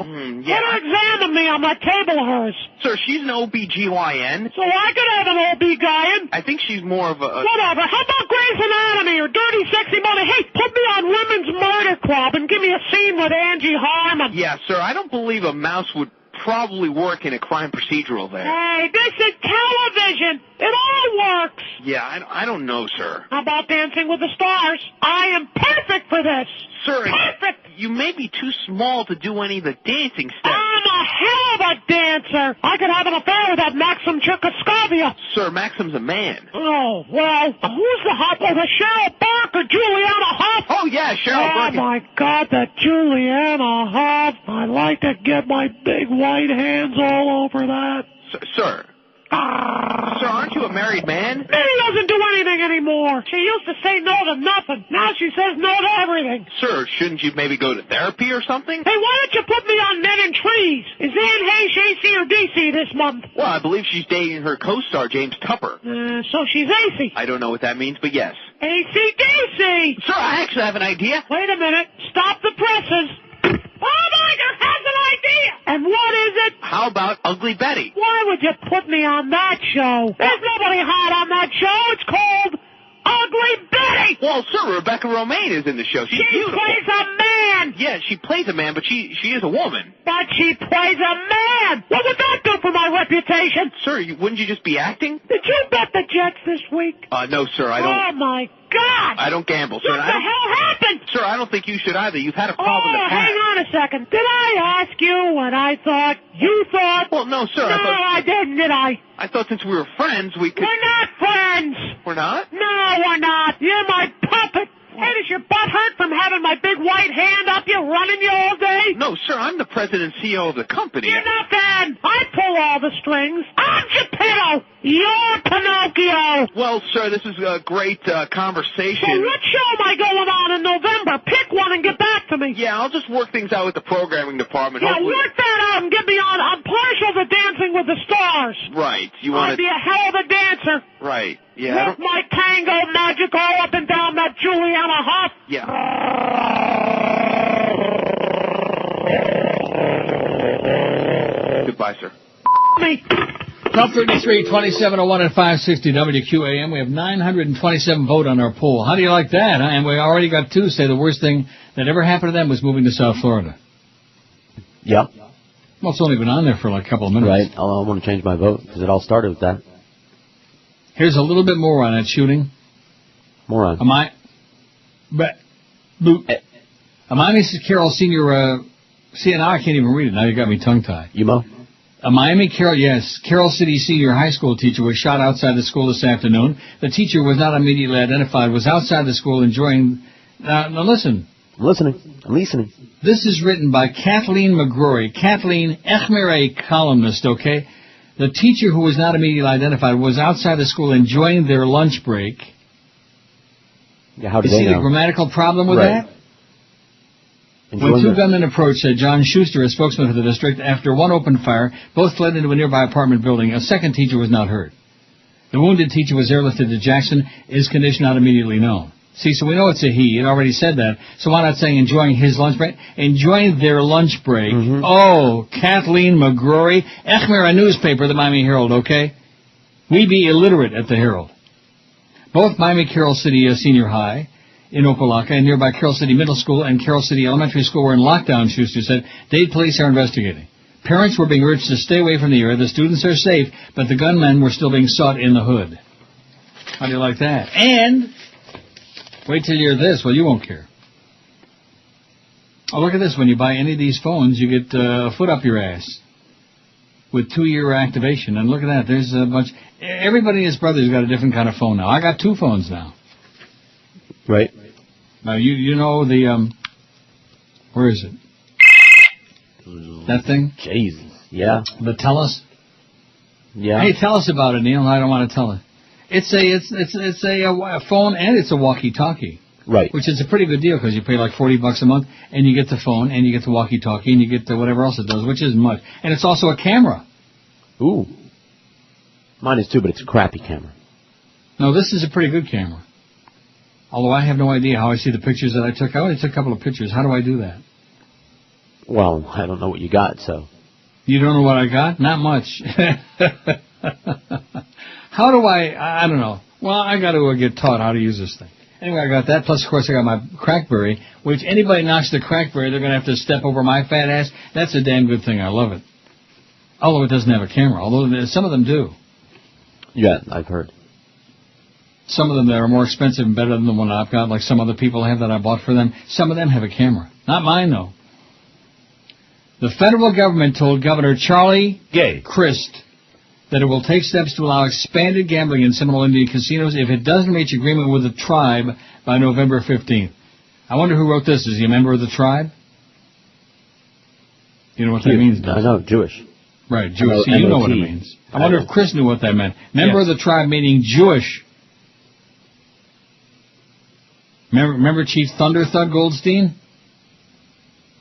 Let her examine me on that table of hers. Sir, she's an OBGYN. So I could have an OB-GYN. I think she's more of a... Whatever. How about Grey's Anatomy or Dirty Sexy Money? Hey, put me on Women's Murder Club and give me a scene with Angie Harmon. Yeah, sir, I don't believe a mouse would probably work in a crime procedural there. Hey, this is television. It all works. Yeah, I don't know, sir. How about Dancing with the Stars? I am perfect for this. Sir, perfect. You may be too small to do any of the dancing steps. I'm a hell of a dancer. I could have an affair with that Maxim Cherkaskovia. Sir, Maxim's a man. Oh, well, who's the hot one? The Cheryl Burke or Juliana Hough? Oh, yeah, Cheryl Burke. Oh, my God, the Juliana Hough. I like to get my big white hands all over that. Sir, aren't you a married man? He doesn't do anything anymore. She used to say no to nothing. Now she says no to everything. Sir, shouldn't you maybe go to therapy or something? Hey, why don't you put me on Men in Trees? Is Anne Heche AC or DC this month? Well, I believe she's dating her co-star, James Tupper. So she's AC. I don't know what that means, but yes. AC/DC! Sir, I actually have an idea. Wait a minute. Stop the presses. Oh, my God, has an idea! And what is it? How about Ugly Betty? Why would you put me on that show? There's nobody hot on that show. It's called Ugly Betty! Well, sir, Rebecca Romaine is in the show. She's beautiful. Plays a man! Yeah, she plays a man, but she is a woman. But she plays a man! What would that do for my reputation? Sir, wouldn't you just be acting? Did you bet the Jets this week? No, sir, I don't. Oh, my God! I don't gamble, sir. What the hell happened? Sir, I don't think you should either. You've had a problem in the past. Hang on a second. Did I ask you what I thought you thought? Well, no, sir. No, I didn't, did I? I thought since we were friends, we could... We're not friends! We're not? No, we're not. You're my puppet. Hey, does your butt hurt from having my big white hand up you running you all day? No, sir, I'm the president and CEO of the company. You're not that. I pull all the strings. I'm Geppetto. You're Pinocchio. Well, sir, this is a great conversation. So what show am I going on in November? Pick one and get back to me. Yeah, I'll just work things out with the programming department. Yeah, work that out and get me on. I'm partial to Dancing with the Stars. Right. You want I'd be a hell of a dancer. Right. Yeah. Work my tango magic all up and down that Juliana Hough. Yeah. Goodbye, sir. Me. 1233-2701 at 560 WQAM. We have 927 vote on our poll. How do you like that? Huh? And we already got two say the worst thing that ever happened to them was moving to South Florida. Yeah. Well, it's only been on there for like a couple of minutes. Right. I want to change my vote because it all started with that. Here's a little bit more on that shooting. More on. A Miami Carroll senior, see, now I can't even read it. Now you got me tongue-tied. Yumo? A Miami Carroll City senior high school teacher was shot outside the school this afternoon. The teacher was not immediately identified, was outside the school enjoying... Now listen. I'm listening. This is written by Kathleen McGrory. Kathleen Echmer, a columnist, okay? The teacher who was not immediately identified was outside the school enjoying their lunch break. Yeah, how did you they see know? the grammatical problem with that? When two gunmen approached, said John Schuster, a spokesman for the district, after one opened fire, both fled into a nearby apartment building. A second teacher was not hurt. The wounded teacher was airlifted to Jackson. His condition not immediately known. See, so we know it's a he. It already said that. So why not saying enjoying his lunch break? Enjoying their lunch break. Mm-hmm. Oh, Kathleen McGrory. Echmer, a newspaper, the Miami Herald, okay? We be illiterate at the Herald. Both Miami Carroll City Senior High in Opelika and nearby Carroll City Middle School and Carroll City Elementary School were in lockdown, Schuster said. Dade police are investigating. Parents were being urged to stay away from the area. The students are safe, but the gunmen were still being sought in the hood. How do you like that? And... wait till you hear this. Well, you won't care. Oh, look at this. When you buy any of these phones, you get a foot up your ass with 2-year activation. And look at that. There's a bunch. Everybody and his brother's got a different kind of phone now. I got 2 phones now. Right. Now, you know the, where is it? That thing? Jesus. Yeah. The Telus? Yeah. Hey, tell us about it, Neil. I don't want to tell it. It's a phone and it's a walkie-talkie. Right. Which is a pretty good deal because you pay like $40 a month and you get the phone and you get the walkie-talkie and you get the whatever else it does, which isn't much. And it's also a camera. Ooh. Mine is too, but it's a crappy camera. No, this is a pretty good camera. Although I have no idea how I see the pictures that I took. I only took a couple of pictures. How do I do that? Well, I don't know what you got, so. You don't know what I got? Not much. How do I don't know. Well, I got to get taught how to use this thing. Anyway, I got that. Plus, of course, I got my Crackberry, which anybody knocks the Crackberry, they're going to have to step over my fat ass. That's a damn good thing. I love it. Although it doesn't have a camera. Although some of them do. Yeah, I've heard. Some of them that are more expensive and better than the one I've got, like some other people have that I bought for them. Some of them have a camera. Not mine, though. The federal government told Governor Charlie Crist that it will take steps to allow expanded gambling in Seminole Indian casinos if it doesn't reach agreement with the tribe by November 15th. I wonder who wrote this. Is he a member of the tribe? You know what that means, I know, Jewish. Right, Jewish. See, you know what it means. I wonder if Chris knew what that meant. Member of the tribe meaning Jewish. Remember Chief Thunder Thug Goldstein?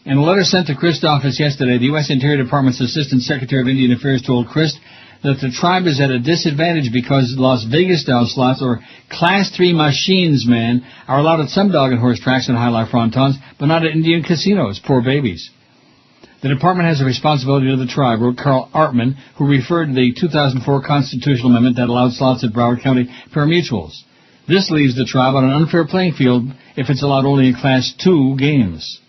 In a letter sent to Crist's office yesterday, the U.S. Interior Department's Assistant Secretary of Indian Affairs told Crist that the tribe is at a disadvantage because Las Vegas-style slots, or Class 3 machines, man, are allowed at some dog and horse tracks and high life frontons, but not at Indian casinos. Poor babies. The department has a responsibility to the tribe, wrote Carl Artman, who referred to the 2004 constitutional amendment that allowed slots at Broward County pari-mutuels. This leaves the tribe on an unfair playing field if it's allowed only in Class 2 games.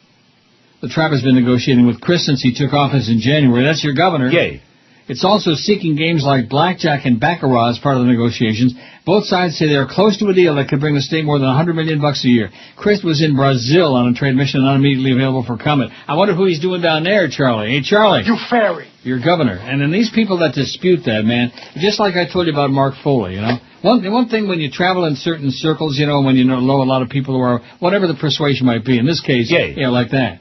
The tribe has been negotiating with Crist since he took office in January. That's your governor. Yay. It's also seeking games like blackjack and baccarat as part of the negotiations. Both sides say they are close to a deal that could bring the state more than $100 million a year. Crist was in Brazil on a trade mission and not immediately available for comment. I wonder who he's doing down there, Charlie. Hey, Charlie. You fairy. Your governor. And then these people that dispute that, man, just like I told you about Mark Foley, you know. One thing when you travel in certain circles, you know, when you know a lot of people who are, whatever the persuasion might be, in this case, yeah, like that.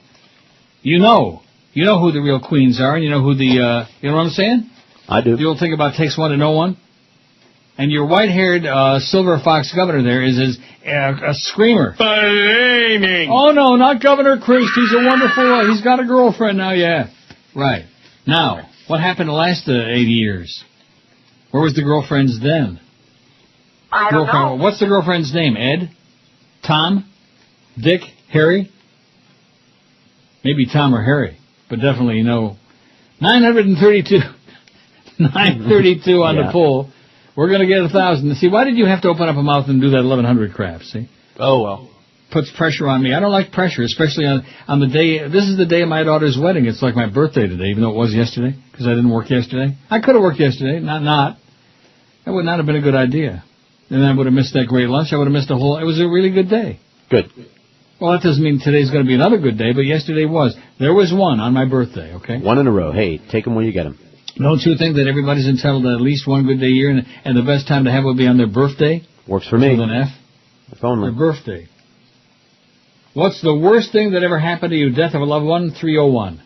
You know who the real queens are, and you know who the, you know what I'm saying? I do. The old thing about takes one to know one. And your white-haired silver fox governor there is a screamer. Blaming. Oh, no, not Governor Crist. He's a wonderful, he's got a girlfriend now, yeah. Right. Now, what happened the last 80 years? Where was the girlfriends then? I don't know. What's the girlfriend's name? Ed? Tom? Dick? Harry? Maybe Tom or Harry, but definitely no. 932. 932 on the poll. We're going to get 1,000. See, why did you have to open up a mouth and do that 1,100 crap, see? Oh, well. Puts pressure on me. I don't like pressure, especially on the day. This is the day of my daughter's wedding. It's like my birthday today, even though it was yesterday, because I didn't work yesterday. I could have worked yesterday, not. That would not have been a good idea. And I would have missed that great lunch. I would have missed a whole. It was a really good day. Good. Well, that doesn't mean today's going to be another good day, but yesterday was. There was one on my birthday, okay? One in a row. Hey, take them when you get them. Don't you think that everybody's entitled to at least one good day a year, and the best time to have would be on their birthday? Works for me. With an F? If only. Their birthday. What's the worst thing that ever happened to you? Death of a loved one, 301.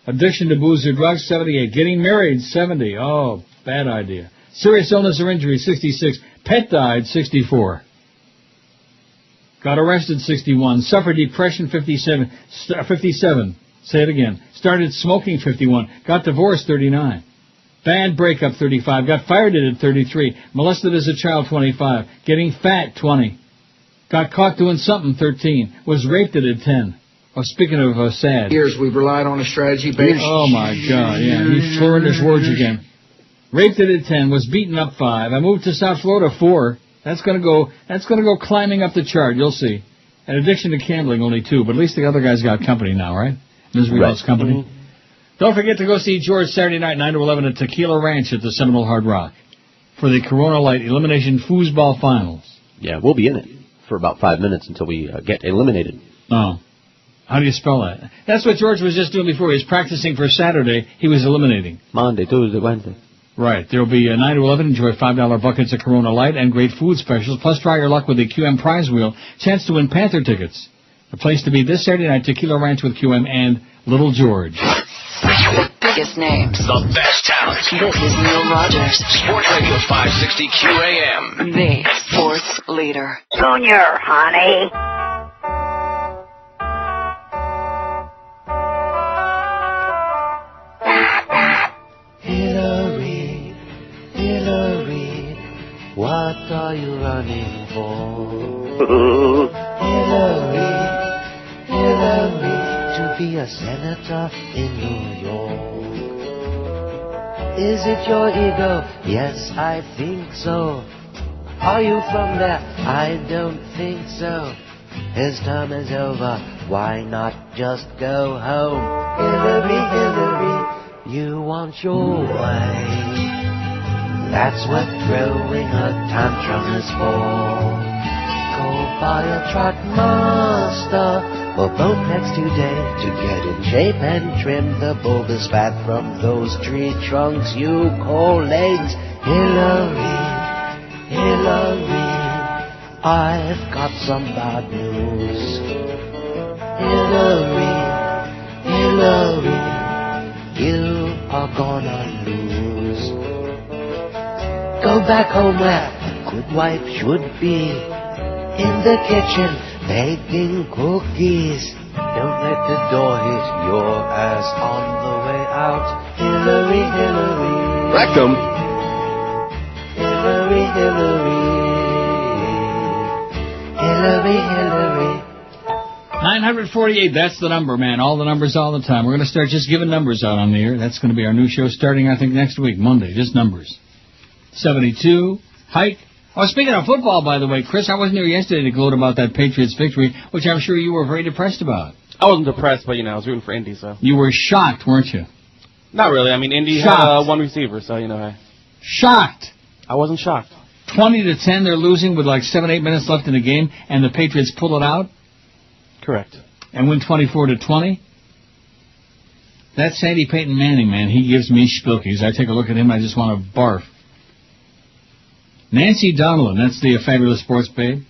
Addiction to booze or drugs, 78. Getting married, 70. Oh, bad idea. Serious illness or injury, 66. Pet died, 64. Got arrested, 61. Suffered depression, 57. 57. Say it again. Started smoking, 51. Got divorced, 39. Bad breakup, 35. Got fired at 33. Molested as a child, 25. Getting fat, 20. Got caught doing something, 13. Was raped at 10. Oh, speaking of sad. Years we've relied on a strategy based. Oh, my God, yeah. He's slurring his words again. Raped at 10. Was beaten up 5. I moved to South Florida, 4. That's gonna go climbing up the chart, you'll see. And addiction to gambling, only 2, but at least the other guy's got company now, right? Misery Loves Company. Mm-hmm. Don't forget to go see George Saturday night, 9 to 11 at Tequila Ranch at the Seminole Hard Rock for the Corona Light Elimination Foosball Finals. Yeah, we'll be in it for about 5 minutes until we get eliminated. Oh. How do you spell that? That's what George was just doing before. He was practicing for Saturday. He was eliminating. Monday, Tuesday, Wednesday. Right. There will be 9 to 11. Enjoy $5 buckets of Corona Light and great food specials. Plus, try your luck with the QM prize wheel. Chance to win Panther tickets. The place to be this Saturday night, Tequila Ranch with QM and Little George. The biggest names. The best talent. This is Neil Rogers. Sports Radio 560 QAM. The sports leader. Junior, honey. Hillary, Hillary, what are you running for? Hillary, Hillary, to to be a senator in New York. Is it your ego? Yes, I think so. Are you from there? I don't think so. His term is over. Why not just go home? Hillary, Hillary, you want your way. That's what throwing a tantrum is for. Go buy a Trackmaster or Bopex today to get in shape and trim the bulbous fat from those tree trunks you call legs. Hillary, Hillary, I've got some bad news. Hillary, Hillary, you are gonna lose. Go back home where a good wife should be, in the kitchen baking cookies. Don't let the door hit your ass on the way out. Hillary, Hillary, Rectum. Hillary, Hillary, Hillary, Hillary. 948, that's the number, man. All the numbers all the time. We're going to start just giving numbers out on the air. That's going to be our new show starting, I think, next week, Monday. Just numbers. 72, height. Oh, speaking of football, by the way, Chris, I wasn't here yesterday to gloat about that Patriots victory, which I'm sure you were very depressed about. I wasn't depressed, but, I was rooting for Indy, so. You were shocked, weren't you? Not really. I mean, Indy had one receiver, so, hey. Shocked. I wasn't shocked. 20-10, they're losing with like 7-8 minutes left in the game, and the Patriots pull it out? Correct. And win 24-20? That Sandy Peyton Manning, man, he gives me spilkies. I take a look at him, I just want to barf. Nancy Donnellan, that's the Fabulous Sports Babe.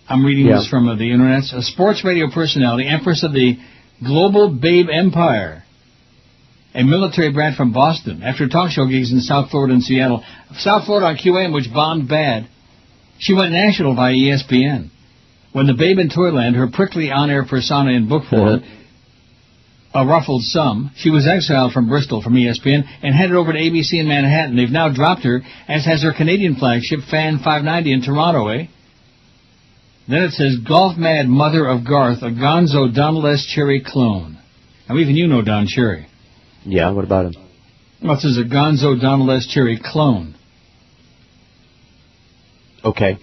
I'm reading this from the internet. A sports radio personality, empress of the Global Babe Empire. A military brat from Boston. After talk show gigs in South Florida and Seattle. South Florida on QAM, which bombed bad. She went national via ESPN. When the Babe in Toyland, her prickly on-air persona in book form, ruffled some, she was exiled from Bristol from ESPN and headed over to ABC in Manhattan. They've now dropped her, as has her Canadian flagship, Fan 590 in Toronto, eh? Then it says, golf mad mother of Garth, a gonzo Donald S. Cherry clone. Now, even you know Don Cherry. Yeah, what about him? Well, it says a gonzo Donald S. Cherry clone. Okay.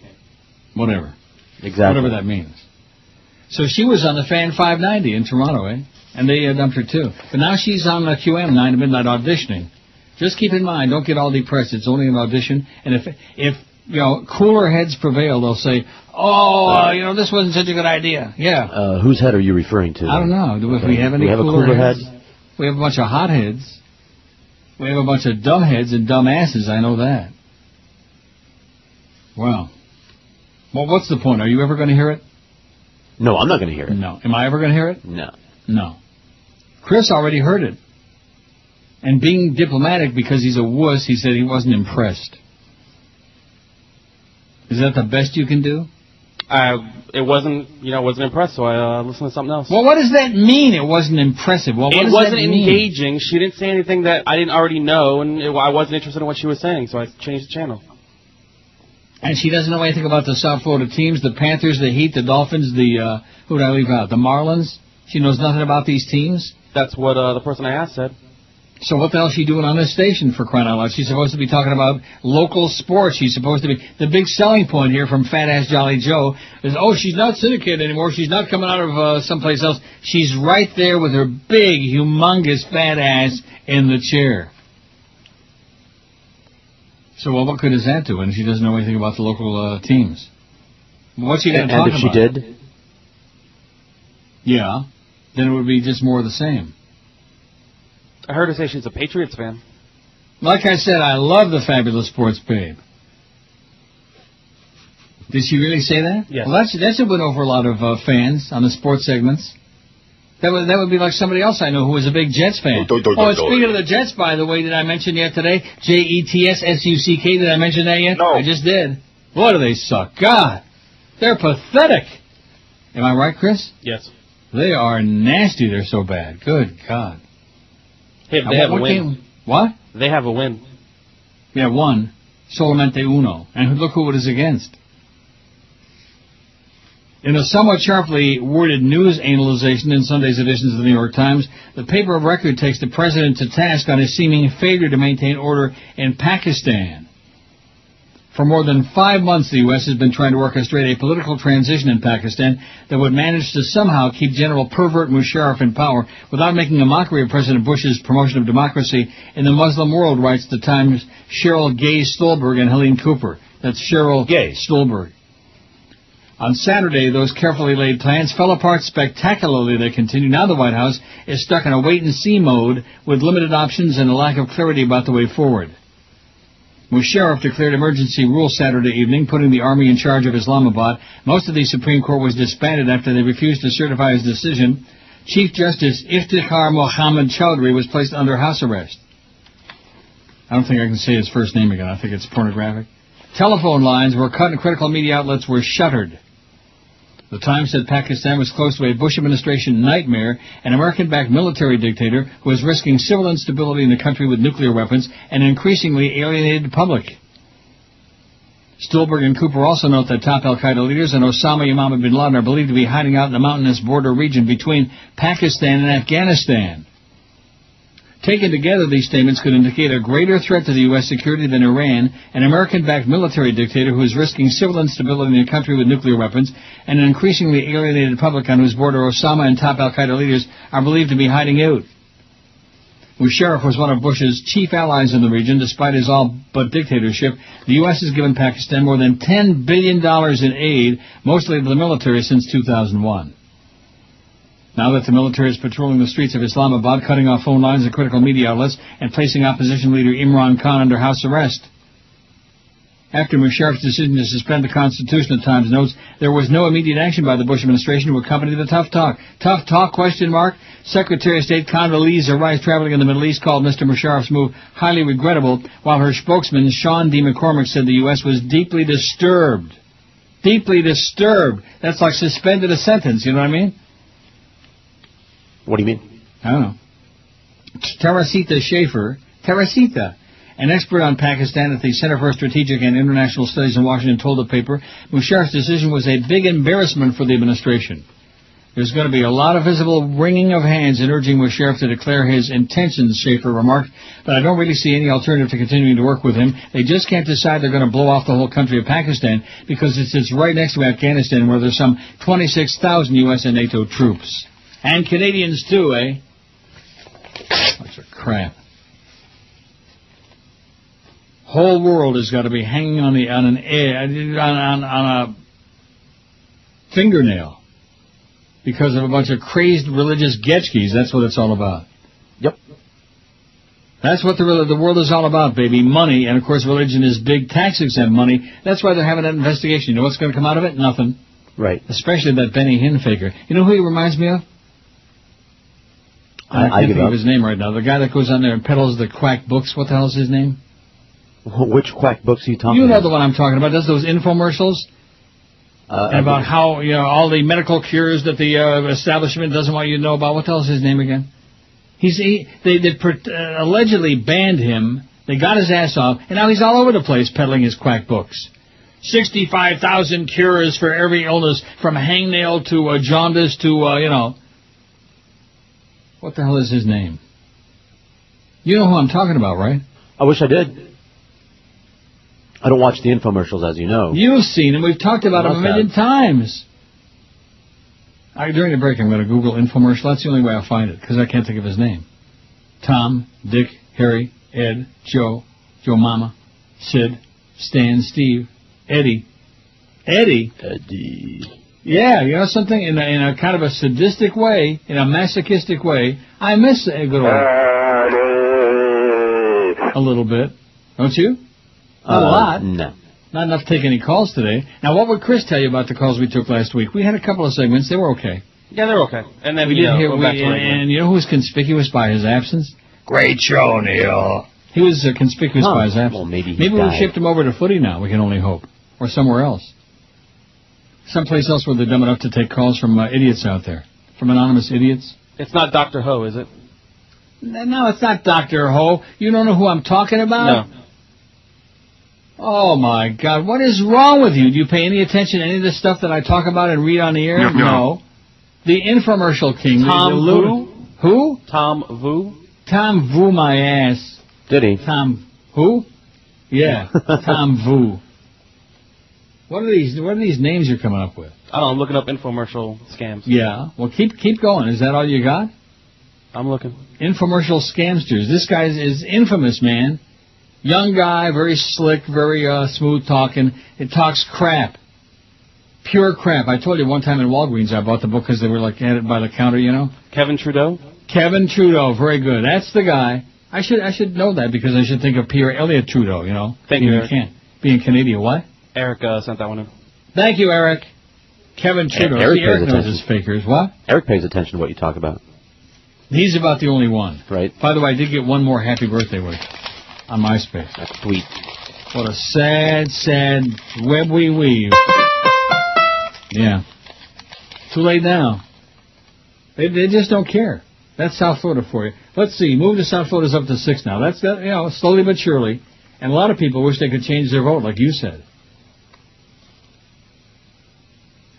Whatever. Exactly. Whatever that means. So she was on the Fan 590 in Toronto, eh? And they dumped her too. But now she's on the QM 9 to midnight auditioning. Just keep in mind, don't get all depressed. It's only an audition. And if cooler heads prevail, they'll say, this wasn't such a good idea. Yeah. Whose head are you referring to? I don't know. Do we have any cooler heads? We have a bunch of hot heads. We have a bunch of dumb heads and dumb asses. I know that. Well, what's the point? Are you ever going to hear it? No, I'm not going to hear it. No. Am I ever going to hear it? No. No. Chris already heard it. And being diplomatic because he's a wuss, he said he wasn't impressed. Is that the best you can do? It wasn't, wasn't impressed, so I listened to something else. Well, what does that mean, it wasn't impressive? Well, it wasn't engaging. She didn't say anything that I didn't already know, and I wasn't interested in what she was saying, so I changed the channel. And she doesn't know anything about the South Florida teams, the Panthers, the Heat, the Dolphins, who did I leave out? The Marlins? She knows nothing about these teams? That's what the person I asked said. So what the hell is she doing on this station, for crying out loud? She's supposed to be talking about local sports. She's supposed to be... The big selling point here from Fat Ass Jolly Joe is, she's not syndicated anymore. She's not coming out of someplace else. She's right there with her big, humongous fat ass in the chair. So, what good is that to when she doesn't know anything about the local teams? What's she going to talk about? And if she did? Yeah. Then it would be just more of the same. I heard her say she's a Patriots fan. Like I said, I love the Fabulous Sports Babe. Did she really say that? Yes. Well, that should win over a lot of fans on the sports segments. That would be like somebody else I know who was a big Jets fan. Speaking of the Jets, by the way, did I mention yet today? JETSSUCK, did I mention that yet? No. I just did. Boy, do they suck. God, they're pathetic. Am I right, Chris? Yes. They are nasty. They're so bad. Good God. Hey, they have a win. What? They have a win. Yeah, one. Solamente uno. And look who it is against. In a somewhat sharply worded news analyzation in Sunday's editions of the New York Times, the paper of record takes the president to task on his seeming failure to maintain order in Pakistan. For more than 5 months, the U.S. has been trying to orchestrate a political transition in Pakistan that would manage to somehow keep General Pervert Musharraf in power without making a mockery of President Bush's promotion of democracy in the Muslim world, writes the Times' Cheryl Gay Stolberg and Helene Cooper. That's Cheryl Gay Stolberg. On Saturday, those carefully laid plans fell apart spectacularly, they continue. Now the White House is stuck in a wait-and-see mode with limited options and a lack of clarity about the way forward. Musharraf declared emergency rule Saturday evening, putting the army in charge of Islamabad. Most of the Supreme Court was disbanded after they refused to certify his decision. Chief Justice Iftikhar Mohammed Chowdhury was placed under house arrest. I don't think I can say his first name again. I think it's pornographic. Telephone lines were cut and critical media outlets were shuttered. The Times said Pakistan was close to a Bush administration nightmare, an American-backed military dictator who is risking civil instability in the country with nuclear weapons and an increasingly alienated public. Stolberg and Cooper also note that top al-Qaeda leaders and Osama bin Laden are believed to be hiding out in the mountainous border region between Pakistan and Afghanistan. Taken together, these statements could indicate a greater threat to the U.S. security than Iran, an American-backed military dictator who is risking civil instability in the country with nuclear weapons, and an increasingly alienated public on whose border Osama and top al-Qaeda leaders are believed to be hiding out. Musharraf was one of Bush's chief allies in the region. Despite his all-but dictatorship, the U.S. has given Pakistan more than $10 billion in aid, mostly to the military, since 2001. Now that the military is patrolling the streets of Islamabad, cutting off phone lines and critical media outlets, and placing opposition leader Imran Khan under house arrest. After Musharraf's decision to suspend the Constitution, the Times notes, there was no immediate action by the Bush administration to accompany the tough talk. Tough talk, question mark? Secretary of State Condoleezza Rice, traveling in the Middle East, called Mr. Musharraf's move highly regrettable, while her spokesman, Sean D. McCormick, said the U.S. was deeply disturbed. Deeply disturbed. That's like suspended a sentence, you know what I mean? What do you mean? I don't know. Teresita Schaefer, an expert on Pakistan at the Center for Strategic and International Studies in Washington, told the paper Musharraf's decision was a big embarrassment for the administration. There's going to be a lot of visible wringing of hands in urging Musharraf to declare his intentions, Schaefer remarked, but I don't really see any alternative to continuing to work with him. They just can't decide they're going to blow off the whole country of Pakistan because it sits right next to Afghanistan, where there's some 26,000 U.S. and NATO troops. And Canadians, too, eh? Bunch of crap. Whole world has got to be hanging on a fingernail because of a bunch of crazed religious getchkis. That's what it's all about. Yep. That's what the world is all about, baby. Money, and of course religion is big tax-exempt money. That's why they're having that investigation. You know what's going to come out of it? Nothing. Right. Especially that Benny Hinn faker. You know who he reminds me of? I can't think of his name right now. The guy that goes on there and peddles the quack books. What the hell is his name? Which quack books are you talking about? You know the one I'm talking about. Does those infomercials? About how, all the medical cures that the establishment doesn't want you to know about. What the hell is his name again? They allegedly banned him. They got his ass off, and now he's all over the place peddling his quack books. 65,000 cures for every illness, from hangnail to jaundice to, What the hell is his name? You know who I'm talking about, right? I wish I did. I don't watch the infomercials, as you know. You've seen him. We've talked about him a million times. During the break, I'm going to Google infomercial. That's the only way I'll find it, because I can't think of his name. Tom, Dick, Harry, Ed, Joe, Joe Mama, Sid, Stan, Steve, Eddie. Eddie? Yeah, you know something? In a kind of a sadistic way, in a masochistic way, I miss a good old... A little bit. Don't you? Not a lot. No. Not enough to take any calls today. Now, what would Chris tell you about the calls we took last week? We had a couple of segments. They were okay. Yeah, they're okay. And then we didn't hear... And you know who was conspicuous by his absence? Great show, Neil. He was conspicuous by his absence. Well, maybe we shipped him over to Footy now, we can only hope. Or somewhere else. Someplace else where they're dumb enough to take calls from idiots out there. From anonymous idiots. It's not Dr. Ho, is it? No, it's not Dr. Ho. You don't know who I'm talking about? No. Oh, my God. What is wrong with you? Do you pay any attention to any of the stuff that I talk about and read on the air? No. The infomercial king. Tom Vu? Who? Tom Vu? Tom Vu my ass. Did he? Tom who? Yeah, Tom Vu. What are these names you're coming up with? I don't know, I'm looking up infomercial scams. Yeah. Well, keep going. Is that all you got? I'm looking. Infomercial scamsters. This guy is infamous, man. Young guy, very slick, very smooth talking. It talks crap. Pure crap. I told you one time in Walgreens I bought the book because they were had it by the counter, you know. Kevin Trudeau? Kevin Trudeau. Very good. That's the guy. I should know that because I should think of Pierre Elliott Trudeau, you know. Thank you, Eric. Being Canadian, what? Eric sent that one in. Thank you, Eric. Kevin Trudeau. Eric knows his fakers. What? Eric pays attention to what you talk about. He's about the only one. Right. By the way, I did get one more happy birthday wish on MySpace. That's sweet. What a sad web we weave. Yeah. Too late now. They just don't care. That's South Florida for you. Let's see. Move to South Florida's up to 6 now. That's slowly but surely. And a lot of people wish they could change their vote, like you said.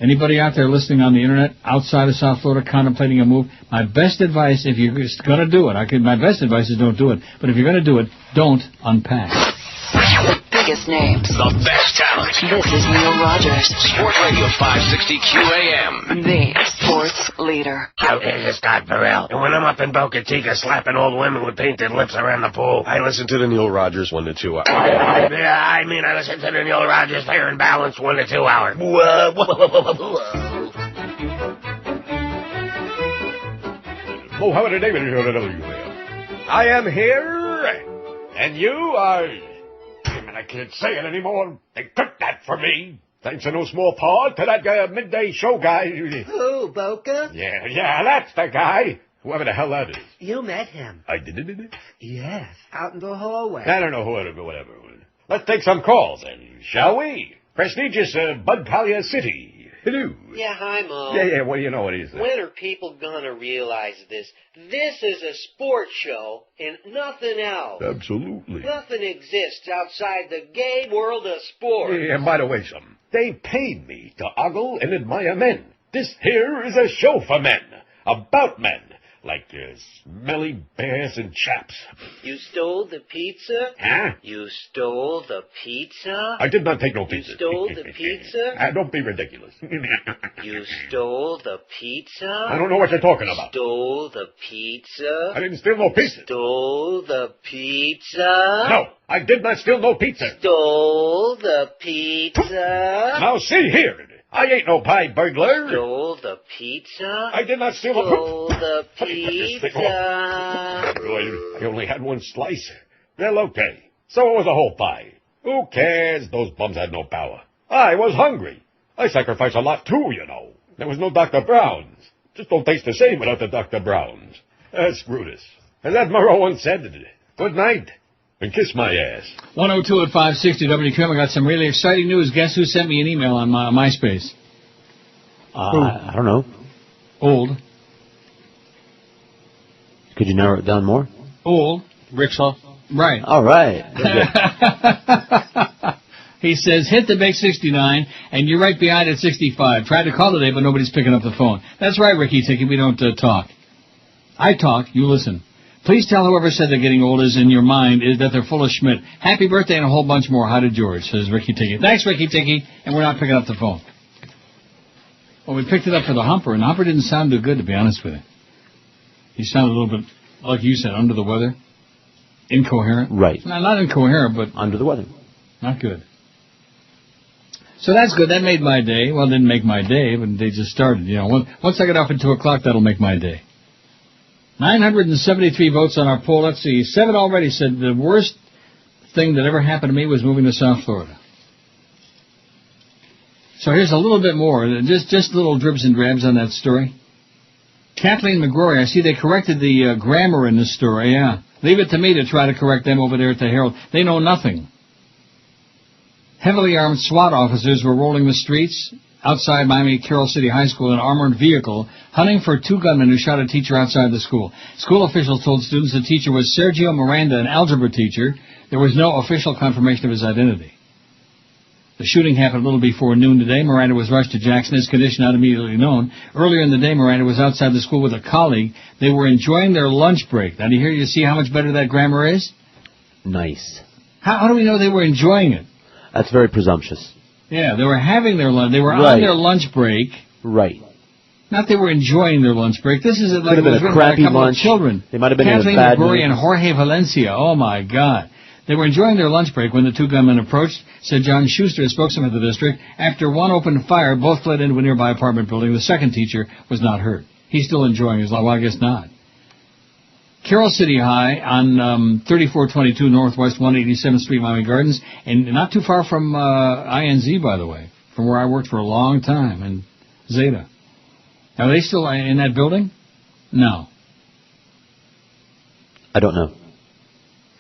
Anybody out there listening on the internet outside of South Florida contemplating a move? My best advice, if you're going to do it, my best advice is don't do it. But if you're going to do it, don't unpack. The biggest names. The best talent. This is Neil Rogers. Sports Radio 560 QAM. The sports leader. Okay, this guy Pharrell. And when I'm up in Boca Chica slapping old women with painted lips around the pool, I listen to the Neil Rogers 1 to 2 hour. I listen to the Neil Rogers Fair and Balanced 1 to 2 hour. Mohammed David here. I am here, and you are... I can't say it anymore. They took that from me. Thanks in no small part to that midday show guy. Who, Boca? Yeah, that's the guy. Whoever the hell that is. You met him. I did? Yes, out in the hallway. I don't know whatever. Let's take some calls then, shall we? Prestigious Bud Collier City. Hello. Yeah, hi, Mom. Yeah, well, you know what it is. When are people gonna realize this? This is a sports show and nothing else. Absolutely. Nothing exists outside the gay world of sports. Yeah, and by the way, they paid me to ogle and admire men. This here is a show for men. About men. Like smelly bears and chaps. You stole the pizza? Huh? You stole the pizza? I did not take no pizza. You stole the pizza? Don't be ridiculous. You stole the pizza? I don't know what you're talking about. Stole the pizza? I didn't steal no pizza. Stole the pizza? No, I did not steal no pizza. Stole the pizza? Now see here. I ain't no pie burglar. Stole the pizza? I did not steal the pizza. I only had one slice. Well, okay. So it was a whole pie. Who cares? Those bums had no power. I was hungry. I sacrificed a lot too, you know. There was no Dr. Brown's. Just don't taste the same without the Dr. Brown's. Screw this. As that Murrow once said, good night. And kiss my ass. 102 at 560 WQAM. I got some really exciting news. Guess who sent me an email on my MySpace? I don't know. Old. Could you narrow it down more? Old. Rickshaw. Right. All right. He says, hit the big 69, and you're right behind at 65. Tried to call today, but nobody's picking up the phone. That's right, Ricky Ticky. We don't talk. I talk. You listen. Please tell whoever said they're getting old is in your mind is that they're full of Schmidt. Happy birthday and a whole bunch more. How did George? Says Ricky Ticky. Thanks, Ricky Ticky. And we're not picking up the phone. Well, we picked it up for the Humper, and the Humper didn't sound too good, to be honest with you. He sounded a little bit, like you said, under the weather. Incoherent. Right. No, not incoherent, but... under the weather. Not good. So that's good. That made my day. Well, it didn't make my day, but they just started. You know, once I get off at 2 o'clock, that'll make my day. 973 votes on our poll. Let's see. 7 already said the worst thing that ever happened to me was moving to South Florida. So here's a little bit more. Just little dribs and drabs on that story. Kathleen McGrory, I see they corrected the grammar in this story, yeah. Leave it to me to try to correct them over there at the Herald. They know nothing. Heavily armed SWAT officers were rolling the streets outside Miami Carroll City High School in an armored vehicle, hunting for 2 gunmen who shot a teacher outside the school. School officials told students the teacher was Sergio Miranda, an algebra teacher. There was no official confirmation of his identity. The shooting happened a little before noon today. Miranda was rushed to Jackson. His condition not immediately known. Earlier in the day, Miranda was outside the school with a colleague. They were enjoying their lunch break. Now, do you see how much better that grammar is? Nice. How do we know they were enjoying it? That's very presumptuous. Yeah, they were having their lunch. They were on their lunch break. Right. Not they were enjoying their lunch break. This is like it was written crappy by a couple lunch. of children. They might have been Kathleen in a bad McGrory mood. and Jorge Valencia. Oh, my God. They were enjoying their lunch break when the two gunmen approached, said John Schuster, a spokesman for the district. After one opened fire, both fled into a nearby apartment building. The second teacher was not hurt. He's still enjoying his life. Well, I guess not. Carroll City High on 3422 Northwest 187th Street, Miami Gardens, and not too far from INZ, by the way, from where I worked for a long time, in Zeta. Are they still in that building? No. I don't know.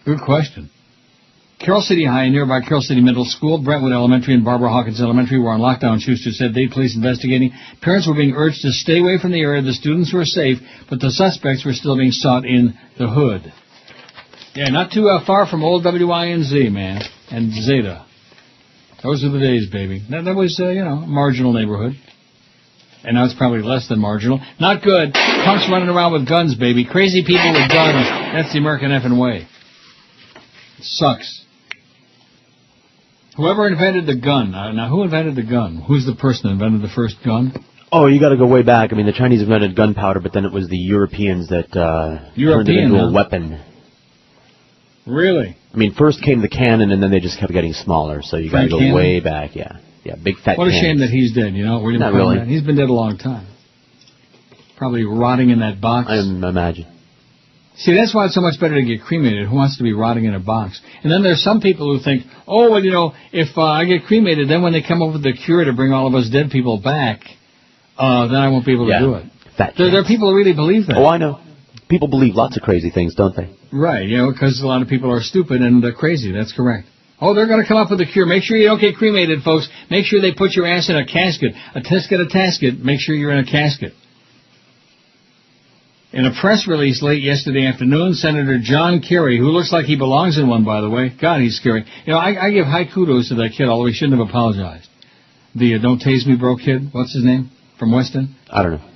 Good question. Carroll City High and nearby Carroll City Middle School, Brentwood Elementary, and Barbara Hawkins Elementary were on lockdown. Schuster said they'd police investigating. Parents were being urged to stay away from the area. The students were safe, but the suspects were still being sought in the hood. Yeah, not too far from old WINZ, man, and Zeta. Those are the days, baby. That was, a marginal neighborhood. And now it's probably less than marginal. Not good. Punks running around with guns, baby. Crazy people with guns. That's the American effing way. It sucks. Whoever invented the gun. Now, who invented the gun? Who's the person that invented the first gun? Oh, you got to go way back. I mean, the Chinese invented gunpowder, but then it was the Europeans that turned it into a weapon. Really? I mean, first came the cannon, and then they just kept getting smaller. So you got to go way back. Yeah, big fat. What a shame that he's dead. William Not really. He's been dead a long time. Probably rotting in that box. I imagine. See, that's why it's so much better to get cremated. Who wants to be rotting in a box? And then there's some people who think, oh, well, if I get cremated, then when they come up with the cure to bring all of us dead people back, then I won't be able to do it. There are people who really believe that. Oh, I know. People believe lots of crazy things, don't they? Right, because a lot of people are stupid and crazy. That's correct. Oh, they're going to come up with a cure. Make sure you don't get cremated, folks. Make sure they put your ass in a casket. A tasket. Make sure you're in a casket. In a press release late yesterday afternoon, Senator John Kerry, who looks like he belongs in one, by the way. God, he's scary. I give high kudos to that kid, although he shouldn't have apologized. The Don't Tase Me Bro kid, what's his name? From Weston? I don't know.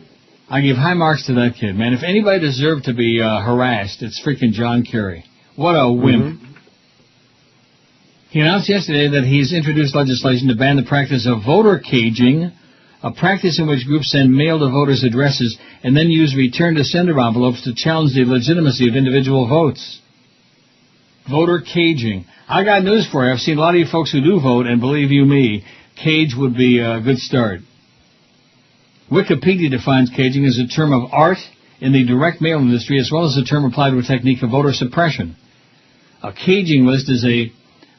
I give high marks to that kid, man. If anybody deserved to be harassed, it's freaking John Kerry. What a wimp. Mm-hmm. He announced yesterday that he's introduced legislation to ban the practice of voter caging, a practice in which groups send mail to voters' addresses and then use return-to-sender envelopes to challenge the legitimacy of individual votes. Voter caging. I got news for you. I've seen a lot of you folks who do vote, and believe you me, cage would be a good start. Wikipedia defines caging as a term of art in the direct mail industry, as well as a term applied to a technique of voter suppression. A caging list is a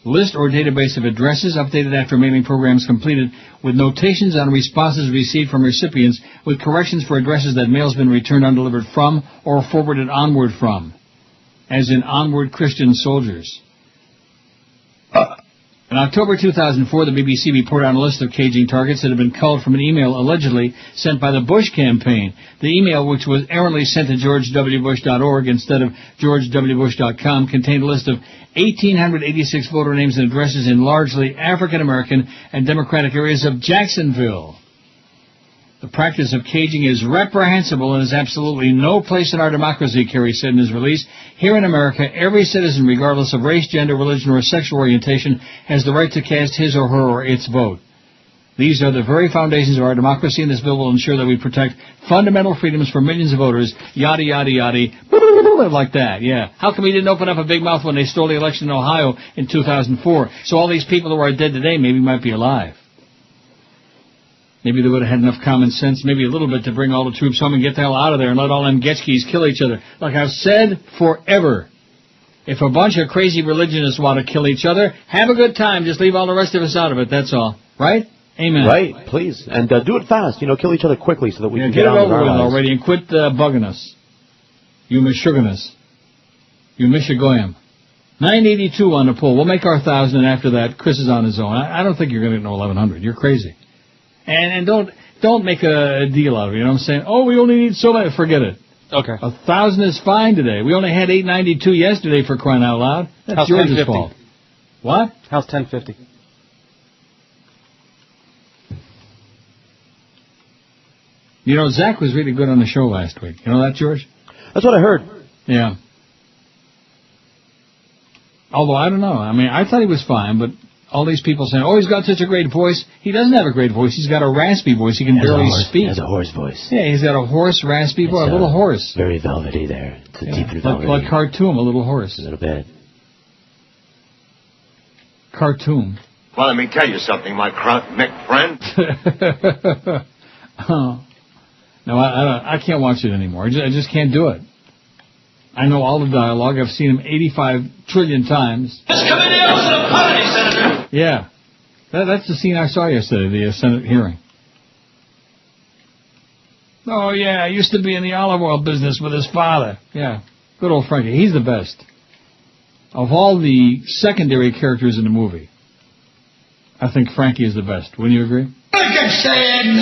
list or database of addresses updated after mailing programs completed with notations on responses received from recipients with corrections for addresses that mail has been returned undelivered from or forwarded onward from, as in onward Christian soldiers. In October 2004, the BBC reported on a list of caging targets that had been culled from an email allegedly sent by the Bush campaign. The email, which was errantly sent to GeorgeWBush.org instead of GeorgeWBush.com, contained a list of 1,886 voter names and addresses in largely African-American and Democratic areas of Jacksonville. The practice of caging is reprehensible and has absolutely no place in our democracy, Kerry said in his release. Here in America, every citizen, regardless of race, gender, religion, or sexual orientation, has the right to cast his or her or its vote. These are the very foundations of our democracy, and this bill will ensure that we protect fundamental freedoms for millions of voters, yada, yada, yada, like that, yeah. How come he didn't open up a big mouth when they stole the election in Ohio in 2004? So all these people who are dead today maybe might be alive. Maybe they would have had enough common sense, maybe a little bit, to bring all the troops home and get the hell out of there and let all them Getskis kill each other. Like I've said forever, if a bunch of crazy religionists want to kill each other, have a good time. Just leave all the rest of us out of it, that's all. Right? Amen. Right, please. And do it fast. Kill each other quickly so that we can get on with our lives. Get it over with already and quit bugging us. You missugarness. You mishigoyim. 982 on the poll. We'll make our 1,000, and after that, Chris is on his own. I don't think you're going to get no 1,100. You're crazy. And don't make a deal out of it. You know what I'm saying? Oh, we only need so many. Forget it. Okay. 1,000 is fine today. We only had 892 yesterday, for crying out loud. That's George's fault. What? How's 1050? You know, Zach was really good on the show last week. You know that, George? That's what I heard. Yeah. Although, I don't know. I mean, I thought he was fine, but all these people saying, oh, he's got such a great voice. He doesn't have a great voice. He's got a raspy voice. He can barely speak. He has a hoarse voice. Yeah, he's got a hoarse, raspy voice, a little hoarse. Very velvety there. It's a deep and velvety. Like Khartoum, a little hoarse. A little bit. Khartoum. Well, let me tell you something, my friend. Oh. No, I can't watch it anymore. I just can't do it. I know all the dialogue. I've seen him 85 trillion times. This committee owes an apology, Senator. Yeah. That's the scene I saw yesterday, the Senate hearing. Oh, yeah, I used to be in the olive oil business with his father. Yeah, good old Frankie. He's the best. Of all the secondary characters in the movie, I think Frankie is the best. Wouldn't you agree? I kept saying,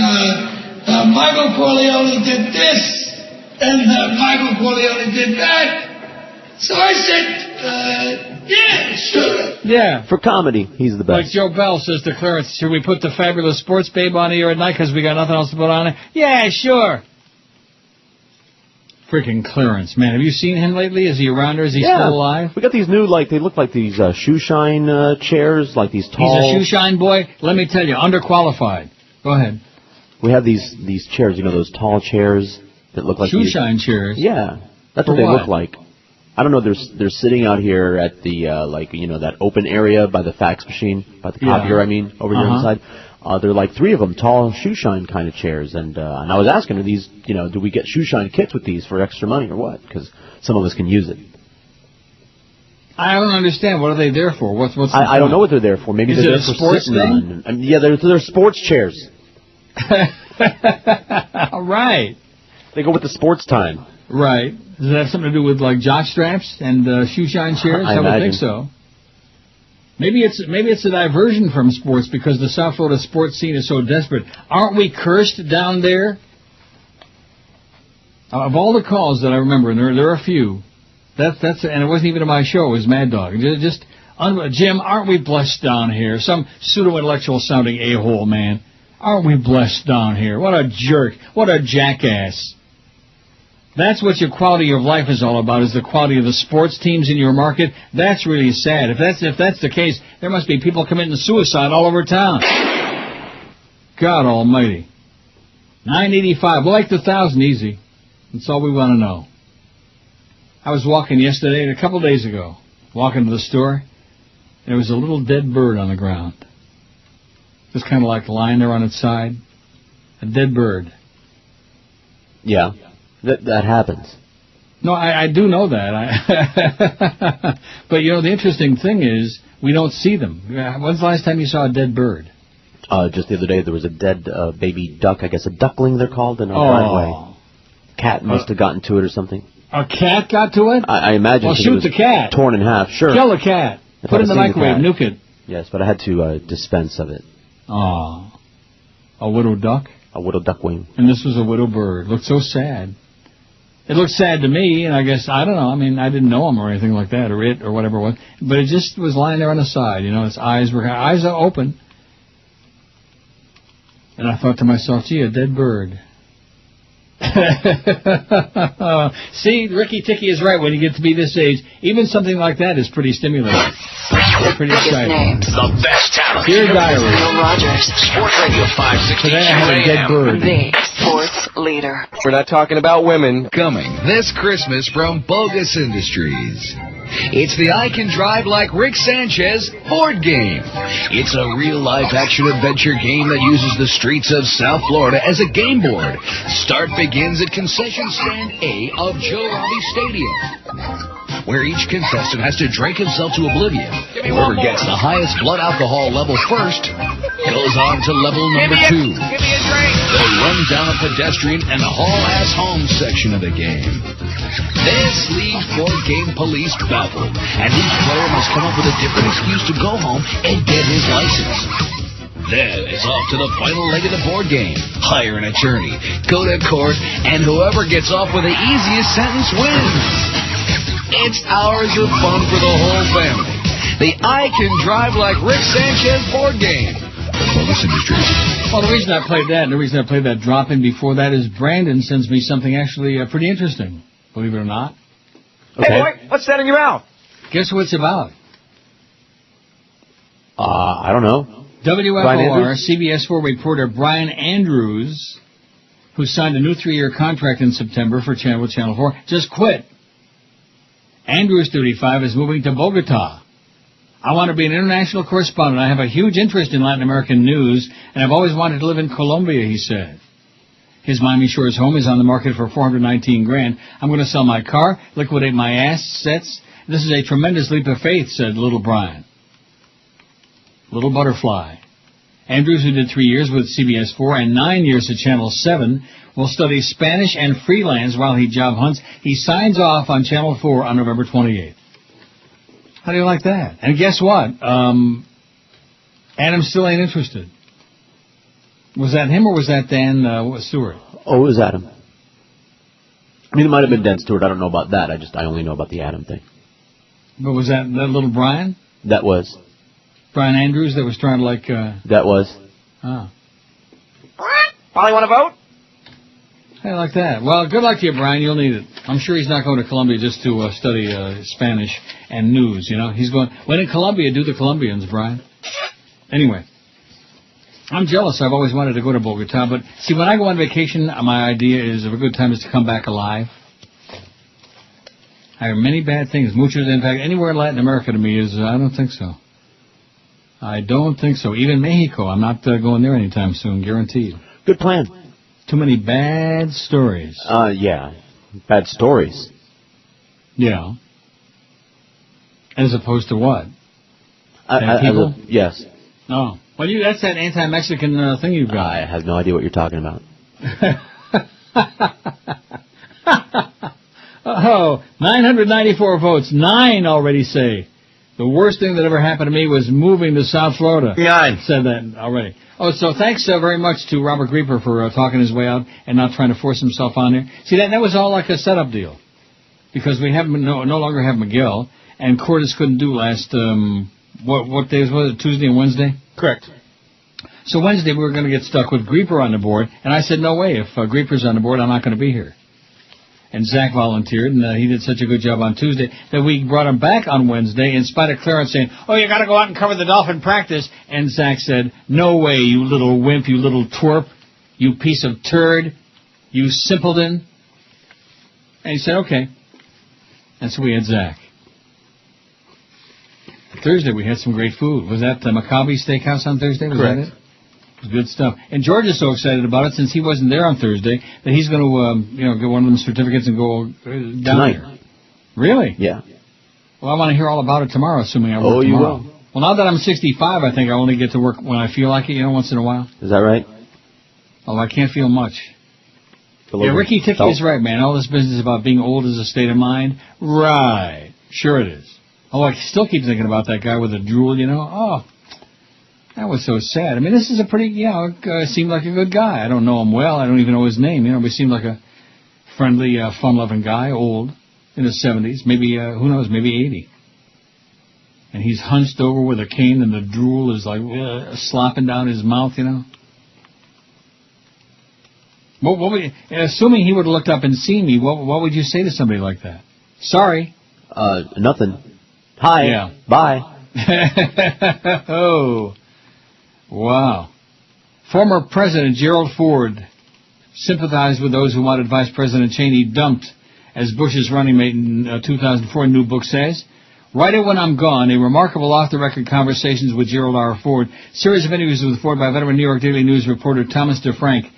Michael Corleone did this, and Michael Corleone did that. So I said, yeah, sure. Yeah. For comedy, he's the best. Like Joe Bell says to Clarence, should we put the Fabulous Sports Babe on here at night because we got nothing else to put on it? Yeah, sure. Freaking Clarence, man. Have you seen him lately? Is he around or is he still alive? We got these new, they look like these shoe shine chairs, like these tall... He's a shoe shine boy? Let me tell you, underqualified. Go ahead. We have these chairs, those tall chairs that look like... Shoe shine chairs? Yeah. That's what they look like. I don't know, they're sitting out here at the, that open area by the fax machine, by the copier, over here on the side. There are like 3 of them, tall shoe shine kind of chairs. And I was asking, are these, do we get shoe shine kits with these for extra money or what? Because some of us can use it. I don't understand. What are they there for? What's I don't know what they're there for. Maybe they're there for sports thing? Yeah, they're sports chairs. All right. They go with the sports time. Right. Does that have something to do with like jock straps and shoe shine chairs? I would think so. Maybe it's a diversion from sports because the South Florida sports scene is so desperate. Aren't we cursed down there? Of all the calls that I remember, and there are a few. And it wasn't even to my show. It was Mad Dog. Jim, aren't we blessed down here? Some pseudo-intellectual sounding a-hole, man. Aren't we blessed down here? What a jerk. What a jackass. That's what your quality of life is all about, is the quality of the sports teams in your market. That's really sad. If that's the case, there must be people committing suicide all over town. God almighty. 985. We'll like the 1,000 easy. That's all we want to know. I was walking yesterday, a couple days ago, walking to the store. There was a little dead bird on the ground. Just kind of like lying there on its side. A dead bird. Yeah. That happens. No, I do know that. But, the interesting thing is we don't see them. When's the last time you saw a dead bird? Just the other day there was a dead baby duck, I guess a duckling they're called, in our driveway. Cat must have gotten to it or something. A cat got to it? I imagine. Well, shoot the cat. Torn in half, sure. Kill the cat. Put it in the microwave, nuke it. Yes, but I had to dispense of it. Oh. A widow duck? A widow duckling. And this was a widow bird. Looked so sad. It looked sad to me, and I guess, I don't know, I mean, I didn't know him or anything like that, or whatever it was, but it just was lying there on the side, its eyes are open. And I thought to myself, gee, a dead bird. See, Ricky Ticky is right. When you get to be this age, even something like that is pretty stimulating. Pretty exciting. The best talent. Dear Diary. Neil Rogers. Sports Radio 560 Today I had a dead bird. The sports leader. We're not talking about women. Coming this Christmas from Bogus Industries. It's the I Can Drive Like Rick Sanchez board game. It's a real-life action-adventure game that uses the streets of South Florida as a game board. Start begins at concession stand A of Joe Robbie Stadium, where each contestant has to drink himself to oblivion. Whoever gets the highest blood alcohol level first goes on to level number 2. They'll run down a pedestrian and haul-ass home section of the game. This leaves for game police battle, and each player must come up with a different excuse to go home and get his license. Then it's off to the final leg of the board game. Hire an attorney, go to court, and whoever gets off with the easiest sentence wins. It's hours of fun for the whole family. The I Can Drive Like Rick Sanchez board game. Bogus Industries. Well, the reason I played that, and the reason I played that drop-in before that is Brandon sends me something actually pretty interesting, believe it or not. Okay. Hey, boy, what's that in your mouth? Guess what it's about? I don't know. WFOR CBS 4 reporter Brian Andrews, who signed a new 3-year contract in September for Channel 4, just quit. Andrews, 35, is moving to Bogota. I want to be an international correspondent. I have a huge interest in Latin American news, and I've always wanted to live in Colombia, he said. His Miami Shores home is on the market for $419,000. I'm going to sell my car, liquidate my assets. This is a tremendous leap of faith, said little Brian. Little Butterfly. Andrews, who did 3 years with CBS 4 and 9 years at Channel 7, will study Spanish and freelance while he job hunts. He signs off on Channel 4 on November 28th. How do you like that? And guess what? Adam still ain't interested. Was that him or was that Dan Stewart? Oh, it was Adam. I mean, it might have been Dan Stewart. I don't know about that. I only know about the Adam thing. But was that little Brian? That was. Brian Andrews that was trying to like... That was. Oh. Probably want to vote? Hey, like that. Well, good luck to you, Brian. You'll need it. I'm sure he's not going to Colombia just to study Spanish and news, you know. He's going... When in Colombia, do the Colombians, Brian. Anyway. I'm jealous. I've always wanted to go to Bogota, but see, when I go on vacation, my idea is of a good time is to come back alive. I have many bad things. Muchos, in fact, anywhere in Latin America to me is, I don't think so. I don't think so. Even Mexico, I'm not going there anytime soon, guaranteed. Good plan. Too many bad stories. Yeah. Bad stories. Yeah. As opposed to what? Bad people? Yes. Oh. Well, that's that anti-Mexican thing you've got. I have no idea what you're talking about. Oh, 994 votes. 9 already say. The worst thing that ever happened to me was moving to South Florida. 9. Said that already. Oh, so thanks very much to Robert Grieper for talking his way out and not trying to force himself on there. See, that was all like a setup deal. Because we have no longer have Miguel, and Cordes couldn't do last, what days was it, Tuesday and Wednesday? Correct. So Wednesday we were going to get stuck with Grieper on the board, and I said, no way, if Grieper's on the board, I'm not going to be here. And Zach volunteered, and he did such a good job on Tuesday that we brought him back on Wednesday in spite of Clarence saying, oh, you got to go out and cover the Dolphin practice. And Zach said, no way, you little wimp, you little twerp, you piece of turd, you simpleton. And he said, okay. And so we had Zach. Thursday we had some great food. Was that Maccabi Steakhouse on Thursday? Was Correct. That it? Good stuff. And George is so excited about it since he wasn't there on Thursday that he's going to, get one of them certificates and go down tonight. there. Really? Yeah. Well, I want to hear all about it tomorrow, assuming I work tomorrow. You will. Well, now that I'm 65, I think I only get to work when I feel like it, once in a while. Is that right? Oh, I can't feel much. Yeah, Ricky Ticky is right, man. All this business about being old is a state of mind. Right. Sure it is. Oh, I still keep thinking about that guy with the drool, Oh. That was so sad. I mean, this is a pretty, seemed like a good guy. I don't know him well. I don't even know his name, but he seemed like a friendly, fun-loving guy, old, in his 70s. Maybe, who knows, maybe 80. And he's hunched over with a cane and the drool is like slopping down his mouth, What would, assuming he would have looked up and seen me, what would you say to somebody like that? Sorry. Nothing. Hi. Yeah. Bye. Oh. Wow. Former President Gerald Ford sympathized with those who wanted Vice President Cheney dumped as Bush's running mate in 2004, new book says. Write When I'm Gone, a remarkable off-the-record conversations with Gerald R. Ford, series of interviews with Ford by veteran New York Daily News reporter Thomas DeFrank,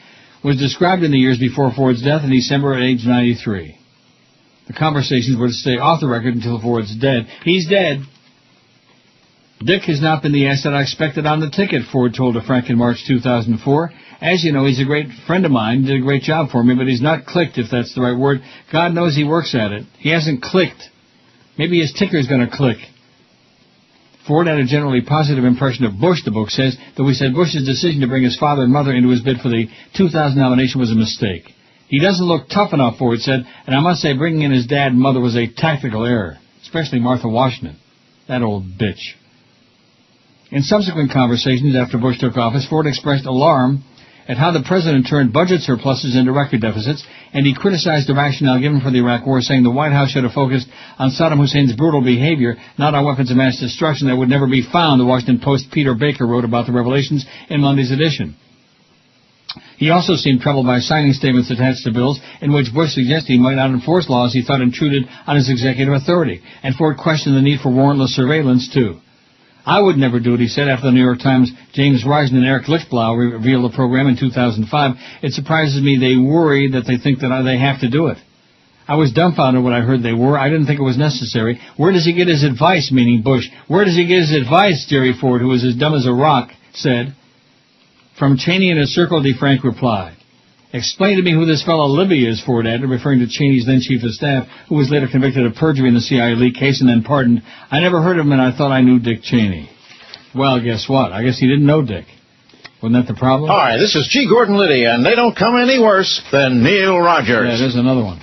was described in the years before Ford's death in December at age 93. The conversations were to stay off the record until Ford's dead. He's dead. Dick has not been the asset I expected on the ticket, Ford told DeFrank in March 2004. As you know, he's a great friend of mine, did a great job for me, but he's not clicked, if that's the right word. God knows he works at it. He hasn't clicked. Maybe his ticker's going to click. Ford had a generally positive impression of Bush, the book says, though he said Bush's decision to bring his father and mother into his bid for the 2000 nomination was a mistake. He doesn't look tough enough, Ford said, and I must say bringing in his dad and mother was a tactical error, especially Martha Washington. That old bitch. In subsequent conversations after Bush took office, Ford expressed alarm at how the president turned budget surpluses into record deficits, and he criticized the rationale given for the Iraq War, saying the White House should have focused on Saddam Hussein's brutal behavior, not on weapons of mass destruction that would never be found, the Washington Post Peter Baker wrote about the revelations in Monday's edition. He also seemed troubled by signing statements attached to bills in which Bush suggested he might not enforce laws he thought intruded on his executive authority, and Ford questioned the need for warrantless surveillance, too. I would never do it, he said, after the New York Times' James Risen and Eric Lichtblau revealed the program in 2005. It surprises me they worry that they think that they have to do it. I was dumbfounded when I heard they were. I didn't think it was necessary. Where does he get his advice, meaning Bush? Where does he get his advice, Jerry Ford, who is as dumb as a rock, said. From Cheney in a circle, DeFrank replied. Explain to me who this fellow Libby is, Ford added, referring to Cheney's then chief of staff, who was later convicted of perjury in the CIA leak case and then pardoned. I never heard of him, and I thought I knew Dick Cheney. Well, guess what? I guess he didn't know Dick. Wasn't that the problem? Hi, this is G. Gordon Liddy, and they don't come any worse than Neil Rogers. Yeah, there's another one.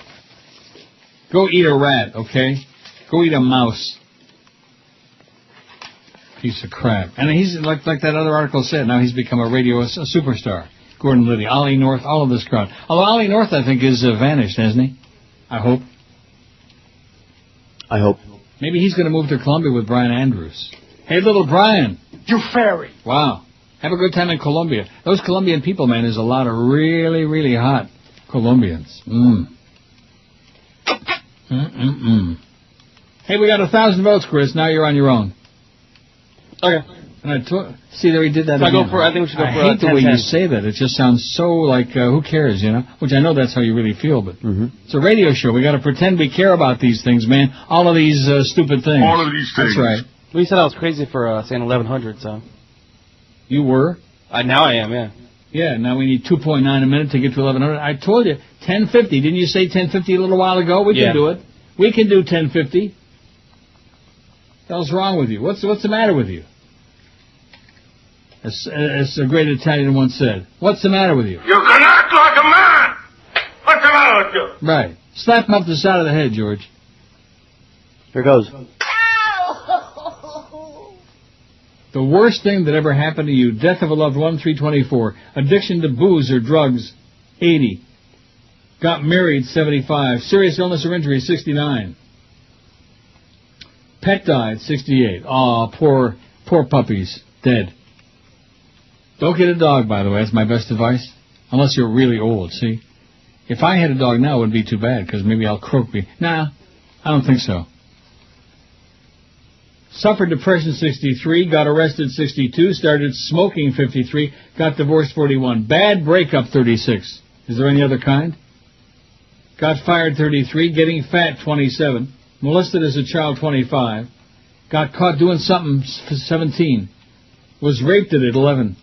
Go eat a rat, okay? Go eat a mouse. Piece of crap. And he's, like that other article said, now he's become a superstar. Gordon Liddy, Ollie North, all of this crowd. Although Ollie North, I think, is vanished, hasn't he? I hope. Maybe he's going to move to Columbia with Brian Andrews. Hey, little Brian. You fairy. Wow. Have a good time in Colombia. Those Colombian people, man, there's a lot of really, really hot Colombians. Hey, we got 1,000 votes, Chris. Now you're on your own. Okay. See, there he did that again. I think we should go for I hate the way you say that. It just sounds so like, who cares, you know? Which I know that's how you really feel, but it's a radio show. We got to pretend we care about these things, man. All of these stupid things. All of these things. That's right. Well, you said I was crazy for saying 1,100, so. You were? Now I am, yeah. Yeah, now we need 2.9 a minute to get to 1,100. I told you, 1050. Didn't you say 1050 a little while ago? We can do it. We can do 1050. What the hell's wrong with you? What's the matter with you? As a great Italian once said, what's the matter with you? You can act like a man! What's the matter with you? Right. Slap him up the side of the head, George. Here goes. The worst thing that ever happened to you, death of a loved one, 324. Addiction to booze or drugs, 80. Got married, 75. Serious illness or injury, 69. Pet died, 68. Aw, poor puppies, dead. Don't get a dog, by the way. That's my best advice. Unless you're really old, see? If I had a dog now, it wouldn't be too bad, because maybe I'll croak me. Nah, I don't think so. Suffered depression, 63. Got arrested, 62. Started smoking, 53. Got divorced, 41. Bad breakup, 36. Is there any other kind? Got fired, 33. Getting fat, 27. Molested as a child, 25. Got caught doing something, 17. Was raped at 11.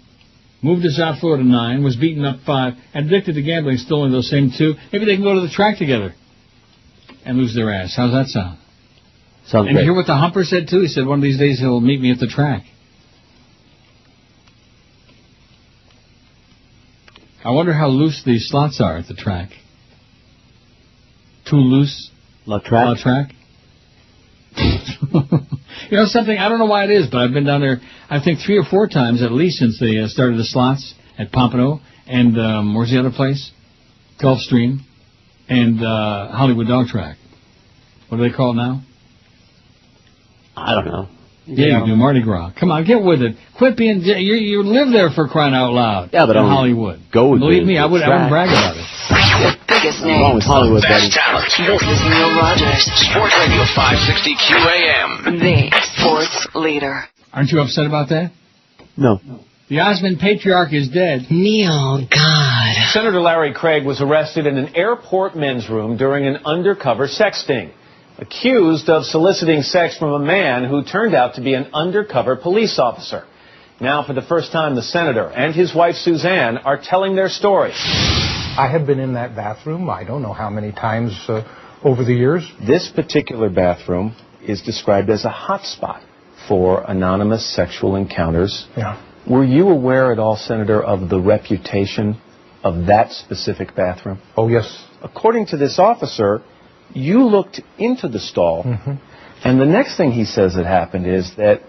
Moved to South Florida, 9. Was beaten up, 5. Addicted to gambling, still in those same 2. Maybe they can go to the track together and lose their ass. How's that sound? Sounds great. And you hear what the Humper said, too? He said one of these days he'll meet me at the track. I wonder how loose these slots are at the track. Too loose? La track? You know something? I don't know why it is, but I've been down there, I think 3 or 4 times at least since they started the slots at Pompano and where's the other place? Gulfstream and Hollywood Dog Track. What do they call it now? I don't know. Yeah, you do Mardi Gras. Come on, get with it. Quit being. You live there for crying out loud. Yeah, but in Hollywood. Go with Believe me, I wouldn't brag about it. The biggest names, wrong with Hollywood, best talent. This is Neil Rogers. Sports Radio 560 QAM. The sports leader. Aren't you upset about that? No. The Osmond Patriarch is dead. Neil, God. Senator Larry Craig was arrested in an airport men's room during an undercover sex sting, accused of soliciting sex from a man who turned out to be an undercover police officer. Now, for the first time, the senator and his wife, Suzanne, are telling their story. I have been in that bathroom, I don't know how many times over the years. This particular bathroom is described as a hot spot for anonymous sexual encounters. Yeah. Were you aware at all, Senator, of the reputation of that specific bathroom? Oh, yes. According to this officer, you looked into the stall, and the next thing he says that happened is that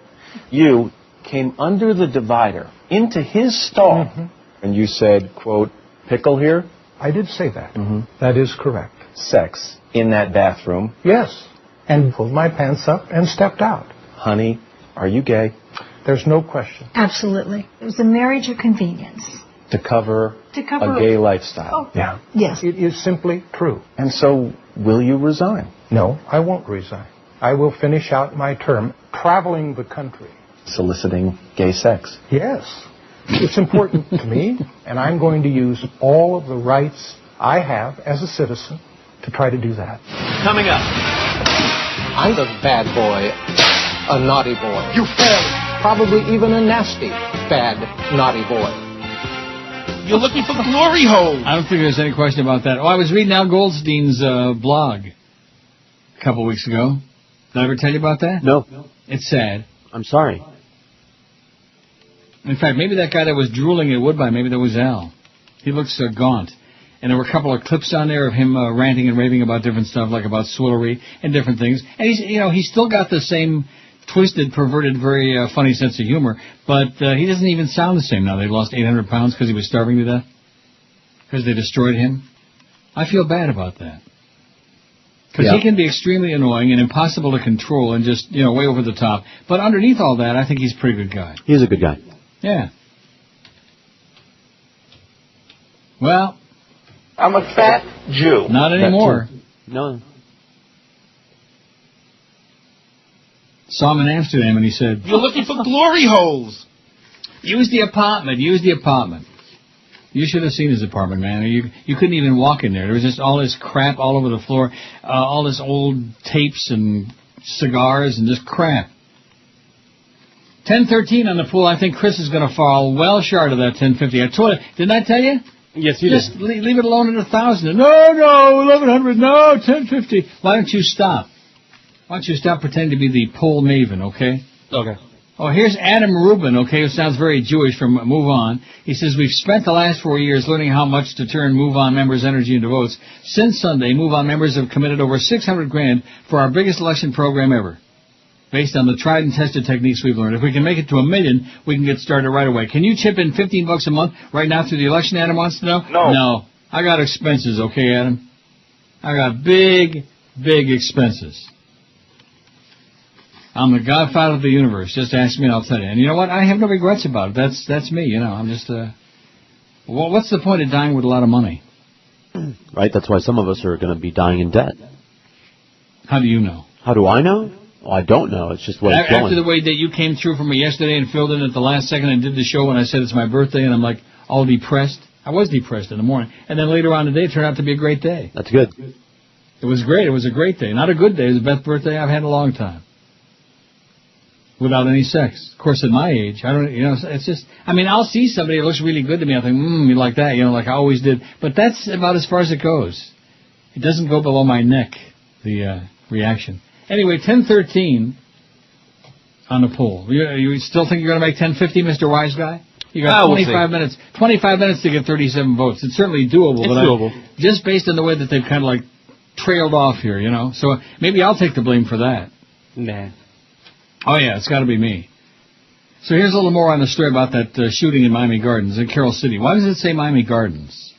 you came under the divider into his stall. And you said, quote, pickle here? I did say that. That is correct. Sex in that bathroom? Yes. And pulled my pants up and stepped out. Honey, are you gay? There's no question. Absolutely. It was a marriage of convenience. To cover a gay lifestyle? Yeah. Yes. It is simply true. And so, will you resign? No, I won't resign. I will finish out my term traveling the country. Soliciting gay sex? Yes. It's important to me, and I'm going to use all of the rights I have as a citizen to try to do that. Coming up. I'm the bad boy, a naughty boy. You failed. Probably even a nasty, bad, naughty boy. You're looking for glory holes. I don't think there's any question about that. Oh, I was reading Al Goldstein's blog a couple weeks ago. Did I ever tell you about that? No. It's sad. I'm sorry. In fact, maybe that guy that was drooling at Woodbine, maybe that was Al. He looks gaunt. And there were a couple of clips on there of him ranting and raving about different stuff, like about Swillery and different things. And he's still got the same twisted, perverted, very funny sense of humor, but he doesn't even sound the same now. They lost 800 pounds because he was starving to death, because they destroyed him. I feel bad about that. Because he can be extremely annoying and impossible to control and just, way over the top. But underneath all that, I think he's a pretty good guy. He's a good guy. Yeah. Well, I'm a fat Jew. Not anymore. No. Saw him in Amsterdam and he said, You're looking for glory holes. Use the apartment. You should have seen his apartment, man. You couldn't even walk in there. There was just all this crap all over the floor, all this old tapes and cigars and just crap. 10:13 on the pool. I think Chris is going to fall well short of that 10:50. I told you. Didn't I tell you? Yes, you just did. Leave it alone at 1,000. No, 1,100. No, 10:50. Why don't you stop? Why don't you stop pretending to be the pole maven, okay? Okay. Oh, here's Adam Rubin, okay, who sounds very Jewish from Move On. He says, we've spent the last 4 years learning how much to turn Move On members' energy into votes. Since Sunday, Move On members have committed over $600,000 for our biggest election program ever, based on the tried and tested techniques we've learned. If we can make it to 1 million, we can get started right away. Can you chip in $15 a month right now through the election, Adam wants to know? No. I got expenses, okay, Adam? I got big expenses. I'm the godfather of the universe. Just ask me and I'll tell you. And you know what? I have no regrets about it. That's me, I'm just, well, what's the point of dying with a lot of money? Right, that's why some of us are going to be dying in debt. How do you know? How do I know? Well, I don't know. It's just what it's going. After the way that you came through for me yesterday and filled in at the last second and did the show when I said it's my birthday and I'm like all depressed. I was depressed in the morning. And then later on today it turned out to be a great day. That's good. It was great. It was a great day. Not a good day. It was the best birthday I've had in a long time. Without any sex. Of course, at my age, I don't, it's just, I'll see somebody that looks really good to me. I think, you like that, like I always did. But that's about as far as it goes. It doesn't go below my neck, the reaction. Anyway, 10:13 on the poll. You still think you're going to make 10:50, Mr. Wise Guy? You got 25 minutes. 25 minutes to get 37 votes. It's certainly doable. It's doable. Just based on the way that they've kind of like trailed off here, So maybe I'll take the blame for that. Nah. Oh, yeah, it's got to be me. So here's a little more on the story about that shooting in Miami Gardens in Carroll City. Why does it say Miami Gardens?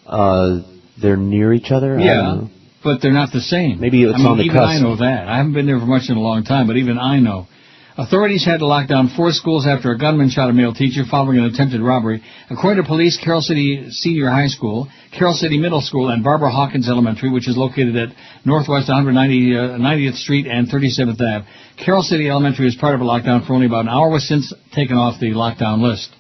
They're near each other? Yeah, I don't know. But they're not the same. Maybe it's on the even cusp. I know that. I haven't been there for much in a long time, but even I know. Authorities had to lock down 4 schools after a gunman shot a male teacher following an attempted robbery. According to police, Carroll City Senior High School, Carroll City Middle School, and Barbara Hawkins Elementary, which is located at Northwest 90th Street and 37th Ave. Carroll City Elementary is part of a lockdown for only about an hour, was since taken off the lockdown list.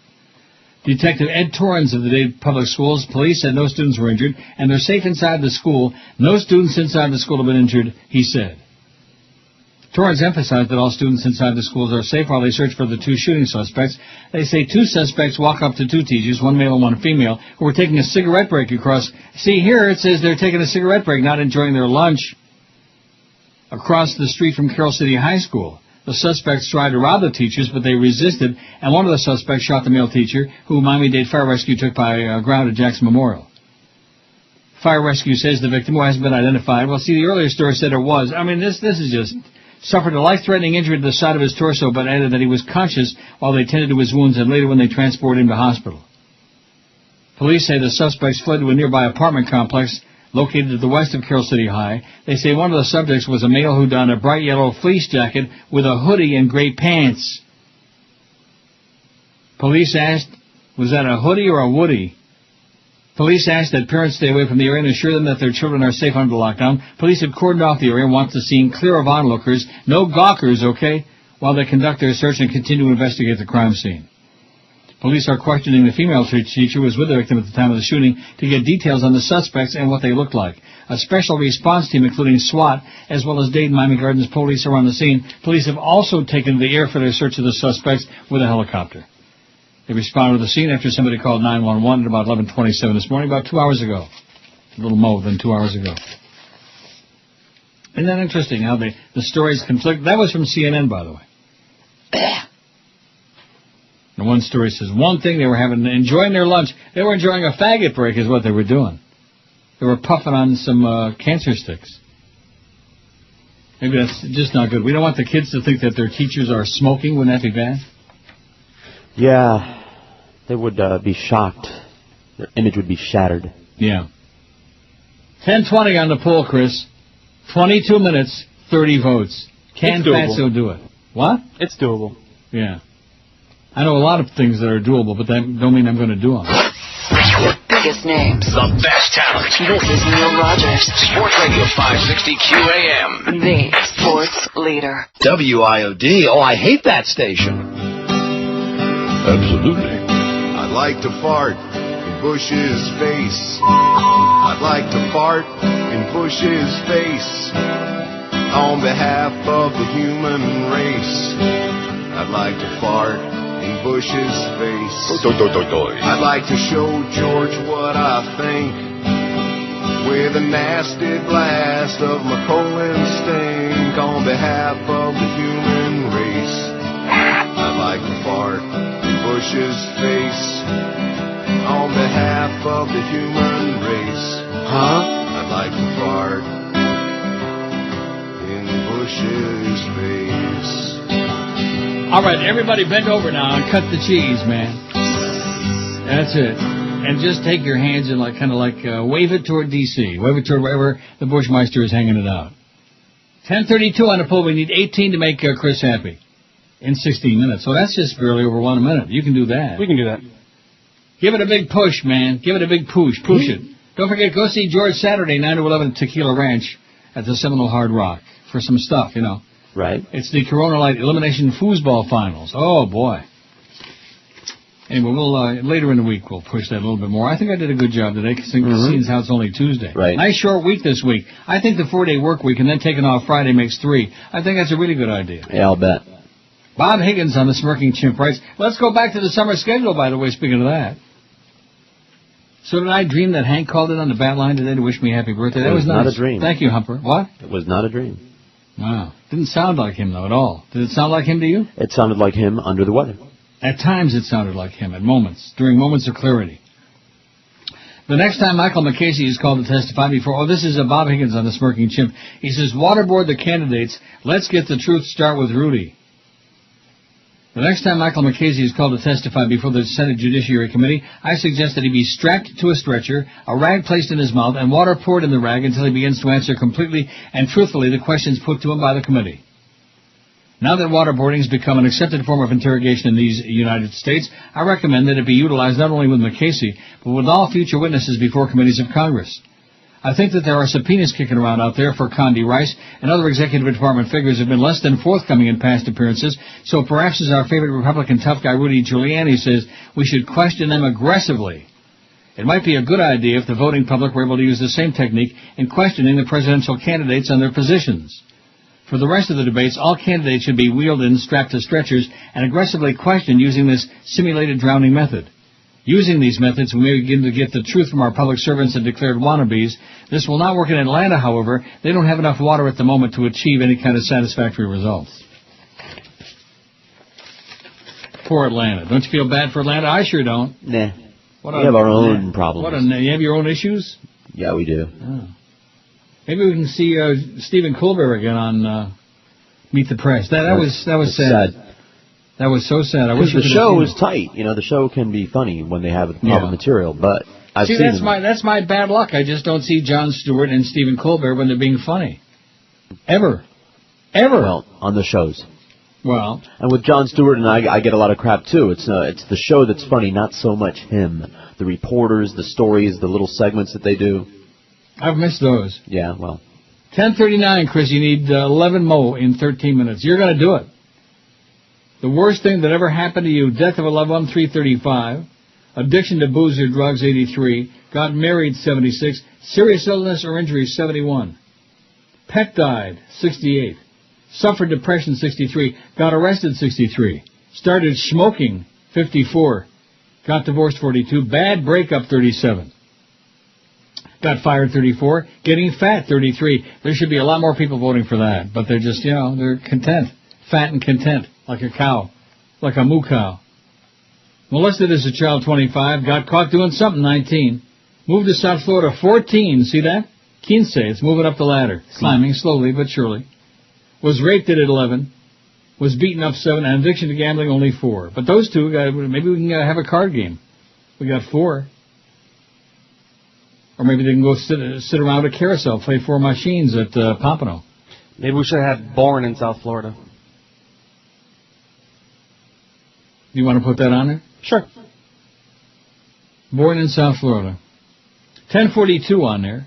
Detective Ed Torrens of the Dade Public Schools police said no students were injured, and they're safe inside the school. No students inside the school have been injured, he said. Torrens emphasized that all students inside the schools are safe while they search for the 2 shooting suspects. They say 2 suspects walk up to 2 teachers, 1 male and 1 female, who were taking a cigarette break across. See, here it says they're taking a cigarette break, not enjoying their lunch, across the street from Carroll City High School. The suspects tried to rob the teachers, but they resisted, and one of the suspects shot the male teacher, who Miami-Dade Fire Rescue took by ground at Jackson Memorial. Fire Rescue says the victim, who hasn't been identified. Well, see, the earlier story said it was. This is just suffered a life-threatening injury to the side of his torso, but added that he was conscious while they tended to his wounds and later when they transported him to hospital. Police say the suspects fled to a nearby apartment complex located to the west of Carroll City High. They say one of the subjects was a male who donned a bright yellow fleece jacket with a hoodie and gray pants. Police asked, was that a hoodie or a woody? Police asked that parents stay away from the area and assure them that their children are safe under lockdown. Police have cordoned off the area and want the scene clear of onlookers. No gawkers, okay? While they conduct their search and continue to investigate the crime scene. Police are questioning the female teacher who was with the victim at the time of the shooting to get details on the suspects and what they looked like. A special response team, including SWAT, as well as Dade Miami Gardens police, are on the scene. Police have also taken to the air for their search of the suspects with a helicopter. They responded to the scene after somebody called 911 at about 11:27 this morning, about 2 hours ago. A little more than 2 hours ago. Isn't that interesting how the stories conflict? That was from CNN, by the way. And one story says one thing, they were enjoying their lunch. They were enjoying a faggot break is what they were doing. They were puffing on some cancer sticks. Maybe that's just not good. We don't want the kids to think that their teachers are smoking. Wouldn't that be bad? Yeah, they would be shocked. Their image would be shattered. Yeah. 10:20 on the poll, Chris. 22 minutes, 30 votes. Can Fatso do it? What? It's doable. Yeah. I know a lot of things that are doable, but that don't mean I'm going to do them. The biggest names. The best talent. This is Neil Rogers. Sports Radio 560 QAM. The sports leader. WIOD. Oh, I hate that station. Absolutely. I'd like to fart in Bush's face. I'd like to fart in Bush's face. On behalf of the human race. I'd like to fart in Bush's face. I'd like to show George what I think with a nasty blast of my colon stink on behalf of the human race. I'd like to fart in Bush's face on behalf of the human race. I'd like to fart in Bush's face. All right, everybody bend over now and cut the cheese, man. That's it. And just take your hands and kind of wave it toward D.C. Wave it toward wherever the Bushmeister is hanging it out. 10:32 on the poll. We need 18 to make Chris happy in 16 minutes. So that's just barely over 1 minute. You can do that. We can do that. Give it a big push, man. Give it a big push. Push it. Don't forget, go see George Saturday, 9 to 11 at Tequila Ranch at the Seminole Hard Rock for some stuff, you know. Right. It's the Corona Light Elimination Foosball Finals. Oh, boy. Anyway, we'll later in the week we'll push that a little bit more. I think I did a good job today, seeing how it's only Tuesday. Right. Nice short week this week. I think the 4-day work week and then taking off Friday makes 3. I think that's a really good idea. Yeah, I'll bet. Bob Higgins on the Smirking Chimp writes, let's go back to the summer schedule, by the way, speaking of that. So did I dream that Hank called in on the bat line today to wish me happy birthday? That was nice. Not a dream. Thank you, Humper. What? It was not a dream. Wow. Didn't sound like him, though, at all. Did it sound like him to you? It sounded like him under the weather. At times it sounded like him, at moments, during moments of clarity. The next time Michael McCasey is called to testify before, this is Bob Higgins on the Smirking Chimp. He says, waterboard the candidates. Let's get the truth. Start with Rudy. The next time Michael McCasey is called to testify before the Senate Judiciary Committee, I suggest that he be strapped to a stretcher, a rag placed in his mouth, and water poured in the rag until he begins to answer completely and truthfully the questions put to him by the committee. Now that waterboarding has become an accepted form of interrogation in these United States, I recommend that it be utilized not only with McCasey, but with all future witnesses before committees of Congress. I think that there are subpoenas kicking around out there for Condi Rice and other executive department figures have been less than forthcoming in past appearances, so perhaps as our favorite Republican tough guy Rudy Giuliani says, we should question them aggressively. It might be a good idea if the voting public were able to use the same technique in questioning the presidential candidates on their positions. For the rest of the debates, all candidates should be wheeled in, strapped to stretchers, and aggressively questioned using this simulated drowning method. Using these methods, we may begin to get the truth from our public servants and declared wannabes. This will not work in Atlanta, however. They don't have enough water at the moment to achieve any kind of satisfactory results. Poor Atlanta. Don't you feel bad for Atlanta? I sure don't. Nah. We have our own problems. You have your own issues? Yeah, we do. Oh. Maybe we can see Stephen Colbert again on Meet the Press. That was sad. That was so sad. I wish the show is tight. You know, the show can be funny when they have proper material, but I've seen that's my bad luck. I just don't see Jon Stewart and Stephen Colbert when they're being funny. Ever. Well, on the shows. Well, and with Jon Stewart and I get a lot of crap too. It's the show that's funny, not so much him. The reporters, the stories, the little segments that they do. I've missed those. Yeah, well. 10:39, Chris. You need 11 mo in 13 minutes. You're going to do it. The worst thing that ever happened to you: death of a loved one, 335. Addiction to booze or drugs, 83. Got married, 76. Serious illness or injury, 71. Pet died, 68. Suffered depression, 63. Got arrested, 63. Started smoking, 54. Got divorced, 42. Bad breakup, 37. Got fired, 34. Getting fat, 33. There should be a lot more people voting for that, but they're just, they're content. Fat and content, like a cow. Like a moo cow. Molested as a child, 25. Got caught doing something, 19. Moved to South Florida, 14. See that? 15. It's moving up the ladder. Climbing slowly but surely. Was raped at 11. Was beaten up 7. And addiction to gambling, only 4. But those two, maybe we can have a card game. We got 4. Or maybe they can go sit around a carousel, play 4 machines at Pompano. Maybe we should have Born in South Florida. You want to put that on there? Sure. Born in South Florida. 1042 on there.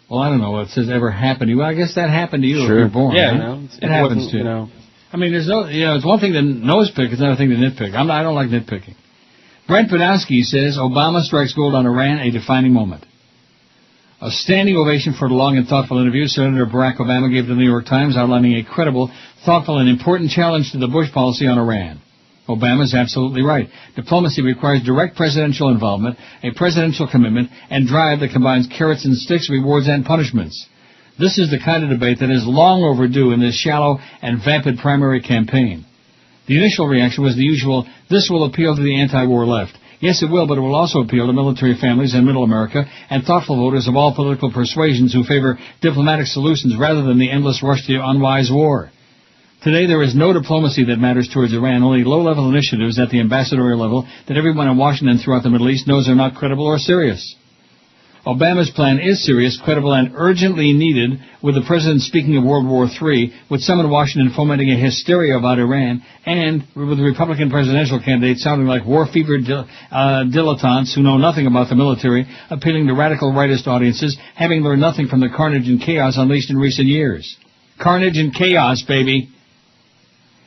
Well, I don't know what it says ever happened to you. Well, I guess that happened to you if you're born. Yeah, right? It happens to you. I mean, there's no, it's one thing to nose pick, it's another thing to nitpick. I don't like nitpicking. Brent Podolsky says, Obama strikes gold on Iran, a defining moment. A standing ovation for the long and thoughtful interview Senator Barack Obama gave to the New York Times, outlining a credible, thoughtful, and important challenge to the Bush policy on Iran. Obama is absolutely right. Diplomacy requires direct presidential involvement, a presidential commitment, and drive that combines carrots and sticks, rewards and punishments. This is the kind of debate that is long overdue in this shallow and vapid primary campaign. The initial reaction was the usual, this will appeal to the anti-war left. Yes, it will, but it will also appeal to military families and middle America and thoughtful voters of all political persuasions who favor diplomatic solutions rather than the endless rush to unwise war. Today, there is no diplomacy that matters towards Iran, only low-level initiatives at the ambassadorial level that everyone in Washington and throughout the Middle East knows are not credible or serious. Obama's plan is serious, credible, and urgently needed, with the president speaking of World War III, with some in Washington fomenting a hysteria about Iran, and with the Republican presidential candidate sounding like war-fevered dilettantes who know nothing about the military, appealing to radical rightist audiences, having learned nothing from the carnage and chaos unleashed in recent years. Carnage and chaos, baby!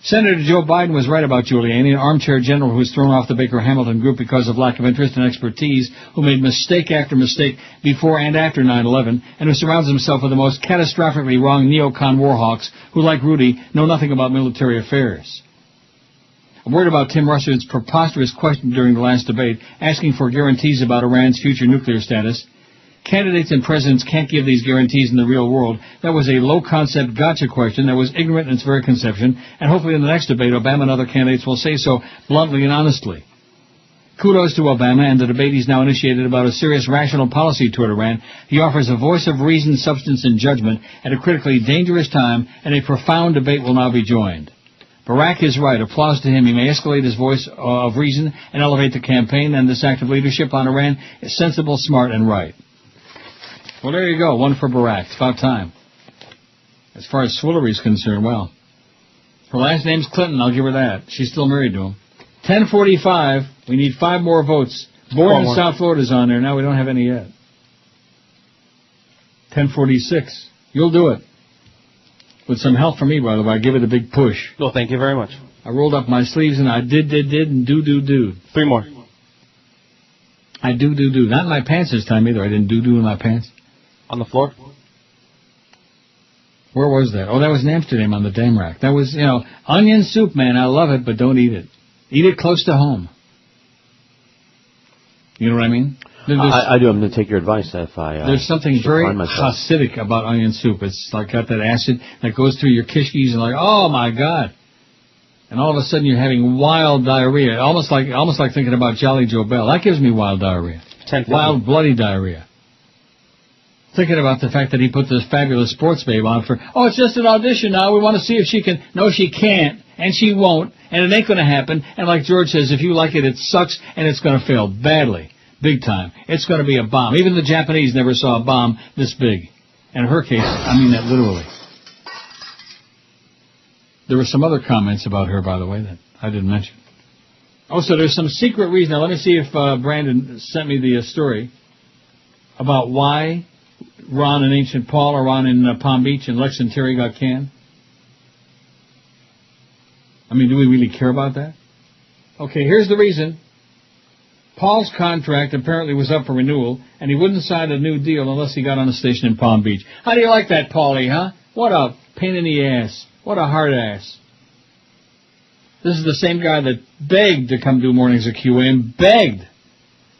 Senator Joe Biden was right about Giuliani, an armchair general who was thrown off the Baker-Hamilton group because of lack of interest and expertise, who made mistake after mistake before and after 9/11, and who surrounds himself with the most catastrophically wrong neocon warhawks who, like Rudy, know nothing about military affairs. A word about Tim Russell's preposterous question during the last debate, asking for guarantees about Iran's future nuclear status. Candidates and presidents can't give these guarantees in the real world. That was a low-concept gotcha question that was ignorant in its very conception, and hopefully in the next debate, Obama and other candidates will say so bluntly and honestly. Kudos to Obama and the debate he's now initiated about a serious rational policy toward Iran. He offers a voice of reason, substance, and judgment at a critically dangerous time, and a profound debate will now be joined. Barack is right. Applause to him. He may escalate his voice of reason and elevate the campaign, and this act of leadership on Iran is sensible, smart, and right. Well, there you go. One for Barack. It's about time. As far as Swillery's concerned, well, her last name's Clinton. I'll give her that. She's still married to him. 10:45. We need 5 more votes. Born in South Florida's on there. Now we don't have any yet. 10:46. You'll do it. With some help from me, by the way. I give it a big push. Well, thank you very much. I rolled up my sleeves and I did, and do. 3 more. I do. Not in my pants this time either. I didn't do in my pants. On the floor? Where was that? Oh, that was in Amsterdam on the dam rack. That was, onion soup, man. I love it, but don't eat it. Eat it close to home. You know what I mean? I do. I'm going to take your advice if I there's something very Hasidic about onion soup. It's like got that acid that goes through your kishkis and like, oh my God. And all of a sudden you're having wild diarrhea. Almost like thinking about Jolly Joe Bell. That gives me wild diarrhea. Wild bloody diarrhea. Thinking about the fact that he put this fabulous sports babe on for, it's just an audition now. We want to see if she can. No, she can't, and she won't, and it ain't going to happen. And like George says, if you like it, it sucks, and it's going to fail badly, big time. It's going to be a bomb. Even the Japanese never saw a bomb this big. And in her case, I mean that literally. There were some other comments about her, by the way, that I didn't mention. Oh, so there's some secret reason. Now, let me see if Brandon sent me the story about why Ron in Ancient Paul or Ron in Palm Beach and Lex and Terry got canned. I mean, do we really care about that? Okay, here's the reason. Paul's contract apparently was up for renewal, and he wouldn't sign a new deal unless he got on a station in Palm Beach. How do you like that, Paulie, huh? What a pain in the ass. What a hard ass. This is the same guy that begged to come do mornings at QAM, begged,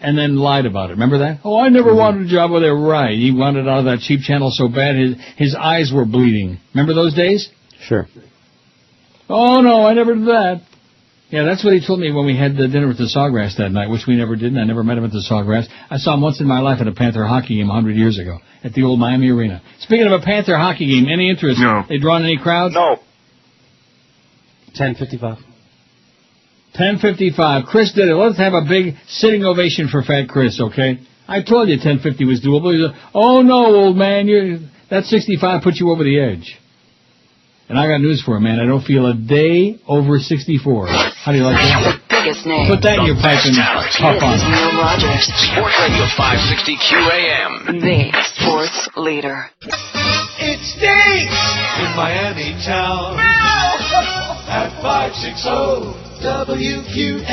and then lied about it. Remember that? Oh, I never wanted a job with it. Right. He wanted out of that cheap channel so bad his eyes were bleeding. Remember those days? Sure. Oh, no, I never did that. Yeah, that's what he told me when we had the dinner at the Sawgrass that night, which we never did, and I never met him at the Sawgrass. I saw him once in my life at a Panther hockey game 100 years ago at the old Miami Arena. Speaking of a Panther hockey game, any interest? No. They drawn any crowds? No. 10:55. 10:55. Chris did it. Let's have a big sitting ovation for Fat Chris, okay? I told you 10:50 was doable. He said, oh, no, old man, that 65 put you over the edge. And I got news for you, man. I don't feel a day over 64. How do you like that? The biggest name. Put that in your pipe and talk on. This is Neil Rogers. Sports Radio 560 QAM. The sports leader. It stinks in Miami town at 560 WQAM.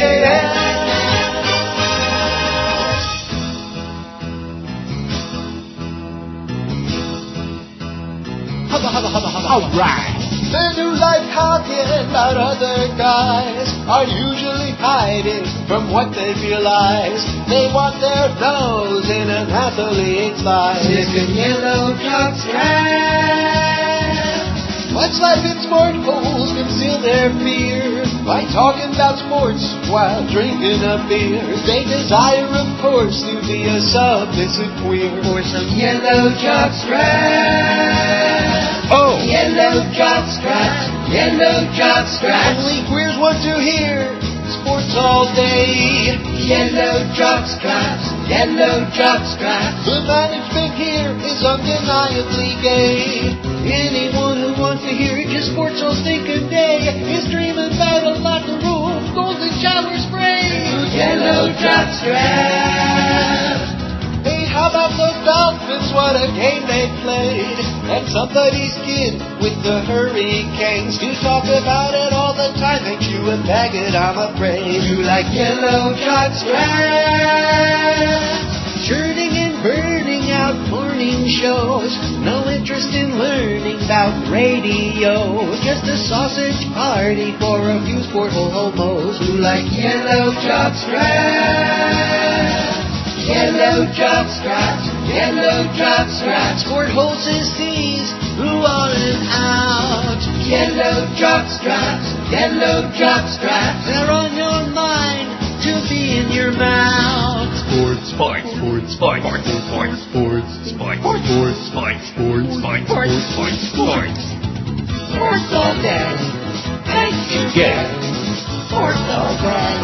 All right. Men who like talking about other guys are usually hiding from what they realize. They want their nose in an athlete's life. Sniffing yellow jockstrap. Much life in sport holes conceal their fear by talking about sports while drinking a beer. They desire, of course, to be a submissive queer. For some yellow jockstrap. Oh! Yellow jockstrap. Yellow jockstrap. Only queers want to hear sports all day. Yellow jockstraps. Yellow jockstraps. The management here is undeniably gay. Anyone who wants to hear just sports all stinking day is dreaming about a locker room, golden shower spray. Yellow jockstraps. Hey, how about the Dolphins? What a game they played. And somebody's kid with the Hurricanes. To talk about it all the time makes you a faggot, I'm afraid. You like yellow jockstraps. Shirting and burning out morning shows. No interest in learning about radio. Just a sausage party for a few sport homos who like yellow jockstraps. Yellow jockstraps, yellow jockstraps, sport horses sees who on and out. Yellow jockstraps, they're on your mind to be in your mouth. Sports, sports, sports, sports, sports, sports, sports, sports, sports, sports, sports, sports, sports, sports, sports all day makes you gay. Sports all day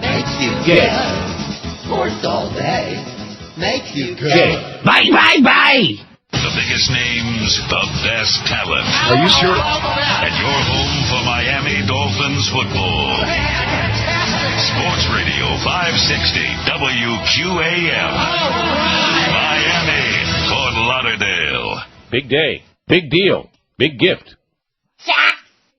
makes you gay. Sports all day makes you gay. Bye, bye, bye! The biggest names, the best talent. Are you sure? And your home for Miami Dolphins football. Sports Radio 560 WQAM. Miami, Fort Lauderdale. Big day. Big deal. Big gift. Jack!